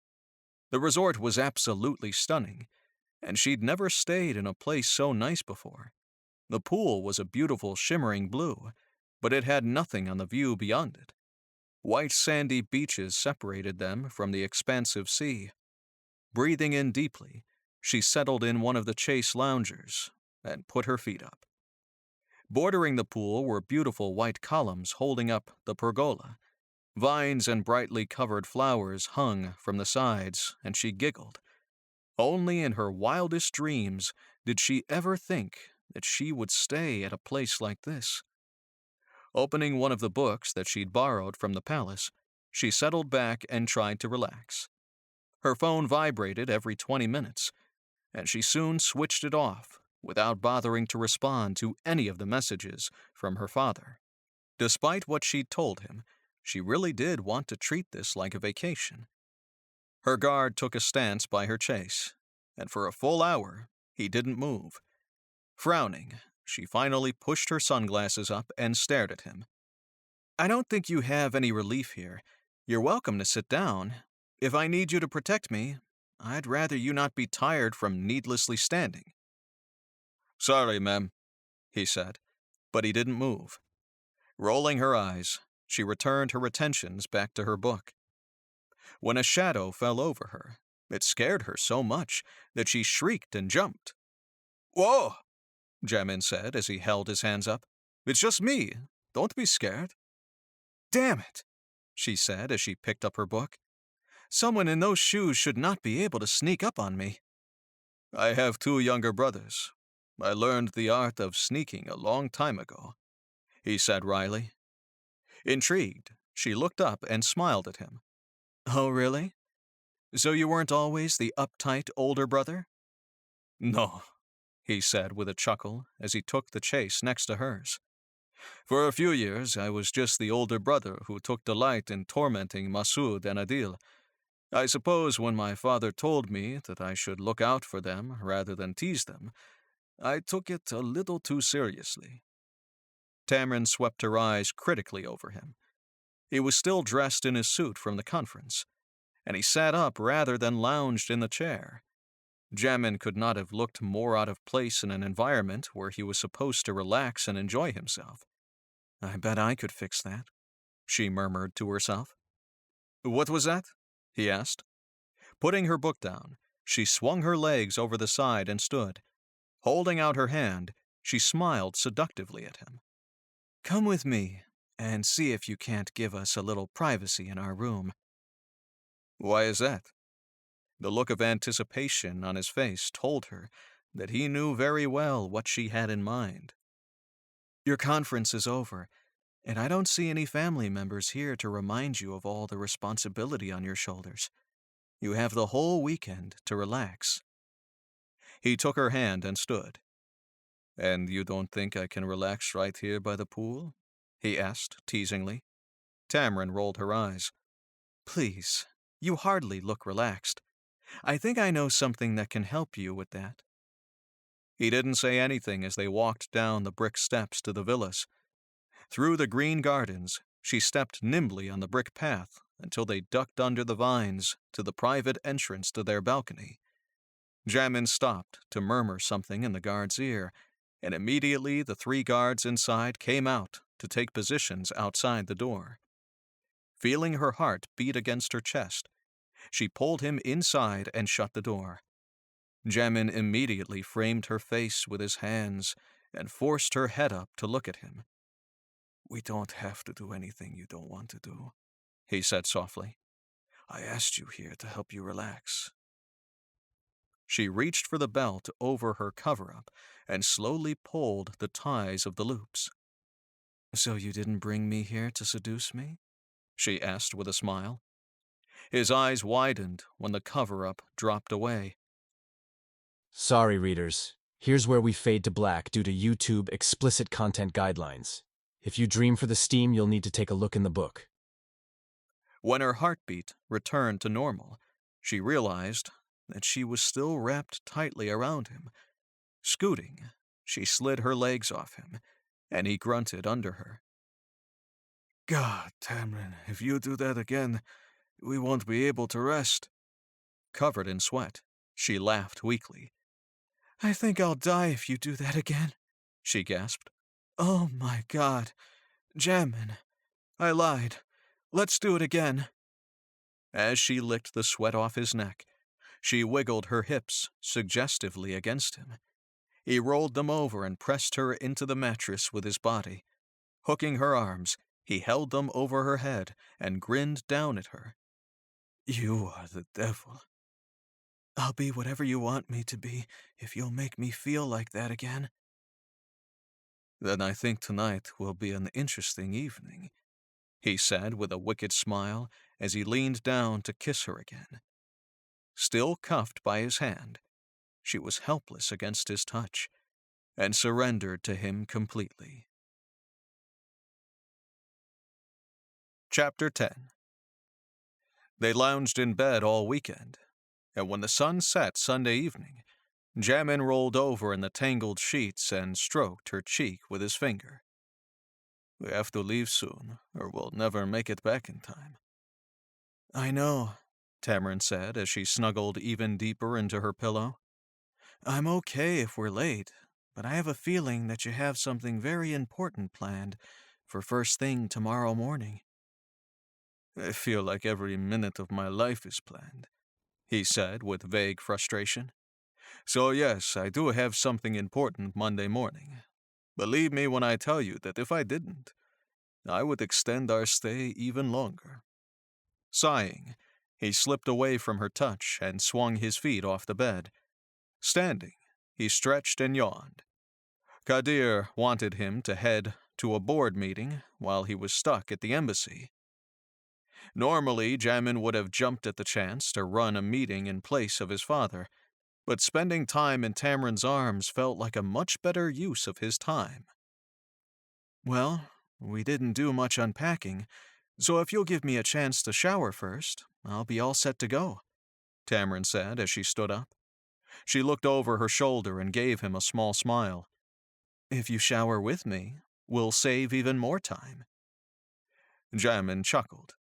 The resort was absolutely stunning, and she'd never stayed in a place so nice before. The pool was a beautiful shimmering blue, but it had nothing on the view beyond it. White sandy beaches separated them from the expansive sea. Breathing in deeply, she settled in one of the chase loungers and put her feet up. Bordering the pool were beautiful white columns holding up the pergola. Vines and brightly covered flowers hung from the sides, and she giggled. Only in her wildest dreams did she ever think that she would stay at a place like this. Opening one of the books that she'd borrowed from the palace, she settled back and tried to relax. Her phone vibrated every 20 minutes, and she soon switched it off without bothering to respond to any of the messages from her father. Despite what she'd told him, she really did want to treat this like a vacation. Her guard took a stance by her chase, and for a full hour, he didn't move. Frowning, she finally pushed her sunglasses up and stared at him. "I don't think you have any relief here. You're welcome to sit down. If I need you to protect me, I'd rather you not be tired from needlessly standing." "Sorry, ma'am," he said, but he didn't move. Rolling her eyes, she returned her attentions back to her book. When a shadow fell over her, it scared her so much that she shrieked and jumped. "Whoa!" Jamin said as he held his hands up. "It's just me. Don't be scared." "Damn it," she said as she picked up her book. "Someone in those shoes should not be able to sneak up on me." "I have 2 younger brothers. I learned the art of sneaking a long time ago," he said wryly. Intrigued, she looked up and smiled at him. "Oh, really? So you weren't always the uptight older brother?" "No," he said with a chuckle as he took the chase next to hers. "For a few years, I was just the older brother who took delight in tormenting Masood and Adil. I suppose when my father told me that I should look out for them rather than tease them, I took it a little too seriously." Tamrin swept her eyes critically over him. He was still dressed in his suit from the conference, and he sat up rather than lounged in the chair. Jamin could not have looked more out of place in an environment where he was supposed to relax and enjoy himself. "I bet I could fix that," she murmured to herself. "What was that?" he asked. Putting her book down, she swung her legs over the side and stood. Holding out her hand, she smiled seductively at him. "Come with me, and see if you can't give us a little privacy in our room." "Why is that?" The look of anticipation on his face told her that he knew very well what she had in mind. "Your conference is over, and I don't see any family members here to remind you of all the responsibility on your shoulders. You have the whole weekend to relax." He took her hand and stood. "And you don't think I can relax right here by the pool?" he asked teasingly. Tamrin rolled her eyes. "Please, you hardly look relaxed. I think I know something that can help you with that." He didn't say anything as they walked down the brick steps to the villas. Through the green gardens, she stepped nimbly on the brick path until they ducked under the vines to the private entrance to their balcony. Jamin stopped to murmur something in the guard's ear, and immediately the 3 guards inside came out to take positions outside the door. Feeling her heart beat against her chest, she pulled him inside and shut the door. Jamin immediately framed her face with his hands and forced her head up to look at him. "We don't have to do anything you don't want to do," he said softly. "I asked you here to help you relax." She reached for the belt over her cover-up and slowly pulled the ties of the loops. "So you didn't bring me here to seduce me?" she asked with a smile. His eyes widened when the cover-up dropped away. Sorry, readers. Here's where we fade to black due to YouTube explicit content guidelines. If you dream for the steam, you'll need to take a look in the book. When her heartbeat returned to normal, she realized that she was still wrapped tightly around him. Scooting, she slid her legs off him, and he grunted under her. "God, Tamrin, if you do that again, we won't be able to rest." Covered in sweat, she laughed weakly. "I think I'll die if you do that again," she gasped. "Oh my God, Jamin, I lied. Let's do it again." As she licked the sweat off his neck, she wiggled her hips suggestively against him. He rolled them over and pressed her into the mattress with his body. Hooking her arms, he held them over her head and grinned down at her. "You are the devil." "I'll be whatever you want me to be if you'll make me feel like that again." "Then I think tonight will be an interesting evening," he said with a wicked smile as he leaned down to kiss her again. Still cuffed by his hand, she was helpless against his touch and surrendered to him completely. Chapter 10. They lounged in bed all weekend, and when the sun set Sunday evening, Jamin rolled over in the tangled sheets and stroked her cheek with his finger. "We have to leave soon, or we'll never make it back in time." "I know," Tamarin said as she snuggled even deeper into her pillow. "I'm okay if we're late, but I have a feeling that you have something very important planned for first thing tomorrow morning." "I feel like every minute of my life is planned," he said with vague frustration. "So yes, I do have something important Monday morning. Believe me when I tell you that if I didn't, I would extend our stay even longer." Sighing, he slipped away from her touch and swung his feet off the bed. Standing, he stretched and yawned. Kadir wanted him to head to a board meeting while he was stuck at the embassy. Normally, Jamin would have jumped at the chance to run a meeting in place of his father, but spending time in Tamarin's arms felt like a much better use of his time. "Well, we didn't do much unpacking, so if you'll give me a chance to shower first, I'll be all set to go," Tamarin said as she stood up. She looked over her shoulder and gave him a small smile. "If you shower with me, we'll save even more time." Jamin chuckled.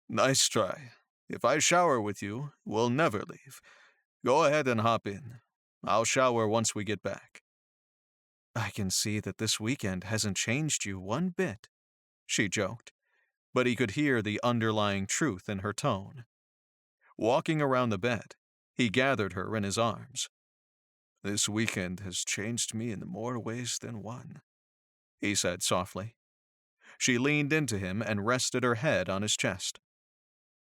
"Nice try. If I shower with you, we'll never leave. Go ahead and hop in. I'll shower once we get back." "I can see that this weekend hasn't changed you one bit," she joked, but he could hear the underlying truth in her tone. Walking around the bed, he gathered her in his arms. "This weekend has changed me in more ways than one," he said softly. She leaned into him and rested her head on his chest.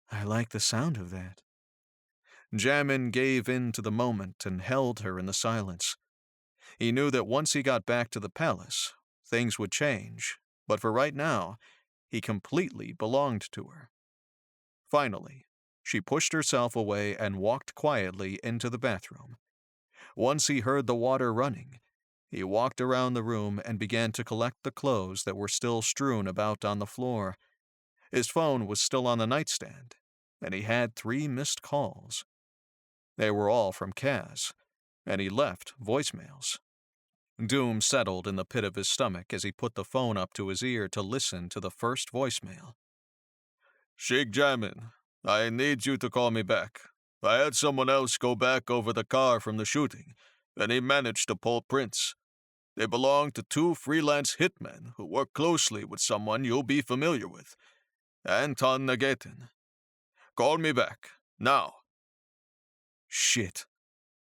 "I like the sound of that." Jamin gave in to the moment and held her in the silence. He knew that once he got back to the palace, things would change, but for right now, he completely belonged to her. Finally, she pushed herself away and walked quietly into the bathroom. Once he heard the water running, he walked around the room and began to collect the clothes that were still strewn about on the floor. His phone was still on the nightstand, and he had 3 missed calls. They were all from Kaz, and he left voicemails. Doom settled in the pit of his stomach as he put the phone up to his ear to listen to the first voicemail. "Sheikh Jamin, I need you to call me back. I had someone else go back over the car from the shooting, and he managed to pull prints. They belong to 2 freelance hitmen who work closely with someone you'll be familiar with, Anton Nagetin. Call me back, now." "Shit,"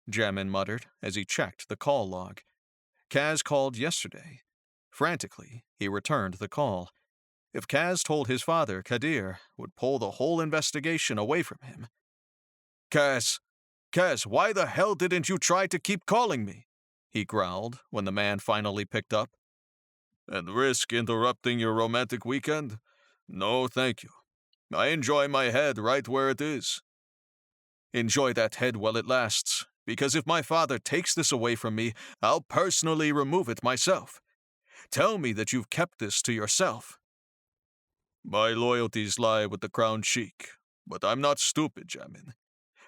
Jamin muttered as he checked the call log. Kaz called yesterday. Frantically, he returned the call. If Kaz told his father, Kadir would pull the whole investigation away from him. Kaz, why the hell didn't you try to keep calling me?" he growled when the man finally picked up. "And risk interrupting your romantic weekend? No, thank you. I enjoy my head right where it is." "Enjoy that head while it lasts, because if my father takes this away from me, I'll personally remove it myself. Tell me that you've kept this to yourself." "My loyalties lie with the Crown Sheikh, but I'm not stupid, Jamin.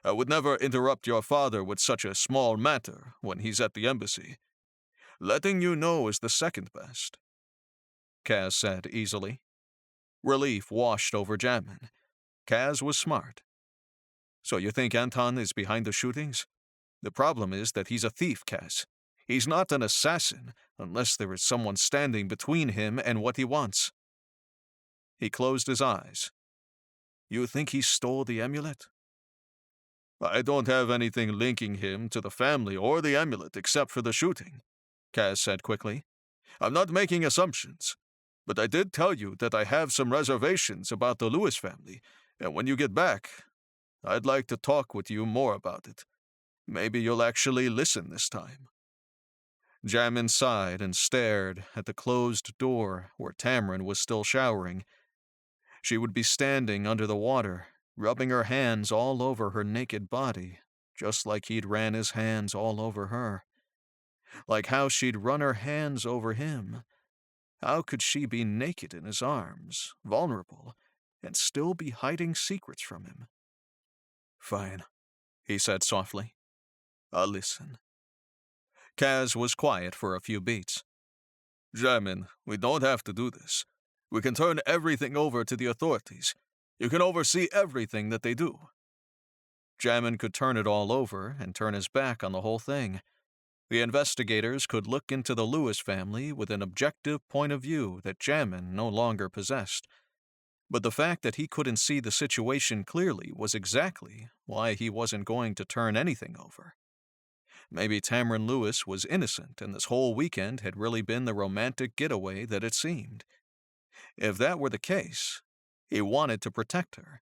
I would never interrupt your father with such a small matter when he's at the embassy. Letting you know is the second best," Kaz said easily. Relief washed over Jamin. Kaz was smart. "So you think Anton is behind the shootings? The problem is that he's a thief, Kaz. He's not an assassin unless there is someone standing between him and what he wants." He closed his eyes. "You think he stole the amulet?" I don't have anything linking him to the family or the amulet except for the shooting, Kaz said quickly. I'm not making assumptions, but I did tell you that I have some reservations about the Lewis family, and when you get back, I'd like to talk with you more about it. Maybe you'll actually listen this time. Jamin sighed and stared at the closed door where Tamrin was still showering. She would be standing under the water, rubbing her hands all over her naked body, just like he'd ran his hands all over her. Like how she'd run her hands over him. How could she be naked in his arms, vulnerable, and still be hiding secrets from him? Fine, he said softly. I'll listen. Kaz was quiet for a few beats. Jamin, we don't have to do this. We can turn everything over to the authorities. You can oversee everything that they do. Jamin could turn it all over and turn his back on the whole thing. The investigators could look into the Lewis family with an objective point of view that Jamin no longer possessed. But the fact that he couldn't see the situation clearly was exactly why he wasn't going to turn anything over. Maybe Tamron Lewis was innocent and this whole weekend had really been the romantic getaway that it seemed. If that were the case, he wanted to protect her.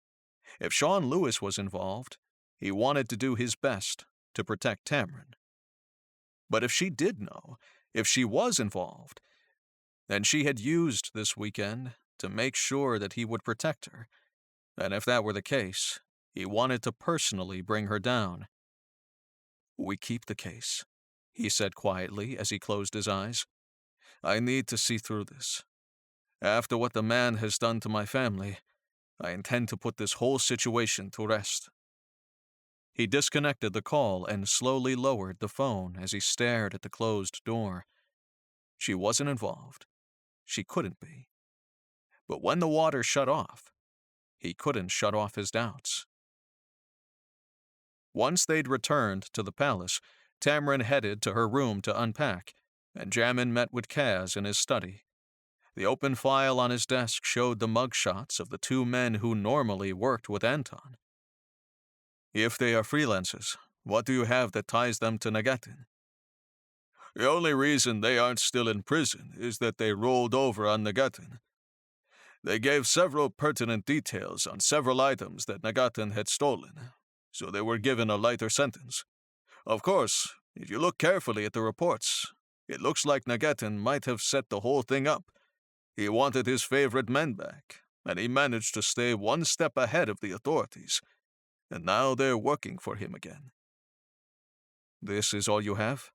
If Sean Lewis was involved, he wanted to do his best to protect Tamron. But if she did know, if she was involved, then she had used this weekend to make sure that he would protect her. And if that were the case, he wanted to personally bring her down. We keep the case, he said quietly as he closed his eyes. I need to see through this. After what the man has done to my family, I intend to put this whole situation to rest. He disconnected the call and slowly lowered the phone as he stared at the closed door. She wasn't involved. She couldn't be. But when the water shut off, he couldn't shut off his doubts. Once they'd returned to the palace, Tamrin headed to her room to unpack, and Jamin met with Kaz in his study. The open file on his desk showed the mugshots of the two men who normally worked with Anton. If they are freelancers, what do you have that ties them to Nagatin? The only reason they aren't still in prison is that they rolled over on Nagatin. They gave several pertinent details on several items that Nagatin had stolen, so they were given a lighter sentence. Of course, if you look carefully at the reports, it looks like Nagatin might have set the whole thing up. He wanted his favorite men back, and he managed to stay one step ahead of the authorities. And now they're working for him again. This is all you have?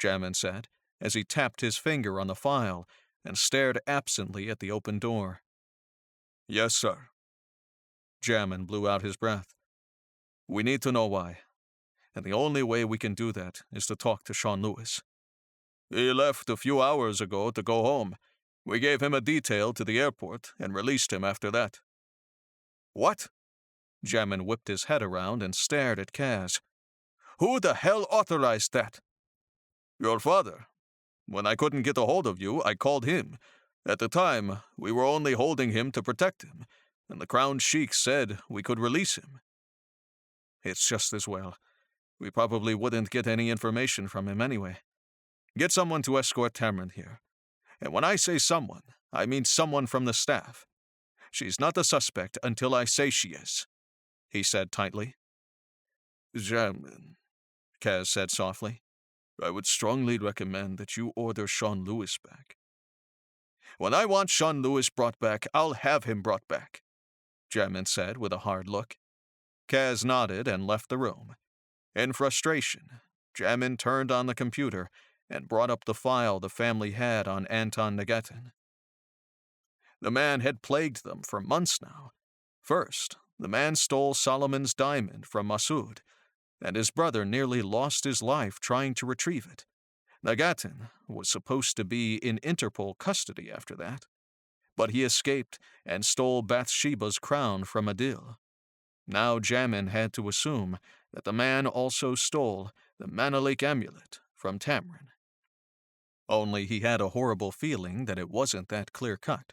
Jamin said, as he tapped his finger on the file and stared absently at the open door. Yes, sir. Jamin blew out his breath. We need to know why, and the only way we can do that is to talk to Sean Lewis. He left a few hours ago to go home. We gave him a detail to the airport and released him after that. What? Jamin whipped his head around and stared at Kaz. Who the hell authorized that? Your father. When I couldn't get a hold of you, I called him. At the time, we were only holding him to protect him, and the Crown Sheikh said we could release him. It's just as well. We probably wouldn't get any information from him anyway. Get someone to escort Tamron here. And when I say someone, I mean someone from the staff. She's not a suspect until I say she is, he said tightly. Jamin, Kaz said softly, I would strongly recommend that you order Sean Lewis back. When I want Sean Lewis brought back, I'll have him brought back, Jamin said with a hard look. Kaz nodded and left the room. In frustration, Jamin turned on the computer and brought up the file the family had on Anton Nagatin. The man had plagued them for months now. First, the man stole Solomon's diamond from Masood, and his brother nearly lost his life trying to retrieve it. Nagatin was supposed to be in Interpol custody after that, but he escaped and stole Bathsheba's crown from Adil. Now Jamin had to assume that the man also stole the Manalik amulet from Tamrin. Only he had a horrible feeling that it wasn't that clear-cut.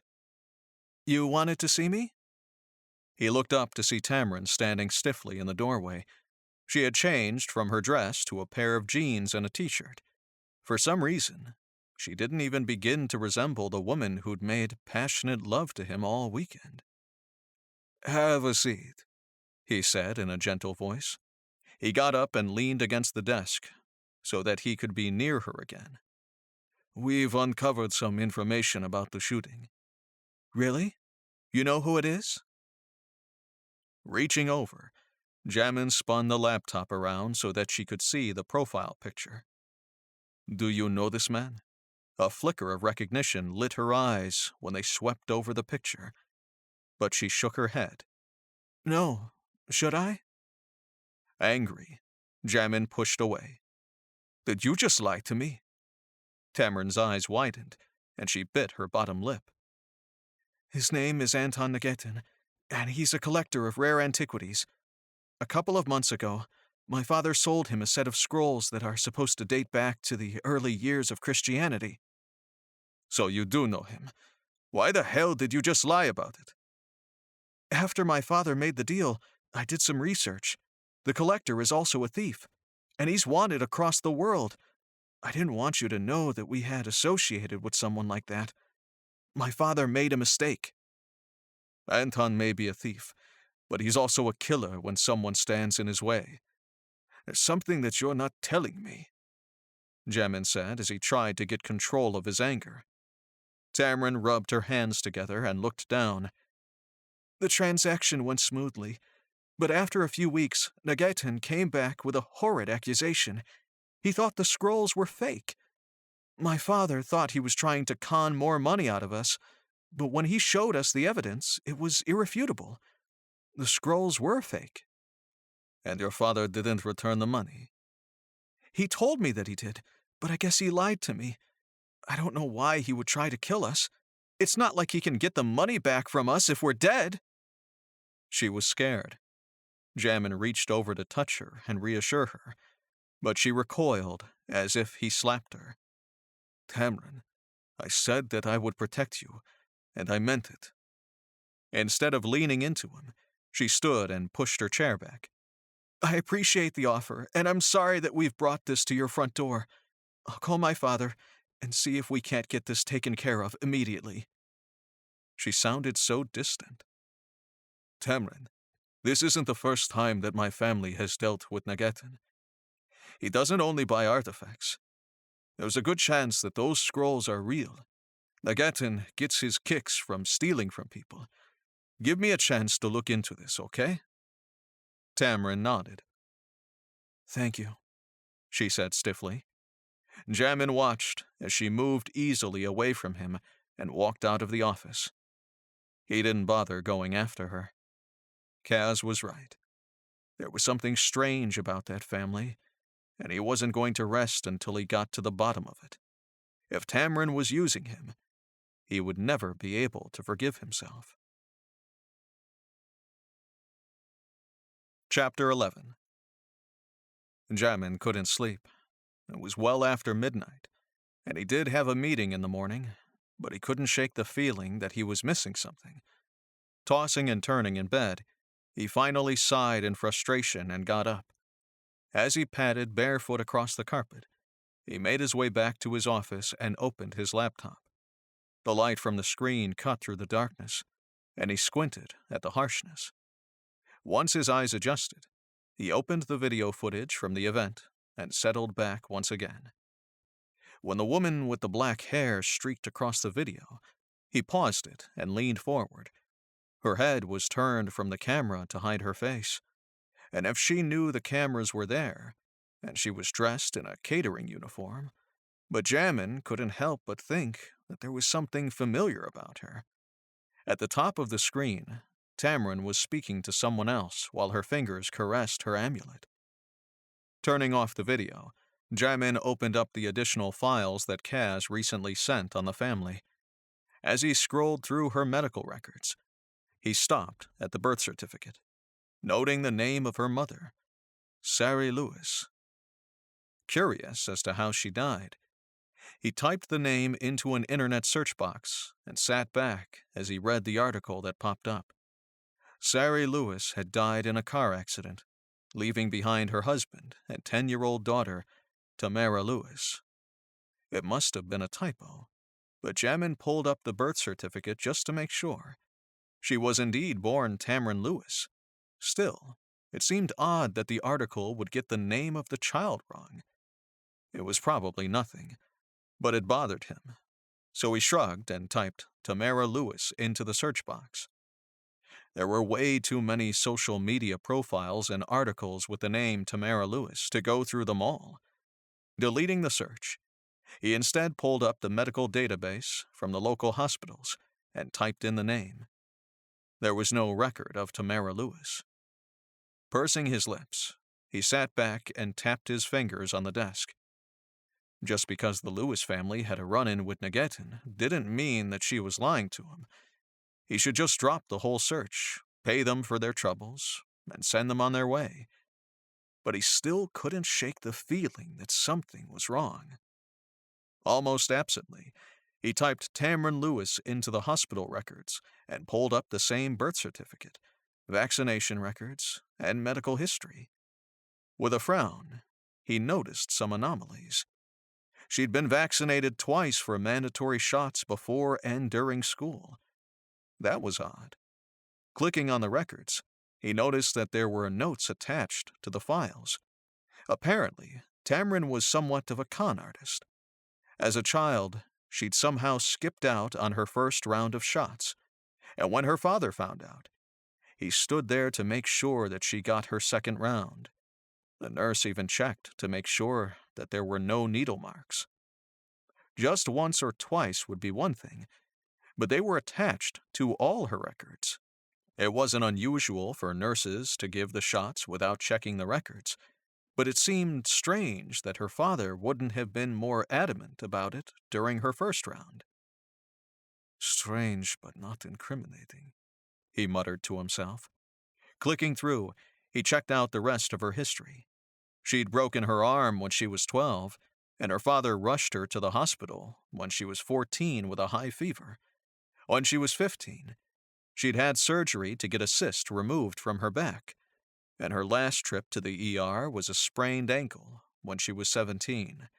You wanted to see me? He looked up to see Tamrin standing stiffly in the doorway. She had changed from her dress to a pair of jeans and a t-shirt. For some reason, she didn't even begin to resemble the woman who'd made passionate love to him all weekend. "Have a seat," he said in a gentle voice. He got up and leaned against the desk so that he could be near her again. "We've uncovered some information about the shooting." "Really? You know who it is?" Reaching over, Jamin spun the laptop around so that she could see the profile picture. "Do you know this man?" A flicker of recognition lit her eyes when they swept over the picture, but she shook her head. "No. Should I?" Angry, Jamin pushed away. "Did you just lie to me?" Tamrin's eyes widened, and she bit her bottom lip. "His name is Anton Nagetin, and he's a collector of rare antiquities. A couple of months ago, my father sold him a set of scrolls that are supposed to date back to the early years of Christianity." "So you do know him. Why the hell did you just lie about it?" "After my father made the deal, I did some research. The collector is also a thief, and he's wanted across the world. I didn't want you to know that we had associated with someone like that. My father made a mistake." "Anton may be a thief, but he's also a killer when someone stands in his way. There's something that you're not telling me," Jamin said as he tried to get control of his anger. Tamrin rubbed her hands together and looked down. "The transaction went smoothly, but after a few weeks, Nagetin came back with a horrid accusation. He thought the scrolls were fake. My father thought he was trying to con more money out of us, but when he showed us the evidence, it was irrefutable. The scrolls were fake." "And your father didn't return the money?" "He told me that he did, but I guess he lied to me. I don't know why he would try to kill us. It's not like he can get the money back from us if we're dead." She was scared. Jamin reached over to touch her and reassure her, but she recoiled as if he slapped her. "Tamrin, I said that I would protect you, and I meant it." Instead of leaning into him, she stood and pushed her chair back. "I appreciate the offer, and I'm sorry that we've brought this to your front door. I'll call my father and see if we can't get this taken care of immediately." She sounded so distant. "Tamrin, this isn't the first time that my family has dealt with Nagetin. He doesn't only buy artifacts. There's a good chance that those scrolls are real. Nagetin gets his kicks from stealing from people. Give me a chance to look into this, okay?" Tamrin nodded. "Thank you," she said stiffly. Jamin watched as she moved easily away from him and walked out of the office. He didn't bother going after her. Kaz was right. There was something strange about that family, and he wasn't going to rest until he got to the bottom of it. If Tamrin was using him, he would never be able to forgive himself. Chapter 11. Jamin couldn't sleep. It was well after midnight, and he did have a meeting in the morning, but he couldn't shake the feeling that he was missing something. Tossing and turning in bed, he finally sighed in frustration and got up. As he padded barefoot across the carpet, he made his way back to his office and opened his laptop. The light from the screen cut through the darkness, and he squinted at the harshness. Once his eyes adjusted, he opened the video footage from the event and settled back once again. When the woman with the black hair streaked across the video, he paused it and leaned forward. Her head was turned from the camera to hide her face, and if she knew the cameras were there, and she was dressed in a catering uniform, but Jamin couldn't help but think that there was something familiar about her. At the top of the screen, Tamrin was speaking to someone else while her fingers caressed her amulet. Turning off the video, Jamin opened up the additional files that Kaz recently sent on the family. As he scrolled through her medical records, he stopped at the birth certificate, noting the name of her mother, Sari Lewis. Curious as to how she died, he typed the name into an internet search box and sat back as he read the article that popped up. Sari Lewis had died in a car accident. leaving behind her husband and 10-year-old daughter, Tamara Lewis. It must have been a typo, but Jamin pulled up the birth certificate just to make sure. She was indeed born Tamron Lewis. Still, it seemed odd that the article would get the name of the child wrong. It was probably nothing, but it bothered him. So he shrugged and typed Tamara Lewis into the search box. There were way too many social media profiles and articles with the name Tamara Lewis to go through them all. Deleting the search, he instead pulled up the medical database from the local hospitals and typed in the name. There was no record of Tamara Lewis. Pursing his lips, he sat back and tapped his fingers on the desk. Just because the Lewis family had a run-in with Nagetin didn't mean that she was lying to him. He should just drop the whole search, pay them for their troubles, and send them on their way. But he still couldn't shake the feeling that something was wrong. Almost absently, he typed Tamron Lewis into the hospital records and pulled up the same birth certificate, vaccination records, and medical history. With a frown, he noticed some anomalies. She'd been vaccinated twice for mandatory shots before and during school. That was odd. Clicking on the records, he noticed that there were notes attached to the files. Apparently, Tamron was somewhat of a con artist. As a child, she'd somehow skipped out on her first round of shots, and when her father found out, he stood there to make sure that she got her second round. The nurse even checked to make sure that there were no needle marks. Just once or twice would be one thing, but they were attached to all her records. It wasn't unusual for nurses to give the shots without checking the records, but it seemed strange that her father wouldn't have been more adamant about it during her first round. Strange but not incriminating, he muttered to himself. Clicking through, he checked out the rest of her history. She'd broken her arm when she was 12, and her father rushed her to the hospital when she was 14 with a high fever. When she was 15, she'd had surgery to get a cyst removed from her back, and her last trip to the ER was a sprained ankle when she was 17.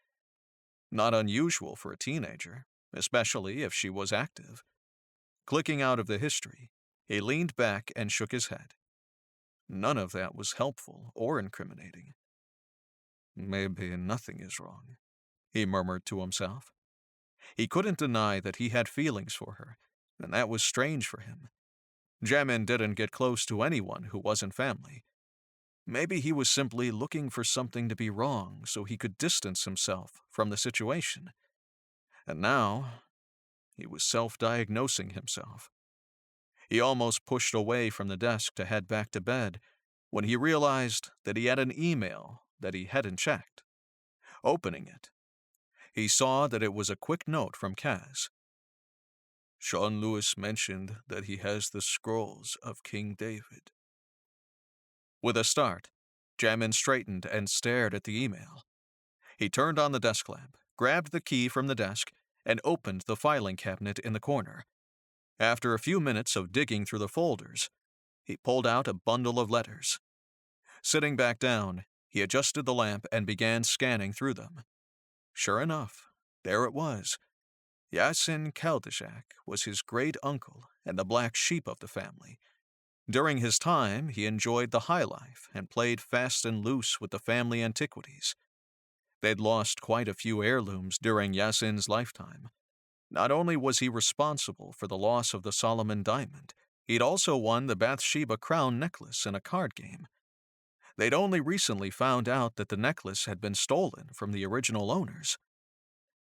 Not unusual for a teenager, especially if she was active. Clicking out of the history, he leaned back and shook his head. None of that was helpful or incriminating. Maybe nothing is wrong, he murmured to himself. He couldn't deny that he had feelings for her, and that was strange for him. Jamin didn't get close to anyone who wasn't family. Maybe he was simply looking for something to be wrong so he could distance himself from the situation. And now, he was self-diagnosing himself. He almost pushed away from the desk to head back to bed when he realized that he had an email that he hadn't checked. Opening it, he saw that it was a quick note from Kaz. Sean Lewis mentioned that he has the scrolls of King David. With a start, Jamin straightened and stared at the email. He turned on the desk lamp, grabbed the key from the desk, and opened the filing cabinet in the corner. After a few minutes of digging through the folders, he pulled out a bundle of letters. Sitting back down, he adjusted the lamp and began scanning through them. Sure enough, there it was. Yasin Kaldashak was his great-uncle and the black sheep of the family. During his time, he enjoyed the high life and played fast and loose with the family antiquities. They'd lost quite a few heirlooms during Yasin's lifetime. Not only was he responsible for the loss of the Solomon diamond, he'd also won the Bathsheba crown necklace in a card game. They'd only recently found out that the necklace had been stolen from the original owners.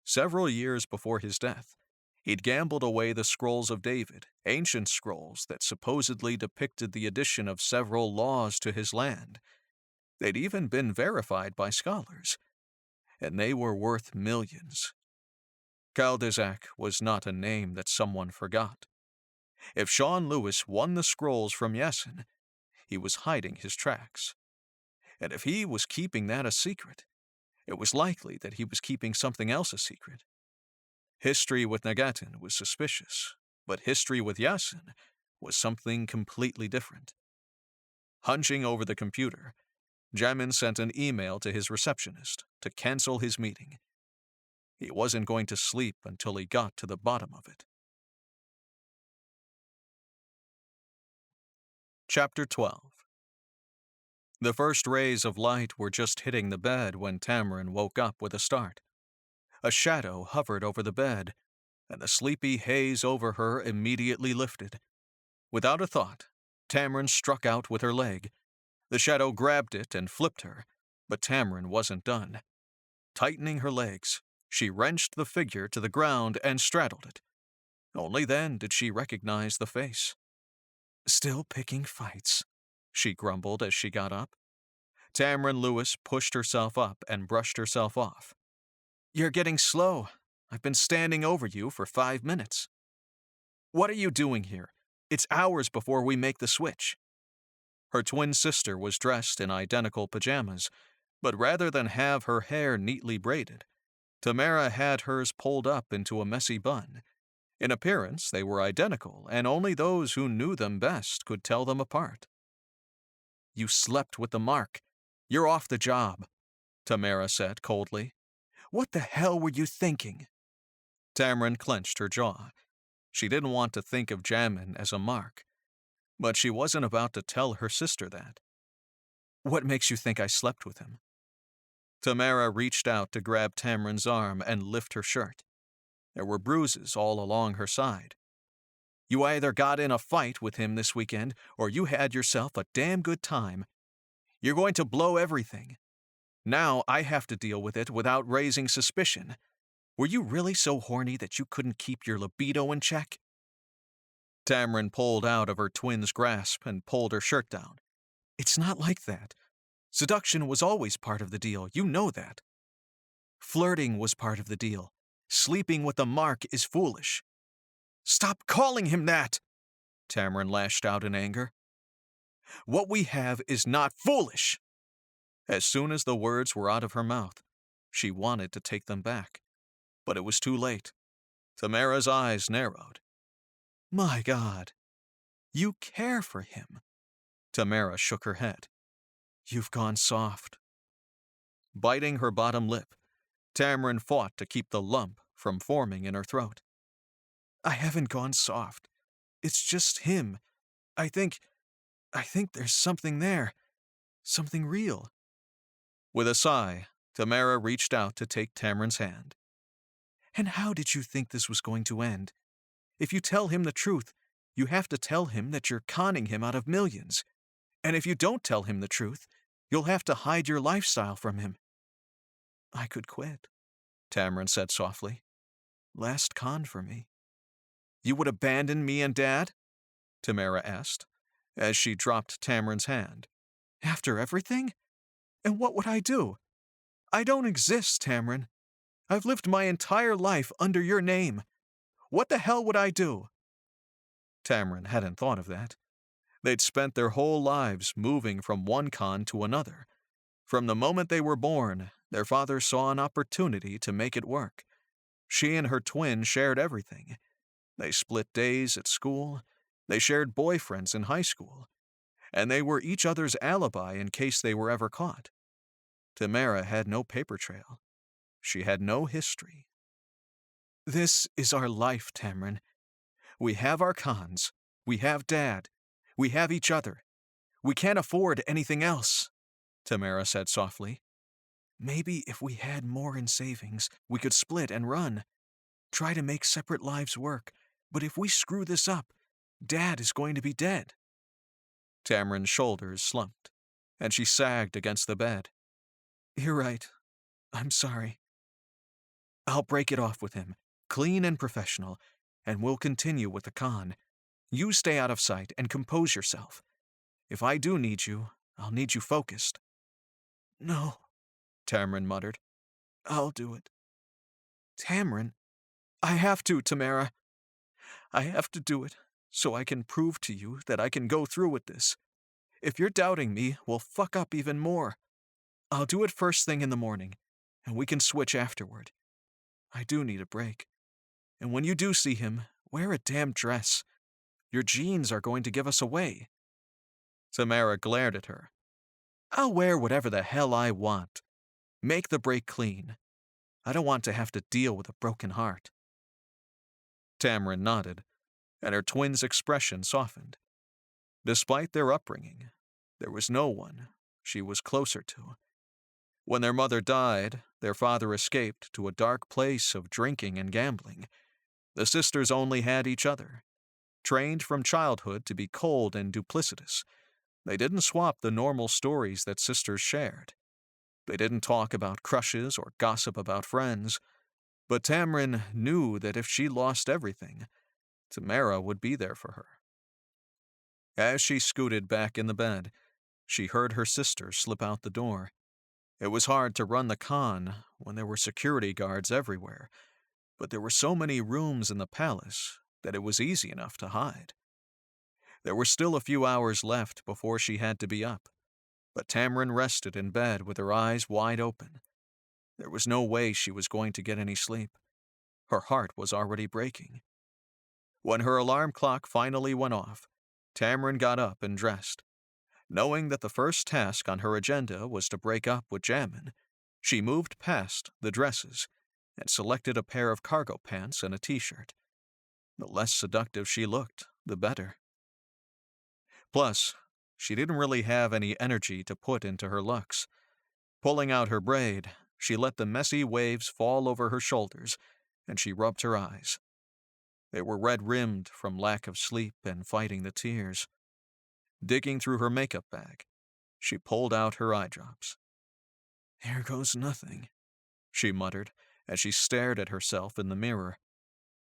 Several years before his death, he'd gambled away the Scrolls of David, ancient scrolls that supposedly depicted the addition of several laws to his land. They'd even been verified by scholars, and they were worth millions. Kaldashak was not a name that someone forgot. If Sean Lewis won the scrolls from Yasin, he was hiding his tracks. And if he was keeping that a secret, it was likely that he was keeping something else a secret. History with Nagatin was suspicious, but history with Yasin was something completely different. Hunching over the computer, Jamin sent an email to his receptionist to cancel his meeting. He wasn't going to sleep until he got to the bottom of it. Chapter 12. The first rays of light were just hitting the bed when Tamarin woke up with a start. A shadow hovered over the bed, and the sleepy haze over her immediately lifted. Without a thought, Tamarin struck out with her leg. The shadow grabbed it and flipped her, but Tamarin wasn't done. Tightening her legs, she wrenched the figure to the ground and straddled it. Only then did she recognize the face. "Still picking fights," she grumbled as she got up. Tamarin Lewis pushed herself up and brushed herself off. "You're getting slow. I've been standing over you for 5 minutes." "What are you doing here? It's hours before we make the switch." Her twin sister was dressed in identical pajamas, but rather than have her hair neatly braided, Tamara had hers pulled up into a messy bun. In appearance, they were identical, and only those who knew them best could tell them apart. "You slept with the mark. You're off the job," Tamara said coldly. "What the hell were you thinking?" Tamarin clenched her jaw. She didn't want to think of Jamin as a mark, but she wasn't about to tell her sister that. "What makes you think I slept with him?" Tamara reached out to grab Tamarin's arm and lift her shirt. There were bruises all along her side. "You either got in a fight with him this weekend, or you had yourself a damn good time. You're going to blow everything. Now I have to deal with it without raising suspicion. Were you really so horny that you couldn't keep your libido in check?" Tamarin pulled out of her twin's grasp and pulled her shirt down. "It's not like that. Seduction was always part of the deal, you know that. Flirting was part of the deal. Sleeping with the mark is foolish." "Stop calling him that!" Tamarin lashed out in anger. "What we have is not foolish." As soon as the words were out of her mouth, she wanted to take them back. But it was too late. Tamara's eyes narrowed. "My God, you care for him." Tamara shook her head. "You've gone soft." Biting her bottom lip, Tamarin fought to keep the lump from forming in her throat. "I haven't gone soft. It's just him. I think there's something there. Something real." With a sigh, Tamara reached out to take Tamarin's hand. "And how did you think this was going to end? If you tell him the truth, you have to tell him that you're conning him out of millions. And if you don't tell him the truth, you'll have to hide your lifestyle from him." "I could quit," Tamarin said softly. "Last con for me." "You would abandon me and Dad?" Tamara asked, as she dropped Tamarin's hand. "After everything? And what would I do? I don't exist, Tamarin. I've lived my entire life under your name. What the hell would I do?" Tamarin hadn't thought of that. They'd spent their whole lives moving from one con to another. From the moment they were born, their father saw an opportunity to make it work. She and her twin shared everything. They split days at school. They shared boyfriends in high school. And they were each other's alibi in case they were ever caught. Tamara had no paper trail. She had no history. "This is our life, Tamarin. We have our cons. We have Dad. We have each other. We can't afford anything else," Tamara said softly. "Maybe if we had more in savings, we could split and run. Try to make separate lives work. But if we screw this up, Dad is going to be dead." Tamarin's shoulders slumped, and she sagged against the bed. "You're right. I'm sorry. I'll break it off with him, clean and professional, and we'll continue with the con. You stay out of sight and compose yourself. If I do need you, I'll need you focused." "No," Tamarin muttered. "I'll do it." "Tamarin, I have to, Tamara. I have to do it so I can prove to you that I can go through with this. If you're doubting me, we'll fuck up even more. I'll do it first thing in the morning, and we can switch afterward. I do need a break. And when you do see him, wear a damn dress. Your jeans are going to give us away." Tamara glared at her. I'll wear whatever the hell I want. Make the break clean. I don't want to have to deal with a broken heart." Tamrin nodded, and her twin's expression softened. Despite their upbringing, there was no one she was closer to. When their mother died, their father escaped to a dark place of drinking and gambling. The sisters only had each other. Trained from childhood to be cold and duplicitous, they didn't swap the normal stories that sisters shared. They didn't talk about crushes or gossip about friends, but Tamrin knew that if she lost everything, Tamara would be there for her. As she scooted back in the bed, she heard her sister slip out the door. It was hard to run the con when there were security guards everywhere, but there were so many rooms in the palace that it was easy enough to hide. There were still a few hours left before she had to be up, but Tamrin rested in bed with her eyes wide open. There was no way she was going to get any sleep. Her heart was already breaking. When her alarm clock finally went off, Tamrin got up and dressed. Knowing that the first task on her agenda was to break up with Jamin, she moved past the dresses and selected a pair of cargo pants and a t-shirt. The less seductive she looked, the better. Plus, she didn't really have any energy to put into her looks. Pulling out her braid, she let the messy waves fall over her shoulders, and she rubbed her eyes. They were red-rimmed from lack of sleep and fighting the tears. Digging through her makeup bag, she pulled out her eye drops. "Here goes nothing," she muttered as she stared at herself in the mirror.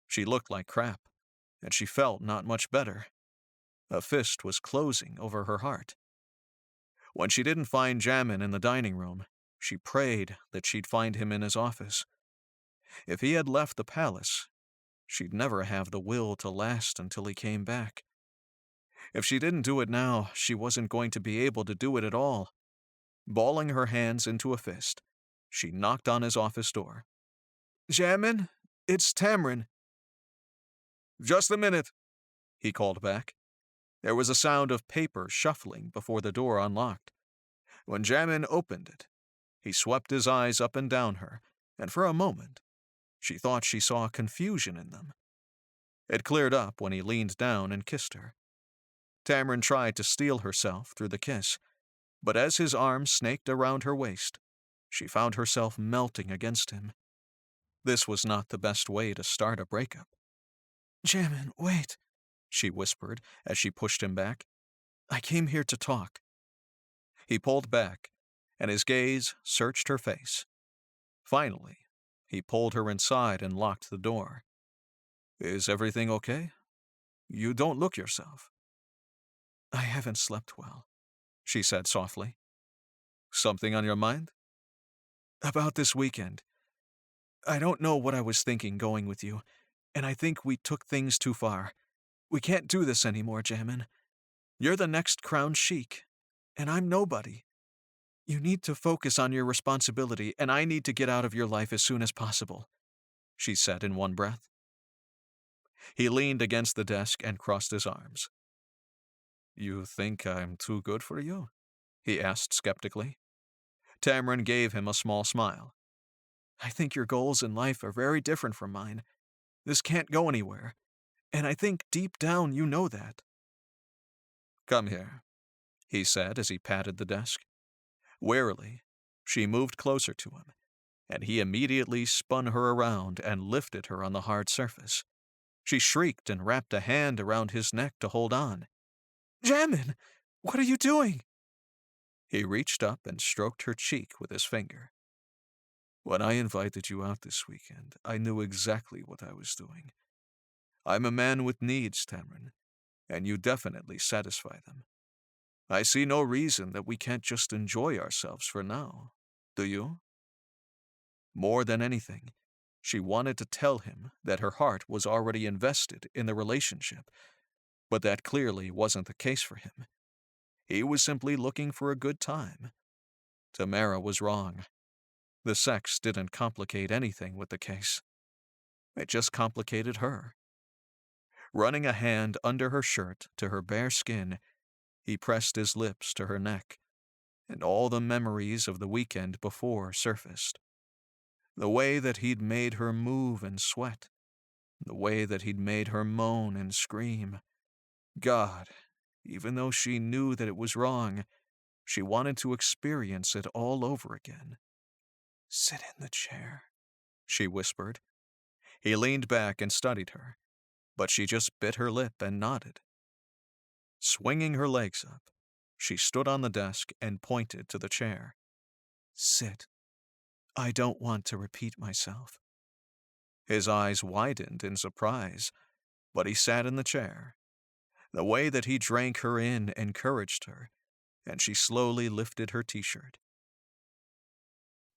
She looked like crap, and she felt not much better. A fist was closing over her heart. When she didn't find Jamin in the dining room, she prayed that she'd find him in his office. If he had left the palace, she'd never have the will to last until he came back. If she didn't do it now, she wasn't going to be able to do it at all. Balling her hands into a fist, she knocked on his office door. "Jamin, it's Tamrin." "Just a minute," he called back. There was a sound of paper shuffling before the door unlocked. When Jamin opened it, he swept his eyes up and down her, and for a moment, she thought she saw confusion in them. It cleared up when he leaned down and kissed her. Tamrin tried to steel herself through the kiss, but as his arms snaked around her waist, she found herself melting against him. This was not the best way to start a breakup. "Jamin, wait," she whispered as she pushed him back. "I came here to talk." He pulled back, and his gaze searched her face. Finally, he pulled her inside and locked the door. "Is everything okay? You don't look yourself." "I haven't slept well," she said softly. "Something on your mind?" "About this weekend. I don't know what I was thinking going with you, and I think we took things too far. We can't do this anymore, Jamin. You're the next crowned Sheikh, and I'm nobody. You need to focus on your responsibility, and I need to get out of your life as soon as possible," she said in one breath. He leaned against the desk and crossed his arms. "You think I'm too good for you?" he asked skeptically. Tamrin gave him a small smile. "I think your goals in life are very different from mine. This can't go anywhere, and I think deep down you know that." "Come here," he said as he patted the desk. Warily, she moved closer to him, and he immediately spun her around and lifted her on the hard surface. She shrieked and wrapped a hand around his neck to hold on. "Jamin, what are you doing?" He reached up and stroked her cheek with his finger. "When I invited you out this weekend, I knew exactly what I was doing. I'm a man with needs, Tamrin, and you definitely satisfy them. I see no reason that we can't just enjoy ourselves for now. Do you?" More than anything, she wanted to tell him that her heart was already invested in the relationship, but that clearly wasn't the case for him. He was simply looking for a good time. Tamara was wrong. The sex didn't complicate anything with the case. It just complicated her. Running a hand under her shirt to her bare skin, he pressed his lips to her neck. and all the memories of the weekend before surfaced. The way that he'd made her move and sweat, the way that he'd made her moan and scream. God, even though she knew that it was wrong, she wanted to experience it all over again. "Sit in the chair," she whispered. He leaned back and studied her, but she just bit her lip and nodded. Swinging her legs up, she stood on the desk and pointed to the chair. "Sit. I don't want to repeat myself." His eyes widened in surprise, but he sat in the chair. The way that he drank her in encouraged her, and she slowly lifted her t-shirt.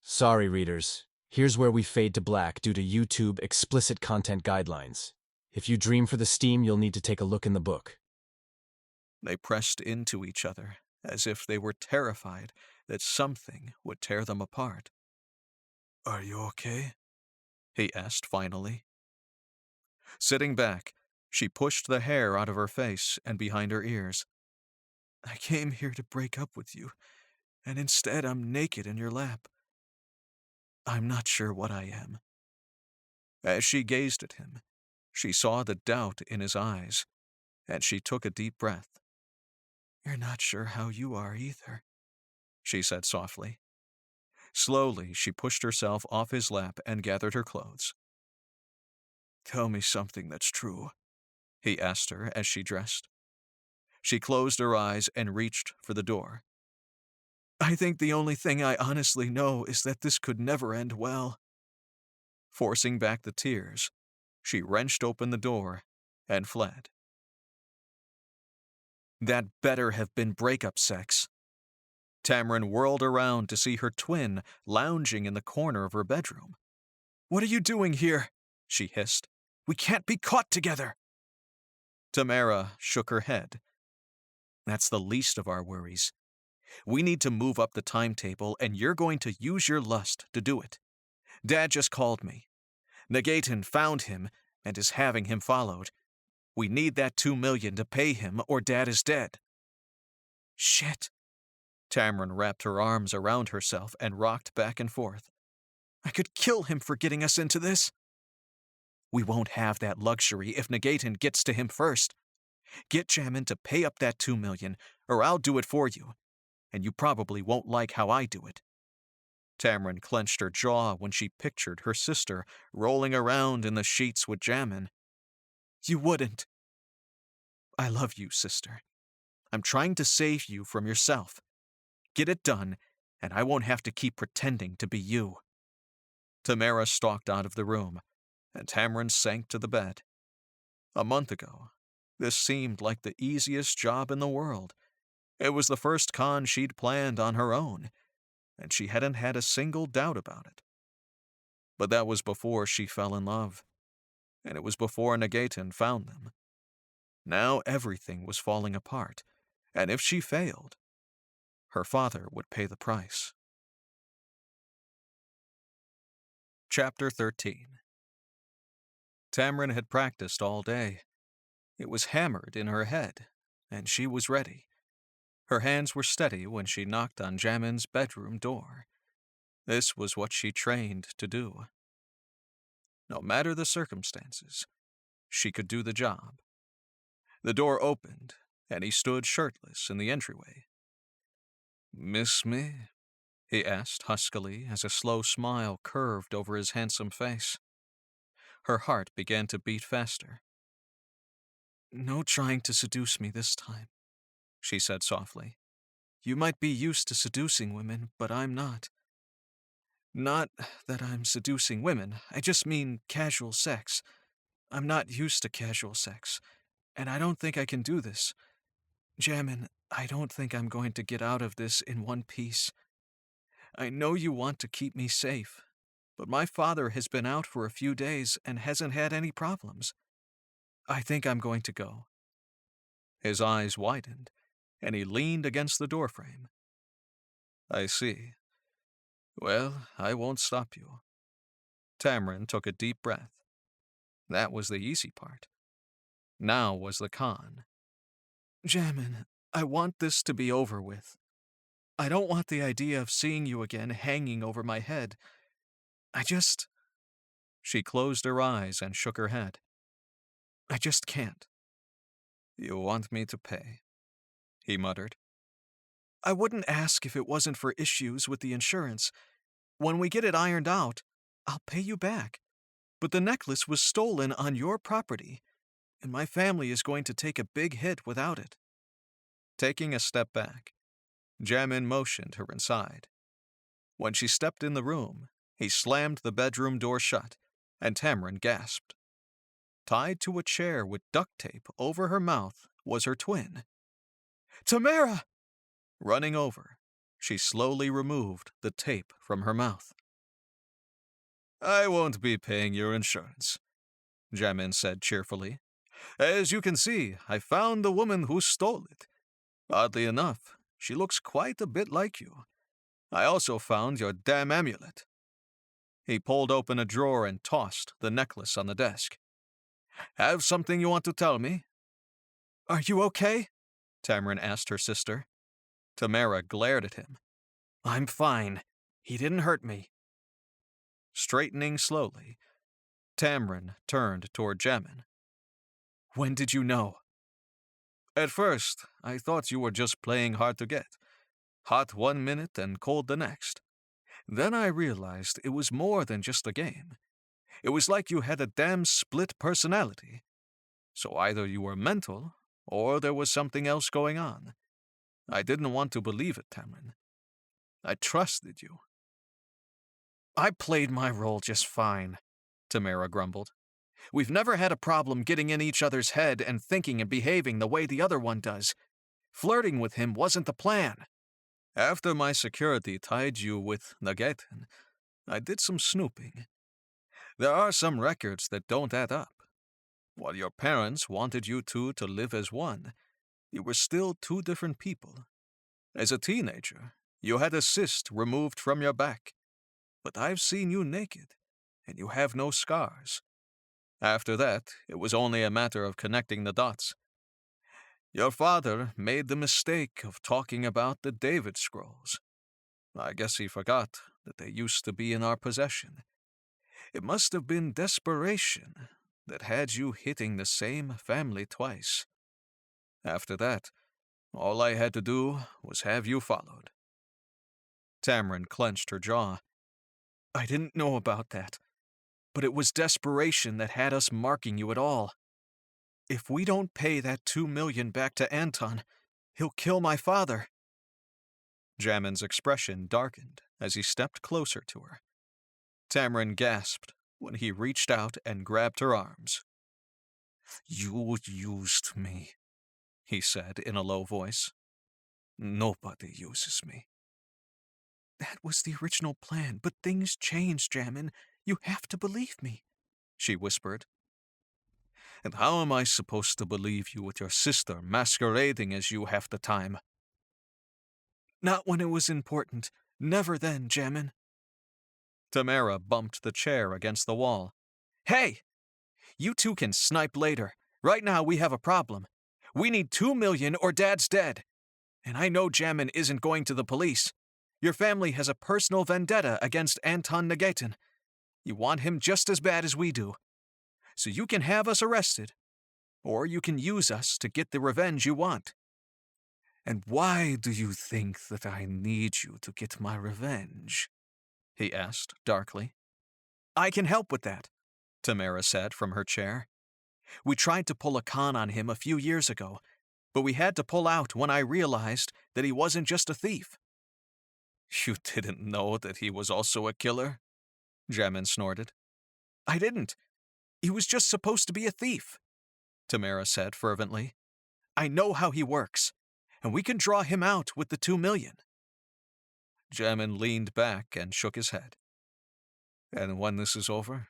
Sorry, readers. Here's where we fade to black due to YouTube explicit content guidelines. If you dream for the steam, you'll need to take a look in the book. They pressed into each other, as if they were terrified that something would tear them apart. "Are you okay?" he asked finally. Sitting back, she pushed the hair out of her face and behind her ears. "I came here to break up with you, and instead I'm naked in your lap. I'm not sure what I am." As she gazed at him, she saw the doubt in his eyes, and she took a deep breath. "You're not sure how you are either," she said softly. Slowly, she pushed herself off his lap and gathered her clothes. "Tell me something that's true," he asked her as she dressed. She closed her eyes and reached for the door. "I think the only thing I honestly know is that this could never end well." Forcing back the tears, she wrenched open the door and fled. That better have been breakup sex. Tamron whirled around to see her twin lounging in the corner of her bedroom. "What are you doing here?" she hissed. "We can't be caught together." Tamara shook her head. "That's the least of our worries. We need to move up the timetable, and you're going to use your lust to do it. Dad just called me. Nagatan found him and is having him followed. We need that $2 million to pay him, or Dad is dead." "Shit." Tamron wrapped her arms around herself and rocked back and forth. "I could kill him for getting us into this." "We won't have that luxury if Nagatan gets to him first. Get Jamin to pay up that $2 million, or I'll do it for you, and you probably won't like how I do it." Tamron clenched her jaw when she pictured her sister rolling around in the sheets with Jamin. "You wouldn't." "I love you, sister. I'm trying to save you from yourself. Get it done, and I won't have to keep pretending to be you." Tamara stalked out of the room, and Tamron sank to the bed. A month ago, this seemed like the easiest job in the world. It was the first con she'd planned on her own, and she hadn't had a single doubt about it. But that was before she fell in love, and it was before Nagatan found them. Now everything was falling apart, and if she failed, her father would pay the price. Chapter 13. Tamron had practiced all day. It was hammered in her head, and she was ready. Her hands were steady when she knocked on Jamin's bedroom door. This was what she trained to do. No matter the circumstances, she could do the job. The door opened, and he stood shirtless in the entryway. "Miss me?" he asked huskily as a slow smile curved over his handsome face. Her heart began to beat faster. "No trying to seduce me this time," she said softly. "You might be used to seducing women, but I'm not. Not that I'm seducing women, I just mean casual sex. I'm not used to casual sex, and I don't think I can do this. Jamin, I don't think I'm going to get out of this in one piece. I know you want to keep me safe, but my father has been out for a few days and hasn't had any problems. I think I'm going to go." His eyes widened, and he leaned against the doorframe. "I see. Well, I won't stop you." Tamron took a deep breath. That was the easy part. Now was the con. "Jamin, I want this to be over with. I don't want the idea of seeing you again hanging over my head. I just. She closed her eyes and shook her head. I just can't. You want me to pay, he muttered. I wouldn't ask if it wasn't for issues with the insurance. When we get it ironed out, I'll pay you back. But the necklace was stolen on your property, and my family is going to take a big hit without it. Taking a step back, Jamin motioned her inside. When she stepped in the room, he slammed the bedroom door shut, and Tamrin gasped. Tied to a chair with duct tape over her mouth was her twin. Tamara! Running over, she slowly removed the tape from her mouth. I won't be paying your insurance, Jamin said cheerfully. As you can see, I found the woman who stole it. Oddly enough, she looks quite a bit like you. I also found your damn amulet. He pulled open a drawer and tossed the necklace on the desk. Have something you want to tell me? Are you okay? Tamrin asked her sister. Tamara glared at him. I'm fine. He didn't hurt me. Straightening slowly, Tamrin turned toward Jamin. When did you know? At first, I thought you were just playing hard to get. Hot 1 minute and cold the next. Then I realized it was more than just a game. It was like you had a damn split personality. So either you were mental, or there was something else going on. I didn't want to believe it, Tamrin. I trusted you. I played my role just fine, Tamara grumbled. We've never had a problem getting in each other's head and thinking and behaving the way the other one does. Flirting with him wasn't the plan. After my security tied you with Nagaten, I did some snooping. There are some records that don't add up. While your parents wanted you two to live as one, you were still two different people. As a teenager, you had a cyst removed from your back. But I've seen you naked, and you have no scars. After that, it was only a matter of connecting the dots. Your father made the mistake of talking about the David Scrolls. I guess he forgot that they used to be in our possession. It must have been desperation that had you hitting the same family twice. After that, all I had to do was have you followed. Tamrin clenched her jaw. I didn't know about that, but it was desperation that had us marking you at all. If we don't pay that $2 million back to Anton, he'll kill my father. Jamin's expression darkened as he stepped closer to her. Tamrin gasped when he reached out and grabbed her arms. You used me, he said in a low voice. Nobody uses me. That was the original plan, but things changed, Jamin. You have to believe me, she whispered. And how am I supposed to believe you with your sister masquerading as you half the time? Not when it was important. Never then, Jamin. Tamara bumped the chair against the wall. Hey! You two can snipe later. Right now we have a problem. We need $2 million or Dad's dead. And I know Jamin isn't going to the police. Your family has a personal vendetta against Anton Nagaten. You want him just as bad as we do. So you can have us arrested, or you can use us to get the revenge you want. And why do you think that I need you to get my revenge? He asked darkly. I can help with that, Tamara said from her chair. We tried to pull a con on him a few years ago, but we had to pull out when I realized that he wasn't just a thief. You didn't know that he was also a killer? Jamin snorted. I didn't. He was just supposed to be a thief, Tamara said fervently. I know how he works, and we can draw him out with the $2 million. Jamin leaned back and shook his head. And when this is over,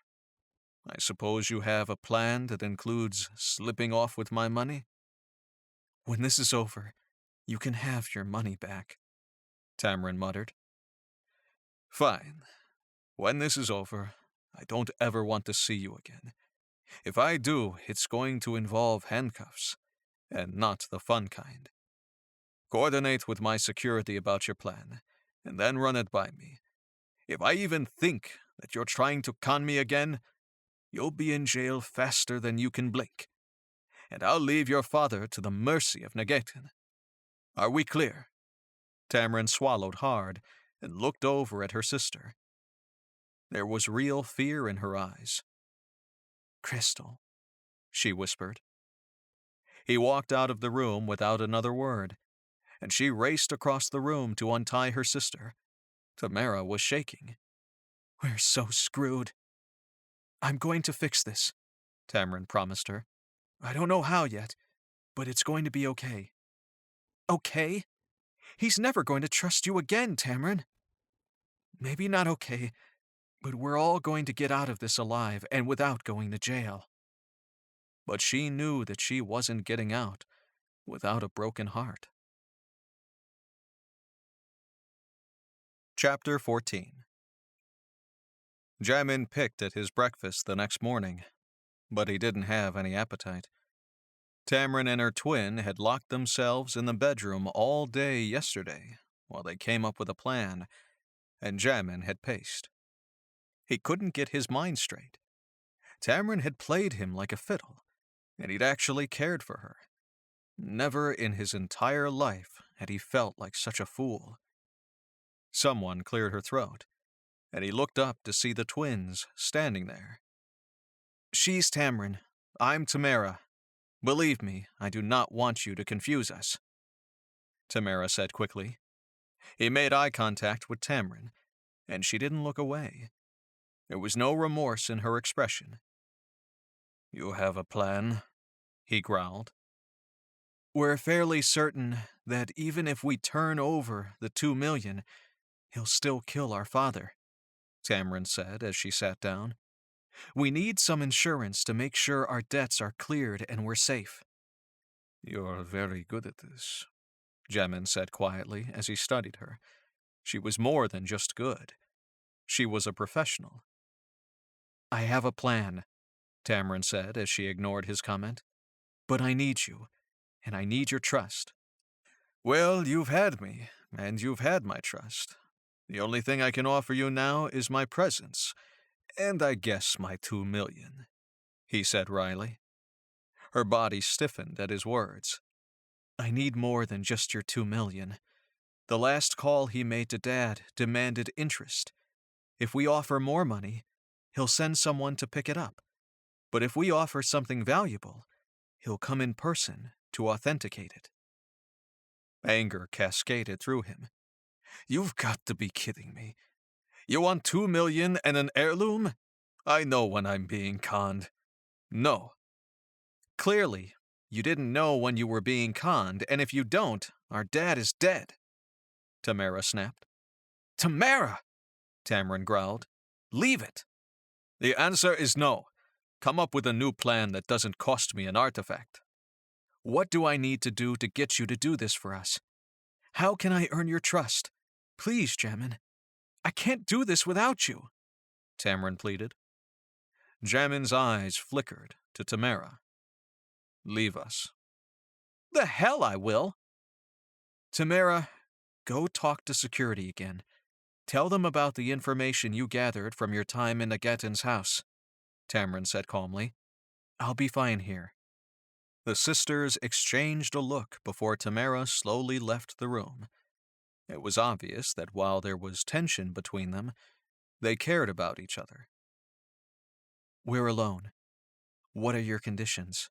I suppose you have a plan that includes slipping off with my money? When this is over, you can have your money back, Tamrin muttered. Fine. When this is over, I don't ever want to see you again. If I do, it's going to involve handcuffs, and not the fun kind. Coordinate with my security about your plan, and then run it by me. If I even think that you're trying to con me again, you'll be in jail faster than you can blink, and I'll leave your father to the mercy of Negatin. Are we clear?" Tamarin swallowed hard and looked over at her sister. There was real fear in her eyes. "Crystal," she whispered. He walked out of the room without another word, and she raced across the room to untie her sister. Tamara was shaking. "We're so screwed." "I'm going to fix this," Tamarin promised her. "I don't know how yet, but it's going to be okay." "Okay? He's never going to trust you again, Tamarin." "Maybe not okay, but we're all going to get out of this alive and without going to jail." But she knew that she wasn't getting out without a broken heart. Chapter 14. Jamin picked at his breakfast the next morning, but he didn't have any appetite. Tamarin and her twin had locked themselves in the bedroom all day yesterday while they came up with a plan, and Jamin had paced. He couldn't get his mind straight. Tamarin had played him like a fiddle, and he'd actually cared for her. Never in his entire life had he felt like such a fool. Someone cleared her throat, and he looked up to see the twins standing there. "She's Tamarin. I'm Tamara. Believe me, I do not want you to confuse us," Tamara said quickly. He made eye contact with Tamarin, and she didn't look away. There was no remorse in her expression. "You have a plan?" he growled. "We're fairly certain that even if we turn over the 2 million, he'll still kill our father," Tamarin said as she sat down. "We need some insurance to make sure our debts are cleared and we're safe." "You're very good at this," Jamin said quietly as he studied her. She was more than just good. She was a professional. "I have a plan," Tamarin said as she ignored his comment. "But I need you, and I need your trust." "Well, you've had me, and you've had my trust. The only thing I can offer you now is my presence, and I guess my 2 million, he said wryly. Her body stiffened at his words. "I need more than just your 2 million. The last call he made to Dad demanded interest. If we offer more money, he'll send someone to pick it up. But if we offer something valuable, he'll come in person to authenticate it." Anger cascaded through him. "You've got to be kidding me. You want 2 million and an heirloom? I know when I'm being conned. No." "Clearly, you didn't know when you were being conned, and if you don't, our dad is dead," Tamara snapped. "Tamara!" Tamarin growled. "Leave it." "The answer is no. Come up with a new plan that doesn't cost me an artifact." "What do I need to do to get you to do this for us? How can I earn your trust? Please, Jamin. I can't do this without you," Tamarin pleaded. Jamin's eyes flickered to Tamara. "Leave us." "The hell I will!" "Tamara, go talk to security again. Tell them about the information you gathered from your time in Negatin's house," Tamarin said calmly. "I'll be fine here." The sisters exchanged a look before Tamara slowly left the room. It was obvious that while there was tension between them, they cared about each other. "We're alone. What are your conditions?"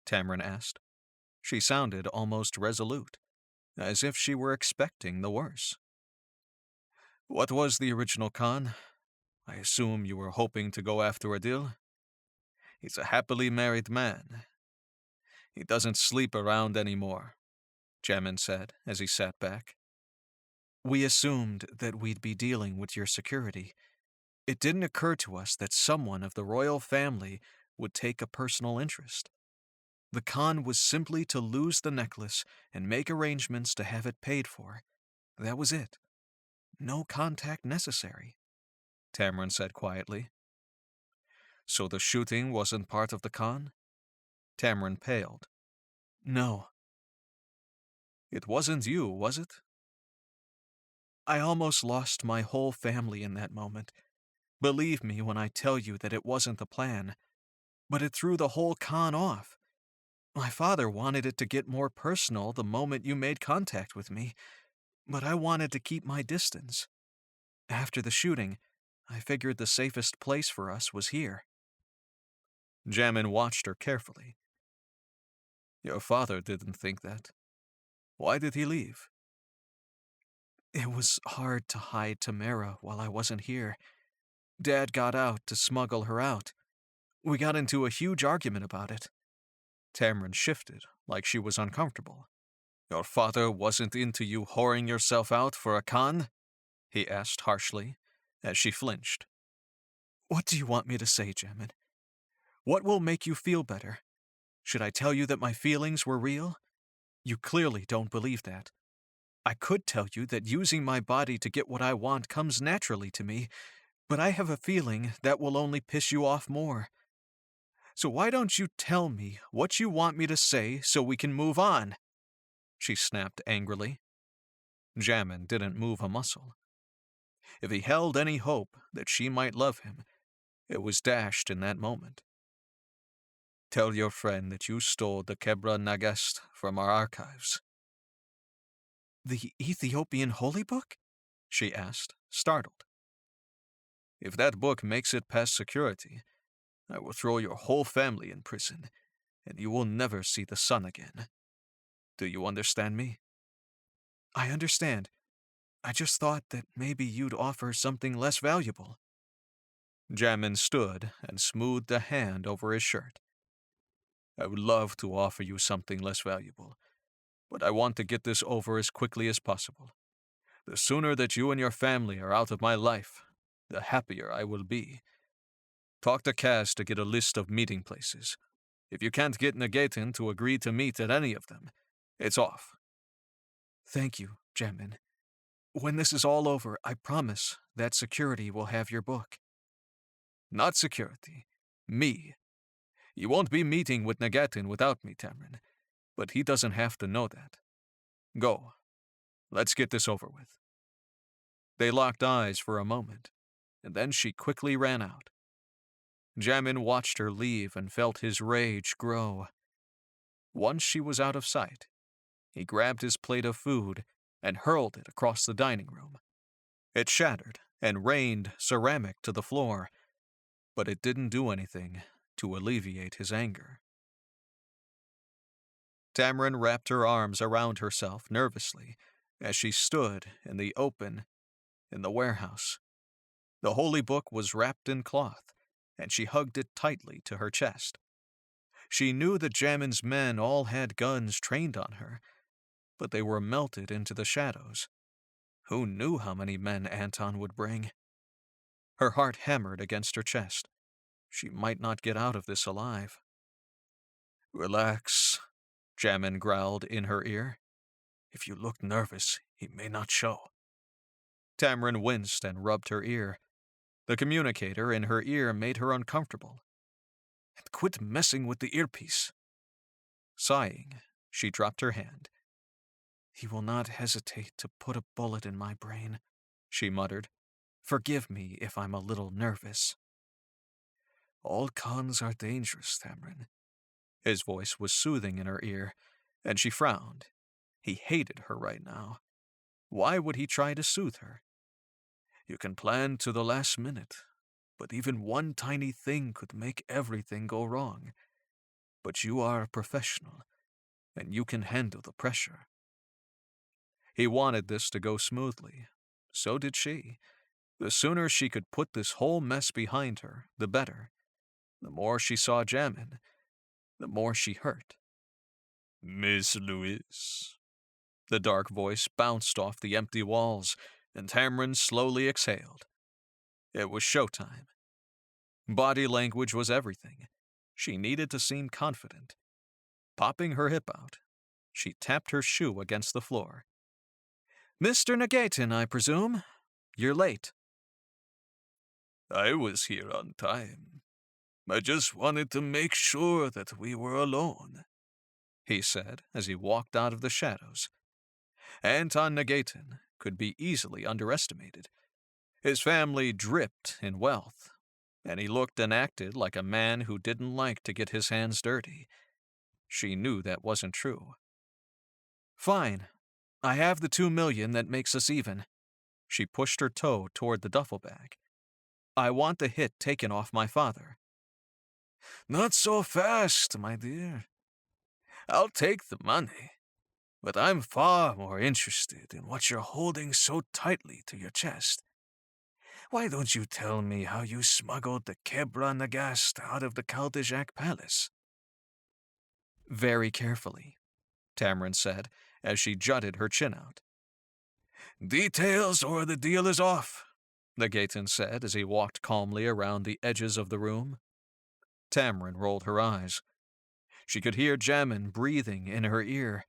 Tamarin asked. She sounded almost resolute, as if she were expecting the worst. "What was the original con? I assume you were hoping to go after Adil? He's a happily married man. He doesn't sleep around anymore," Jamin said as he sat back. "We assumed that we'd be dealing with your security. It didn't occur to us that someone of the royal family would take a personal interest. The con was simply to lose the necklace and make arrangements to have it paid for. That was it. No contact necessary," Tamarin said quietly. "So the shooting wasn't part of the con?" Tamarin paled. "No." It wasn't you, was it? I almost lost my whole family in that moment. Believe me when I tell you that it wasn't the plan, but it threw the whole con off. My father wanted it to get more personal the moment you made contact with me, but I wanted to keep my distance. After the shooting, I figured the safest place for us was here. Jamin watched her carefully. Your father didn't think that. Why did he leave? It was hard to hide Tamara while I wasn't here. Dad got out to smuggle her out. We got into a huge argument about it. Tamron shifted, like she was uncomfortable. Your father wasn't into you whoring yourself out for a con? He asked harshly, as she flinched. What do you want me to say, Jamin? What will make you feel better? Should I tell you that my feelings were real? You clearly don't believe that. I could tell you that using my body to get what I want comes naturally to me, but I have a feeling that will only piss you off more. So why don't you tell me what you want me to say so we can move on? She snapped angrily. Jamin didn't move a muscle. If he held any hope that she might love him, it was dashed in that moment. Tell your friend that you stole the Kebra Nagast from our archives. The Ethiopian holy book? She asked, startled. If that book makes it past security, I will throw your whole family in prison, and you will never see the sun again. Do you understand me? I understand. I just thought that maybe you'd offer something less valuable. Jamin stood and smoothed a hand over his shirt. I would love to offer you something less valuable, but I want to get this over as quickly as possible. The sooner that you and your family are out of my life, the happier I will be. Talk to Kaz to get a list of meeting places. If you can't get Nagatin to agree to meet at any of them, it's off. Thank you, Jamin. When this is all over, I promise that security will have your book. Not security. Me. You won't be meeting with Nagatin without me, Tamrin, but he doesn't have to know that. Go. Let's get this over with. They locked eyes for a moment, and then she quickly ran out. Jamin watched her leave and felt his rage grow. Once she was out of sight, he grabbed his plate of food and hurled it across the dining room. It shattered and rained ceramic to the floor, but it didn't do anything to alleviate his anger. Tamrin wrapped her arms around herself nervously as she stood in the open in the warehouse. The holy book was wrapped in cloth, and she hugged it tightly to her chest. She knew that Jamin's men all had guns trained on her, but they were melted into the shadows. Who knew how many men Anton would bring? Her heart hammered against her chest. She might not get out of this alive. Relax, Jamin growled in her ear. If you look nervous, he may not show. Tamrin winced and rubbed her ear. The communicator in her ear made her uncomfortable. And quit messing with the earpiece. Sighing, she dropped her hand. He will not hesitate to put a bullet in my brain, she muttered. Forgive me if I'm a little nervous. All cons are dangerous, Tamrin. His voice was soothing in her ear, and she frowned. He hated her right now. Why would he try to soothe her? You can plan to the last minute, but even one tiny thing could make everything go wrong. But you are a professional, and you can handle the pressure. He wanted this to go smoothly. So did she. The sooner she could put this whole mess behind her, the better. The more she saw Jamin, the more she hurt. Miss Lewis. The dark voice bounced off the empty walls, and Tamrin slowly exhaled. It was showtime. Body language was everything. She needed to seem confident. Popping her hip out, she tapped her shoe against the floor. Mr. Nagatin, I presume? You're late. I was here on time. I just wanted to make sure that we were alone, he said as he walked out of the shadows. Anton Nagatin could be easily underestimated. His family dripped in wealth, and he looked and acted like a man who didn't like to get his hands dirty. She knew that wasn't true. Fine. I have the 2 million that makes us even. She pushed her toe toward the duffel bag. I want the hit taken off my father. Not so fast, my dear. I'll take the money, but I'm far more interested in what you're holding so tightly to your chest. Why don't you tell me how you smuggled the Kebra Nagast out of the Kaldejak palace? Very carefully, Tamrin said as she jutted her chin out. Details or the deal is off, Nagatin said as he walked calmly around the edges of the room. Tamrin rolled her eyes. She could hear Jamin breathing in her ear,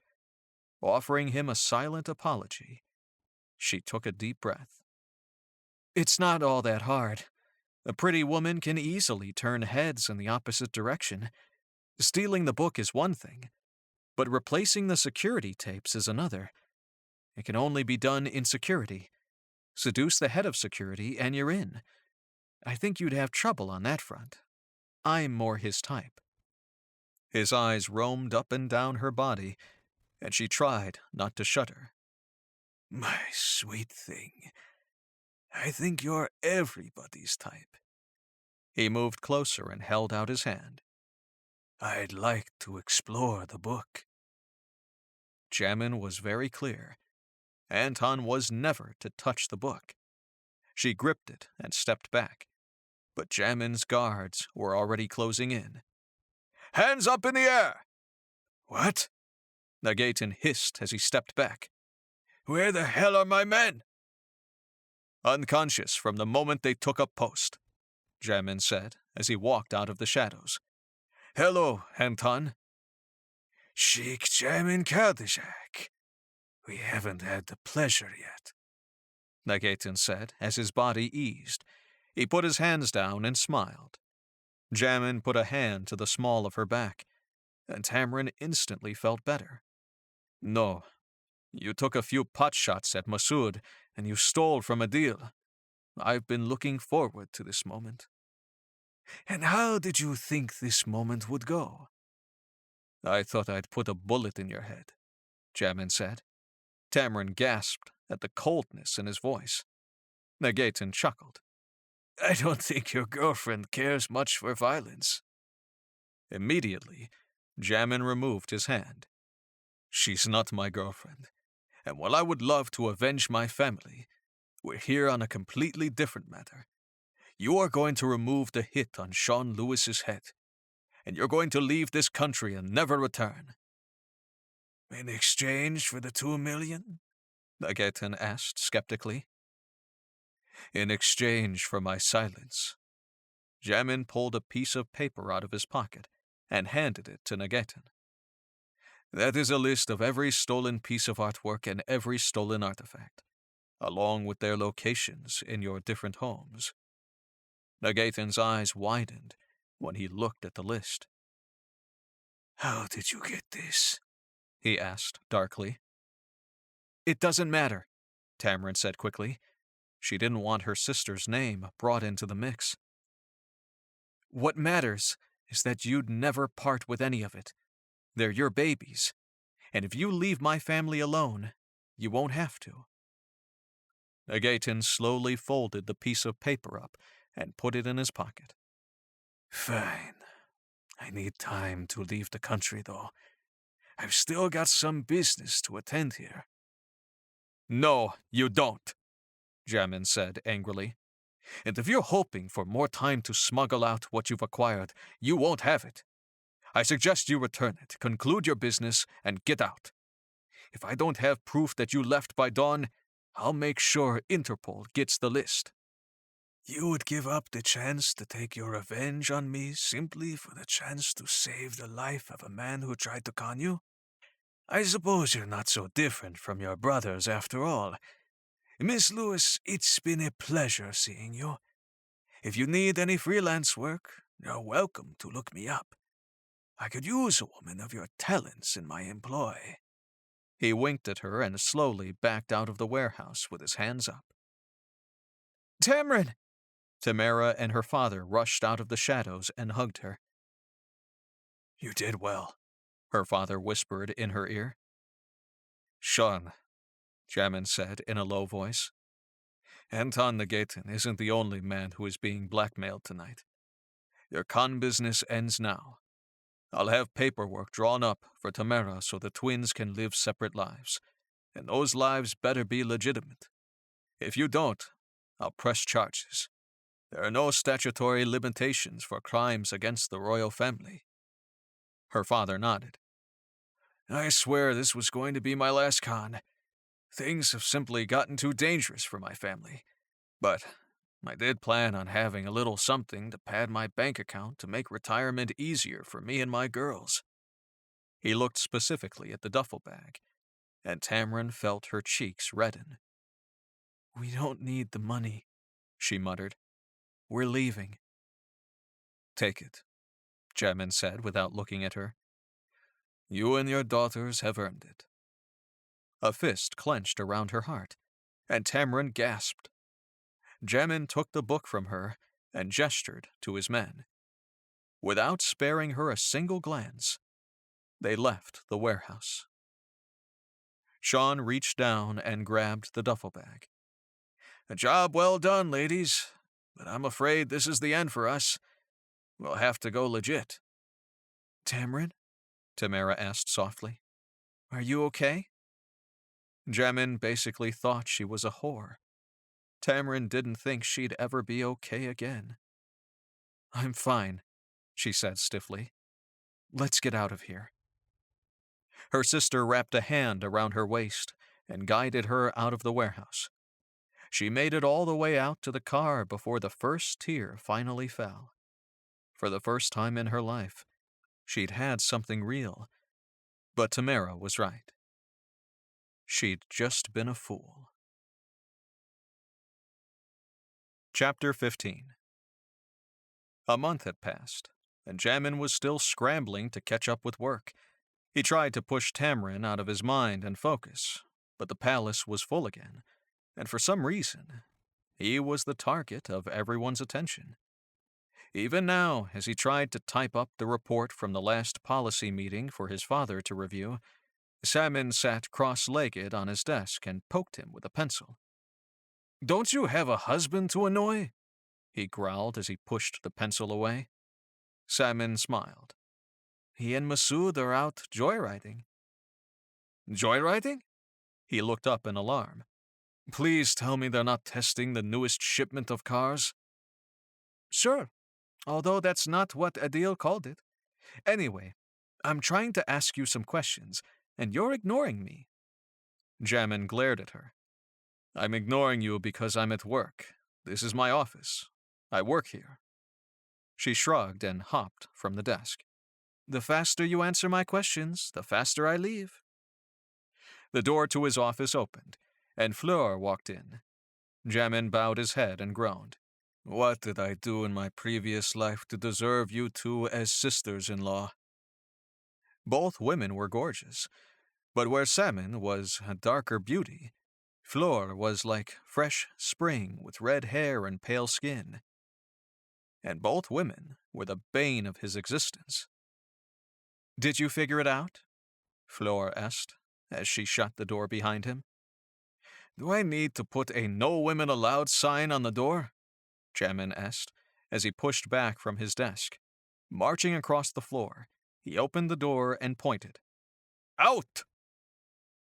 offering him a silent apology. She took a deep breath. It's not all that hard. A pretty woman can easily turn heads in the opposite direction. Stealing the book is one thing, but replacing the security tapes is another. It can only be done in security. Seduce the head of security and you're in. I think you'd have trouble on that front. I'm more his type. His eyes roamed up and down her body, and she tried not to shudder. My sweet thing, I think you're everybody's type. He moved closer and held out his hand. I'd like to explore the book. Jamin was very clear. Anton was never to touch the book. She gripped it and stepped back, but Jamin's guards were already closing in. Hands up in the air! What? Nagatin hissed as he stepped back. Where the hell are my men? Unconscious from the moment they took up post, Jamin said as he walked out of the shadows. Hello, Anton. Sheikh Jamin Kaldejak. We haven't had the pleasure yet, Nagatin said as his body eased. He put his hands down and smiled. Jamin put a hand to the small of her back, and Tamrin instantly felt better. No, you took a few pot shots at Masood, and you stole from a deal. I've been looking forward to this moment. And how did you think this moment would go? I thought I'd put a bullet in your head, Jamin said. Tamrin gasped at the coldness in his voice. Nagatin chuckled. I don't think your girlfriend cares much for violence. Immediately, Jamin removed his hand. She's not my girlfriend, and while I would love to avenge my family, we're here on a completely different matter. You are going to remove the hit on Sean Lewis's head, and you're going to leave this country and never return. In exchange for the 2 million? Nagatin asked skeptically. In exchange for my silence. Jamin pulled a piece of paper out of his pocket and handed it to Nagatin. That is a list of every stolen piece of artwork and every stolen artifact, along with their locations in your different homes. Nagatin's eyes widened when he looked at the list. How did you get this? He asked darkly. It doesn't matter, Tamrin said quickly. She didn't want her sister's name brought into the mix. What matters is that you'd never part with any of it. They're your babies, and if you leave my family alone, you won't have to. Nagatin slowly folded the piece of paper up and put it in his pocket. Fine. I need time to leave the country, though. I've still got some business to attend here. No, you don't, Jamin said angrily. And if you're hoping for more time to smuggle out what you've acquired, you won't have it. I suggest you return it, conclude your business, and get out. If I don't have proof that you left by dawn, I'll make sure Interpol gets the list. You would give up the chance to take your revenge on me simply for the chance to save the life of a man who tried to con you? I suppose you're not so different from your brothers after all. Miss Lewis, it's been a pleasure seeing you. If you need any freelance work, you're welcome to look me up. I could use a woman of your talents in my employ. He winked at her and slowly backed out of the warehouse with his hands up. Tamrin! Tamara and her father rushed out of the shadows and hugged her. You did well, her father whispered in her ear. Sean, Jamin said in a low voice. Anton Nagatin isn't the only man who is being blackmailed tonight. Your con business ends now. I'll have paperwork drawn up for Tamara so the twins can live separate lives, and those lives better be legitimate. If you don't, I'll press charges. There are no statutory limitations for crimes against the royal family. Her father nodded. I swear this was going to be my last con. Things have simply gotten too dangerous for my family. But I did plan on having a little something to pad my bank account to make retirement easier for me and my girls. He looked specifically at the duffel bag, and Tamrin felt her cheeks redden. We don't need the money, she muttered. We're leaving. Take it, Jamin said without looking at her. You and your daughters have earned it. A fist clenched around her heart, and Tamrin gasped. Jamin took the book from her and gestured to his men. Without sparing her a single glance, they left the warehouse. Sean reached down and grabbed the duffel bag. A job well done, ladies, but I'm afraid this is the end for us. We'll have to go legit. Tamrin? Tamara asked softly. Are you okay? Jamin basically thought she was a whore. Tamrin didn't think she'd ever be okay again. I'm fine, she said stiffly. Let's get out of here. Her sister wrapped a hand around her waist and guided her out of the warehouse. She made it all the way out to the car before the first tear finally fell. For the first time in her life, she'd had something real. But Tamara was right. She'd just been a fool. Chapter 15. A month had passed, and Jamin was still scrambling to catch up with work. He tried to push Tamrin out of his mind and focus, but the palace was full again, and for some reason, he was the target of everyone's attention. Even now, as he tried to type up the report from the last policy meeting for his father to review, Samin sat cross-legged on his desk and poked him with a pencil. Don't you have a husband to annoy? He growled as he pushed the pencil away. Samin smiled. He and Masood are out joyriding. Joyriding? He looked up in alarm. Please tell me they're not testing the newest shipment of cars? Sure, although that's not what Adil called it. Anyway, I'm trying to ask you some questions, and you're ignoring me. Jamin glared at her. I'm ignoring you because I'm at work. This is my office. I work here. She shrugged and hopped from the desk. The faster you answer my questions, the faster I leave. The door to his office opened, and Fleur walked in. Jamin bowed his head and groaned. What did I do in my previous life to deserve you two as sisters-in-law? Both women were gorgeous, but where Samin was a darker beauty, Fleur was like fresh spring with red hair and pale skin. And both women were the bane of his existence. Did you figure it out? Fleur asked, as she shut the door behind him. Do I need to put a no women allowed sign on the door? Jamin asked, as he pushed back from his desk. Marching across the floor, he opened the door and pointed. Out!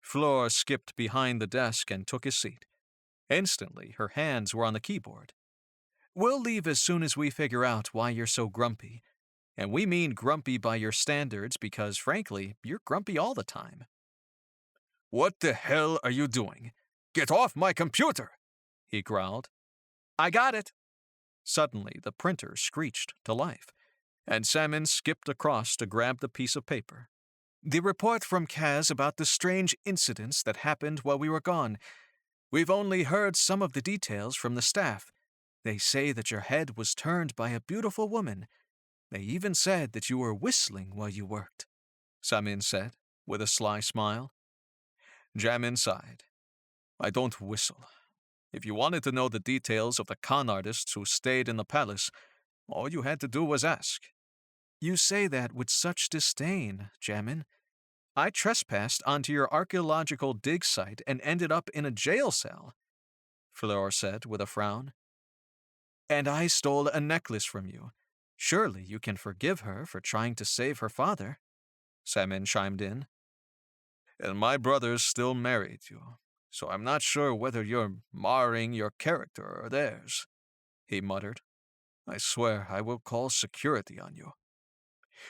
Fleur skipped behind the desk and took his seat. Instantly, her hands were on the keyboard. We'll leave as soon as we figure out why you're so grumpy. And we mean grumpy by your standards because, frankly, you're grumpy all the time. What the hell are you doing? Get off my computer! He growled. I got it. Suddenly, the printer screeched to life, and Samin skipped across to grab the piece of paper. The report from Kaz about the strange incidents that happened while we were gone. We've only heard some of the details from the staff. They say that your head was turned by a beautiful woman. They even said that you were whistling while you worked, Samin said, with a sly smile. Jamin sighed. I don't whistle. If you wanted to know the details of the con artists who stayed in the palace, all you had to do was ask. You say that with such disdain, Jamin. I trespassed onto your archaeological dig site and ended up in a jail cell, Fleur said with a frown. And I stole a necklace from you. Surely you can forgive her for trying to save her father, Samin chimed in. And my brothers still married you, so I'm not sure whether you're marring your character or theirs, he muttered. I swear I will call security on you.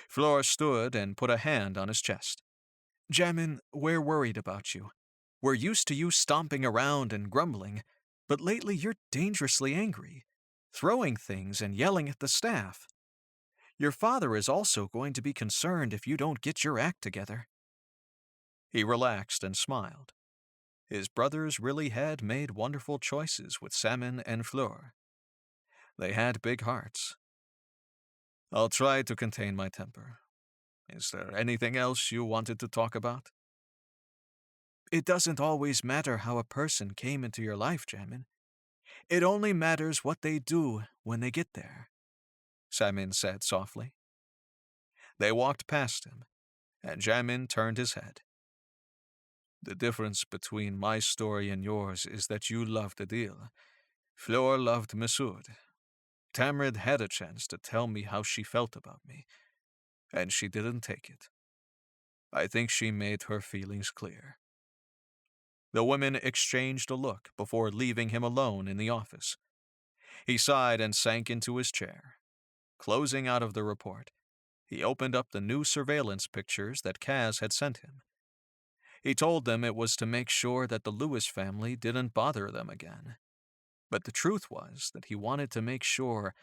Fleur stood and put a hand on his chest. Jamin, we're worried about you. We're used to you stomping around and grumbling, but lately you're dangerously angry, throwing things and yelling at the staff. Your father is also going to be concerned if you don't get your act together. He relaxed and smiled. His brothers really had made wonderful choices with Samin and Fleur. They had big hearts. I'll try to contain my temper. Is there anything else you wanted to talk about? It doesn't always matter how a person came into your life, Jamin. It only matters what they do when they get there, Samin said softly. They walked past him, and Jamin turned his head. The difference between my story and yours is that you loved Adil. Fleur loved Masood. Tamrid had a chance to tell me how she felt about me, and she didn't take it. I think she made her feelings clear. The women exchanged a look before leaving him alone in the office. He sighed and sank into his chair. Closing out of the report, he opened up the new surveillance pictures that Kaz had sent him. He told them it was to make sure that the Lewis family didn't bother them again. But the truth was that he wanted to make sure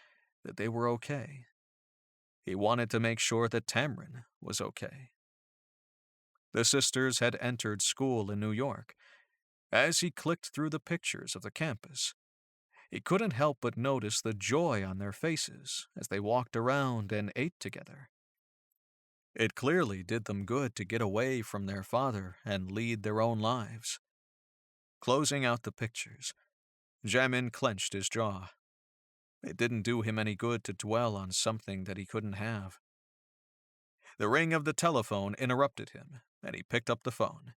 that they were okay. He wanted to make sure that Tamrin was okay. The sisters had entered school in New York. As he clicked through the pictures of the campus, he couldn't help but notice the joy on their faces as they walked around and ate together. It clearly did them good to get away from their father and lead their own lives. Closing out the pictures, Jamin clenched his jaw. It didn't do him any good to dwell on something that he couldn't have. The ring of the telephone interrupted him, and he picked up the phone.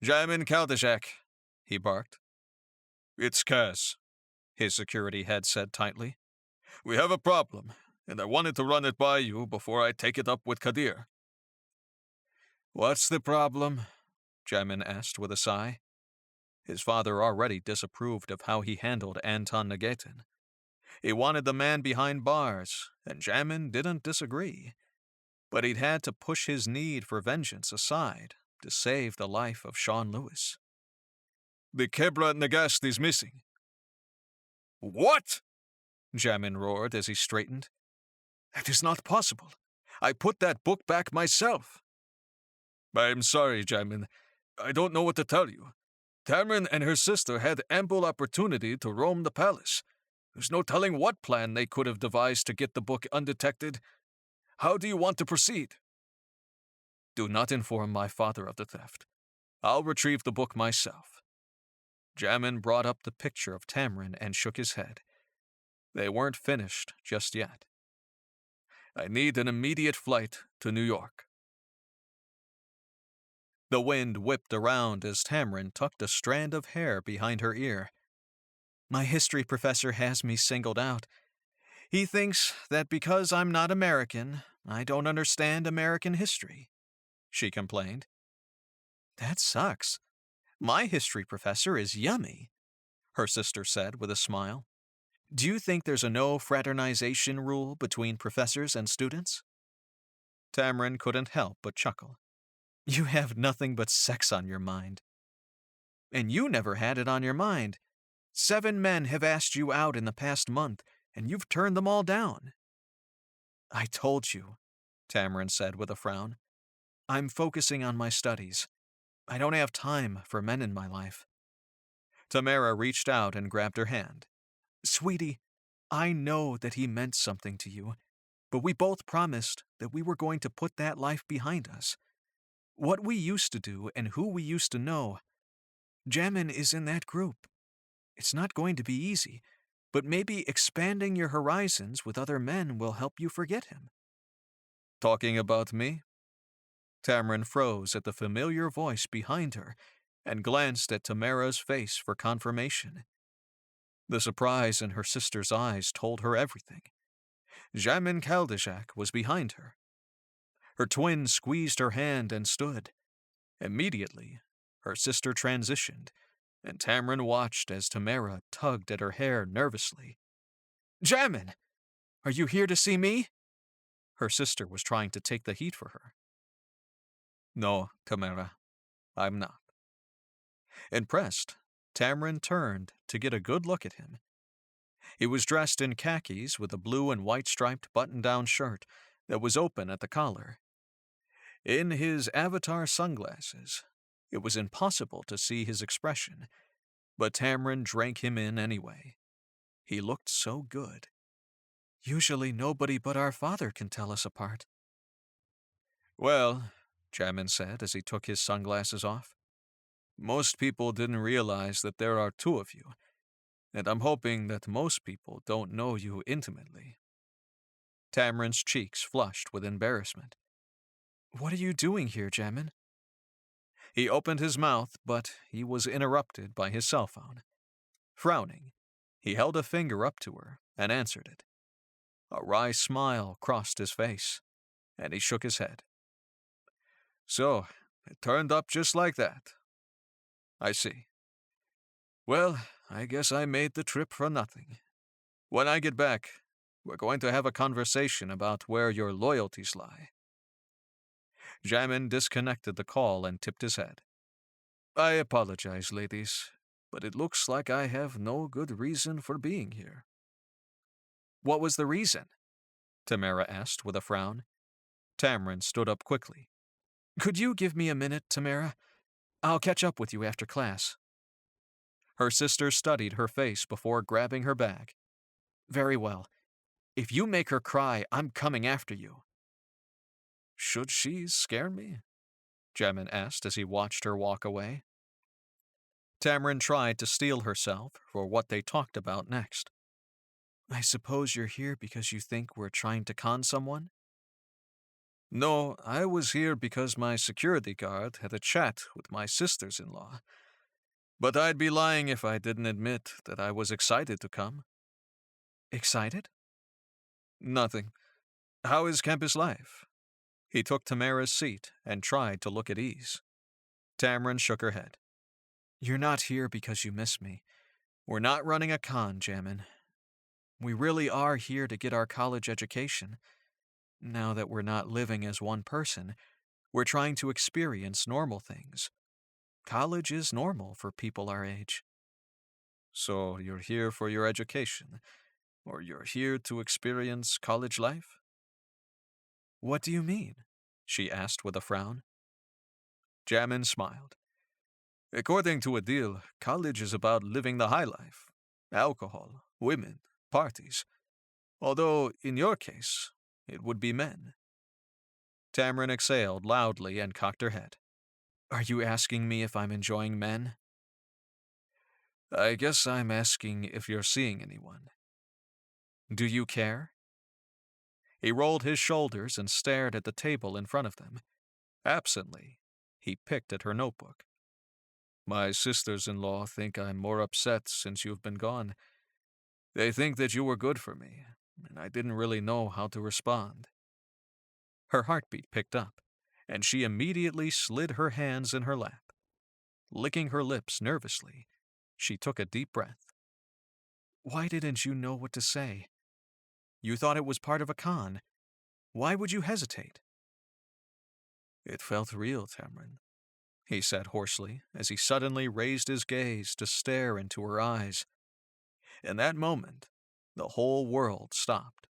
Jamin Kaldashak, he barked. It's Kaz, his security head said tightly. We have a problem, and I wanted to run it by you before I take it up with Kadir. What's the problem? Jamin asked with a sigh. His father already disapproved of how he handled Anton Nagetin. He wanted the man behind bars, and Jamin didn't disagree. But he'd had to push his need for vengeance aside to save the life of Sean Lewis. The Kebra Nagast is missing. What? Jamin roared as he straightened. That is not possible. I put that book back myself. I'm sorry, Jamin. I don't know what to tell you. Tamrin and her sister had ample opportunity to roam the palace. There's no telling what plan they could have devised to get the book undetected. How do you want to proceed? Do not inform my father of the theft. I'll retrieve the book myself. Jamin brought up the picture of Tamrin and shook his head. They weren't finished just yet. I need an immediate flight to New York. The wind whipped around as Tamrin tucked a strand of hair behind her ear. My history professor has me singled out. He thinks that because I'm not American, I don't understand American history, she complained. That sucks. My history professor is yummy, her sister said with a smile. Do you think there's a no fraternization rule between professors and students? Tamrin couldn't help but chuckle. You have nothing but sex on your mind. And you never had it on your mind. 7 men have asked you out in the past month, and you've turned them all down. I told you, Tamrin said with a frown. I'm focusing on my studies. I don't have time for men in my life. Tamara reached out and grabbed her hand. Sweetie, I know that he meant something to you, but we both promised that we were going to put that life behind us. What we used to do and who we used to know, Jamin is in that group. It's not going to be easy, but maybe expanding your horizons with other men will help you forget him. Talking about me? Tamrin froze at the familiar voice behind her and glanced at Tamara's face for confirmation. The surprise in her sister's eyes told her everything. Jamin Kaldashak was behind her. Her twin squeezed her hand and stood. Immediately, her sister transitioned, and Tamrin watched as Tamara tugged at her hair nervously. Jamin! Are you here to see me? Her sister was trying to take the heat for her. No, Tamara, I'm not. Impressed, Tamrin turned to get a good look at him. He was dressed in khakis with a blue and white striped button-down shirt that was open at the collar. In his avatar sunglasses, it was impossible to see his expression, but Tamrin drank him in anyway. He looked so good. Usually nobody but our father can tell us apart. Well, Jamin said as he took his sunglasses off, most people didn't realize that there are two of you, and I'm hoping that most people don't know you intimately. Tamrin's cheeks flushed with embarrassment. What are you doing here, Jamin? He opened his mouth, but he was interrupted by his cell phone. Frowning, he held a finger up to her and answered it. A wry smile crossed his face, and he shook his head. So, it turned up just like that. I see. Well, I guess I made the trip for nothing. When I get back, we're going to have a conversation about where your loyalties lie. Jamin disconnected the call and tipped his head. I apologize, ladies, but it looks like I have no good reason for being here. What was the reason? Tamara asked with a frown. Tamrin stood up quickly. Could you give me a minute, Tamara? I'll catch up with you after class. Her sister studied her face before grabbing her bag. Very well. If you make her cry, I'm coming after you. Should she scare me? Jamin asked as he watched her walk away. Tamrin tried to steel herself for what they talked about next. I suppose you're here because you think we're trying to con someone? No, I was here because my security guard had a chat with my sisters-in-law. But I'd be lying if I didn't admit that I was excited to come. Excited? Nothing. How is campus life? He took Tamara's seat and tried to look at ease. Tamrin shook her head. You're not here because you miss me. We're not running a con, Jamin. We really are here to get our college education. Now that we're not living as one person, we're trying to experience normal things. College is normal for people our age. So you're here for your education, or you're here to experience college life? What do you mean? She asked with a frown. Jamin smiled. According to Adil, college is about living the high life. Alcohol, women, parties. Although, in your case, it would be men. Tamrin exhaled loudly and cocked her head. Are you asking me if I'm enjoying men? I guess I'm asking if you're seeing anyone. Do you care? He rolled his shoulders and stared at the table in front of them. Absently, he picked at her notebook. My sisters-in-law think I'm more upset since you've been gone. They think that you were good for me, and I didn't really know how to respond. Her heartbeat picked up, and she immediately slid her hands in her lap. Licking her lips nervously, she took a deep breath. Why didn't you know what to say? You thought it was part of a con. Why would you hesitate? It felt real, Tamrin, he said hoarsely as he suddenly raised his gaze to stare into her eyes. In that moment, the whole world stopped.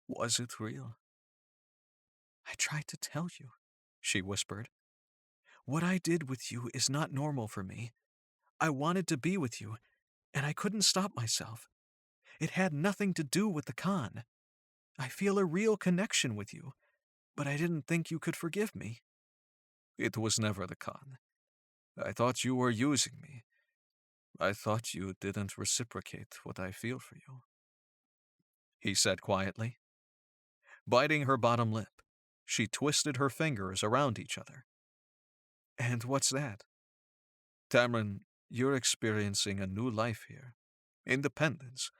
Was it real? I tried to tell you, she whispered. What I did with you is not normal for me. I wanted to be with you, and I couldn't stop myself. It had nothing to do with the con. I feel a real connection with you, but I didn't think you could forgive me. It was never the con. I thought you were using me. I thought you didn't reciprocate what I feel for you, he said quietly. Biting her bottom lip, she twisted her fingers around each other. And what's that? Tamron, you're experiencing a new life here. Independence.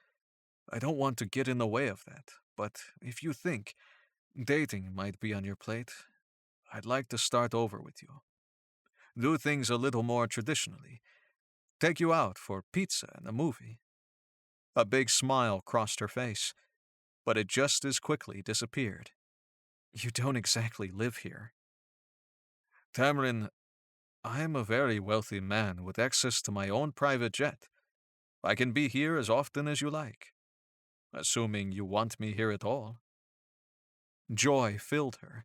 I don't want to get in the way of that, but if you think dating might be on your plate, I'd like to start over with you. Do things a little more traditionally. Take you out for pizza and a movie. A big smile crossed her face, but it just as quickly disappeared. You don't exactly live here. Tamrin, I am a very wealthy man with access to my own private jet. I can be here as often as you like, assuming you want me here at all. Joy filled her.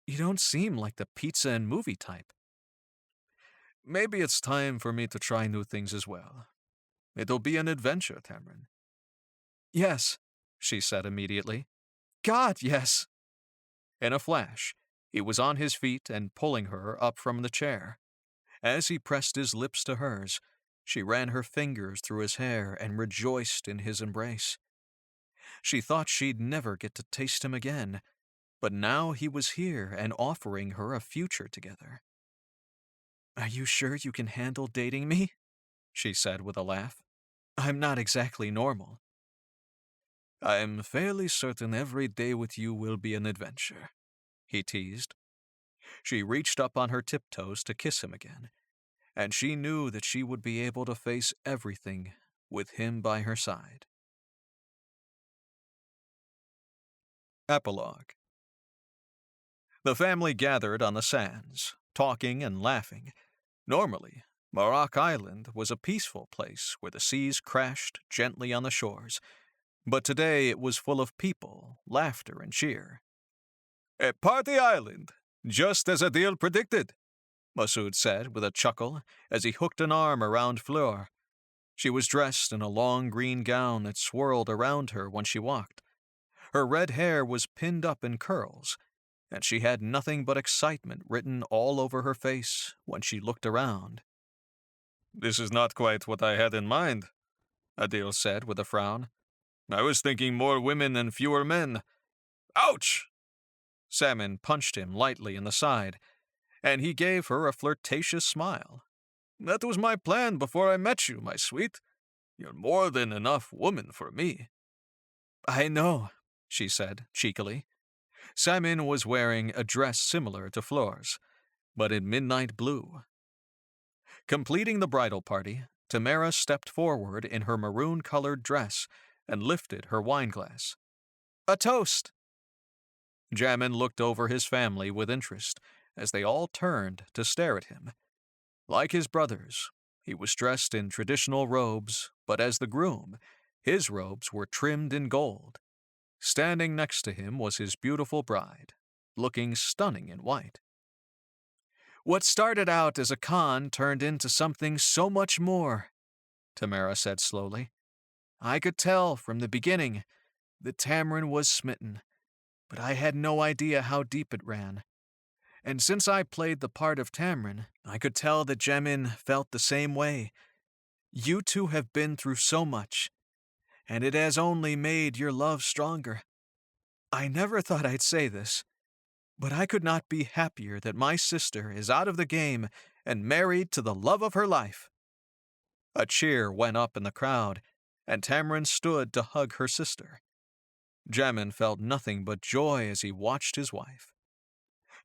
You don't seem like the pizza and movie type. Maybe it's time for me to try new things as well. It'll be an adventure, Tamrin. Yes, she said immediately. God, yes. In a flash, he was on his feet and pulling her up from the chair. As he pressed his lips to hers, she ran her fingers through his hair and rejoiced in his embrace. She thought she'd never get to taste him again, but now he was here and offering her a future together. Are you sure you can handle dating me? She said with a laugh. I'm not exactly normal. I'm fairly certain every day with you will be an adventure, he teased. She reached up on her tiptoes to kiss him again, and she knew that she would be able to face everything with him by her side. Epilogue. The family gathered on the sands, talking and laughing. Normally, Marak Island was a peaceful place where the seas crashed gently on the shores, but today it was full of people, laughter, and cheer. A party island, just as Adil predicted, Masood said with a chuckle as he hooked an arm around Fleur. She was dressed in a long green gown that swirled around her when she walked. Her red hair was pinned up in curls, and she had nothing but excitement written all over her face when she looked around. This is not quite what I had in mind, Adil said with a frown. I was thinking more women and fewer men. Ouch! Salmon punched him lightly in the side, and he gave her a flirtatious smile. That was my plan before I met you, my sweet. You're more than enough woman for me. I know, she said cheekily. Simon was wearing a dress similar to Fleur's, but in midnight blue. Completing the bridal party, Tamara stepped forward in her maroon-colored dress and lifted her wineglass. A toast! Jamin looked over his family with interest as they all turned to stare at him. Like his brothers, he was dressed in traditional robes, but as the groom, his robes were trimmed in gold. Standing next to him was his beautiful bride, looking stunning in white. What started out as a con turned into something so much more, Tamara said slowly. I could tell from the beginning that Tamrin was smitten, but I had no idea how deep it ran. And since I played the part of Tamrin, I could tell that Jamin felt the same way. You two have been through so much, and it has only made your love stronger. I never thought I'd say this, but I could not be happier that my sister is out of the game and married to the love of her life. A cheer went up in the crowd, and Tamrin stood to hug her sister. Jamin felt nothing but joy as he watched his wife.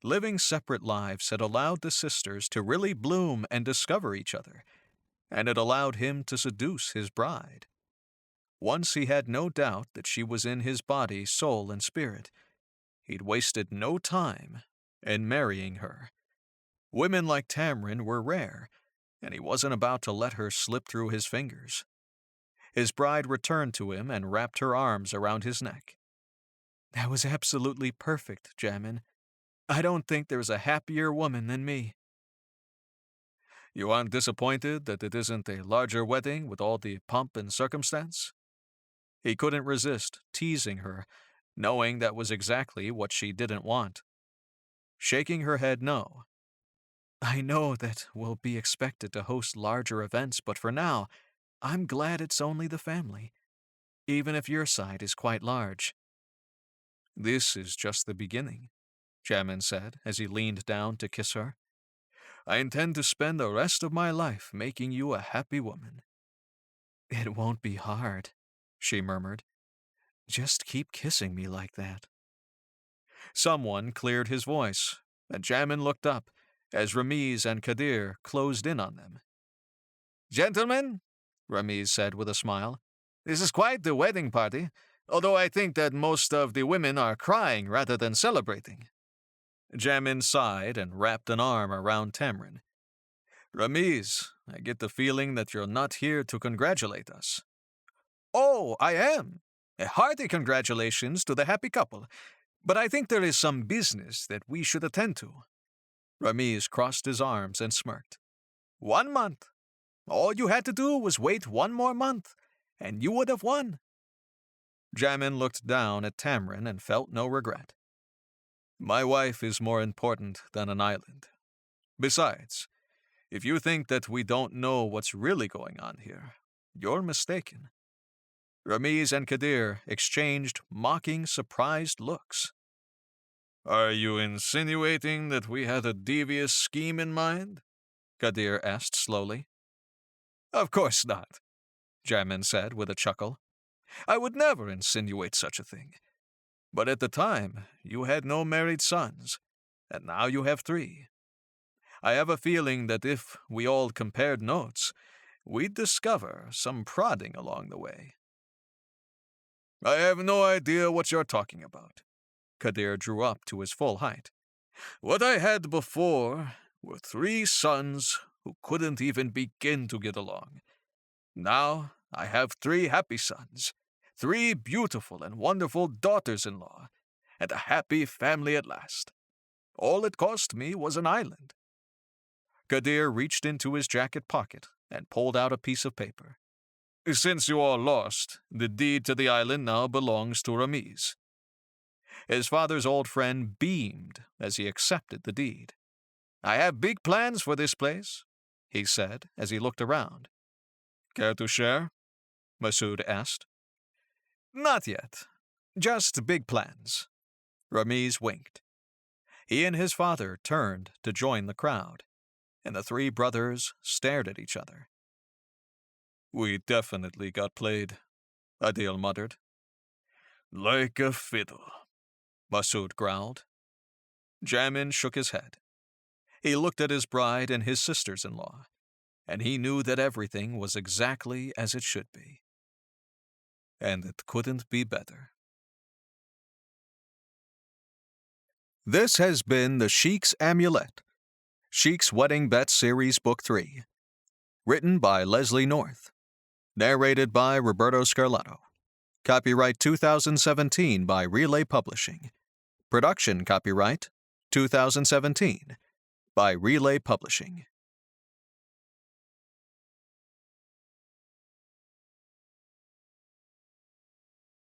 Living separate lives had allowed the sisters to really bloom and discover each other, and it allowed him to seduce his bride. Once he had no doubt that she was in his body, soul, and spirit. He'd wasted no time in marrying her. Women like Tamrin were rare, and he wasn't about to let her slip through his fingers. His bride returned to him and wrapped her arms around his neck. That was absolutely perfect, Jamin. I don't think there's a happier woman than me. You aren't disappointed that it isn't a larger wedding with all the pomp and circumstance? He couldn't resist teasing her, knowing that was exactly what she didn't want. Shaking her head no, I know that we'll be expected to host larger events, but for now, I'm glad it's only the family, even if your side is quite large. This is just the beginning, Jamin said as he leaned down to kiss her. I intend to spend the rest of my life making you a happy woman. It won't be hard, she murmured. Just keep kissing me like that. Someone cleared his voice, and Jamin looked up as Ramiz and Kadir closed in on them. Gentlemen, Ramiz said with a smile, this is quite the wedding party, although I think that most of the women are crying rather than celebrating. Jamin sighed and wrapped an arm around Tamrin. Ramiz, I get the feeling that you're not here to congratulate us. Oh, I am. A hearty congratulations to the happy couple, but I think there is some business that we should attend to. Ramiz crossed his arms and smirked. 1 month. All you had to do was wait 1 more month, and you would have won. Jamin looked down at Tamrin and felt no regret. My wife is more important than an island. Besides, if you think that we don't know what's really going on here, you're mistaken. Ramiz and Kadir exchanged mocking, surprised looks. Are you insinuating that we had a devious scheme in mind? Kadir asked slowly. Of course not, Jamin said with a chuckle. I would never insinuate such a thing. But at the time, you had no married sons, and now you have 3. I have a feeling that if we all compared notes, we'd discover some prodding along the way. I have no idea what you're talking about. Kadir drew up to his full height. What I had before were 3 sons who couldn't even begin to get along. Now I have 3 happy sons, 3 beautiful and wonderful daughters-in-law, and a happy family at last. All it cost me was an island. Kadir reached into his jacket pocket and pulled out a piece of paper. Since you all lost, the deed to the island now belongs to Ramiz. His father's old friend beamed as he accepted the deed. I have big plans for this place, he said as he looked around. Care to share? Masood asked. Not yet. Just big plans. Ramiz winked. He and his father turned to join the crowd, and the 3 brothers stared at each other. We definitely got played, Adil muttered. Like a fiddle, Masood growled. Jamin shook his head. He looked at his bride and his sisters-in-law, and he knew that everything was exactly as it should be. And it couldn't be better. This has been the Sheikh's Amulet, Sheikh's Wedding Bet Series Book 3, written by Leslie North, narrated by Roberto Scarlato. Copyright 2017 by Relay Publishing. Production copyright 2017 by Relay Publishing.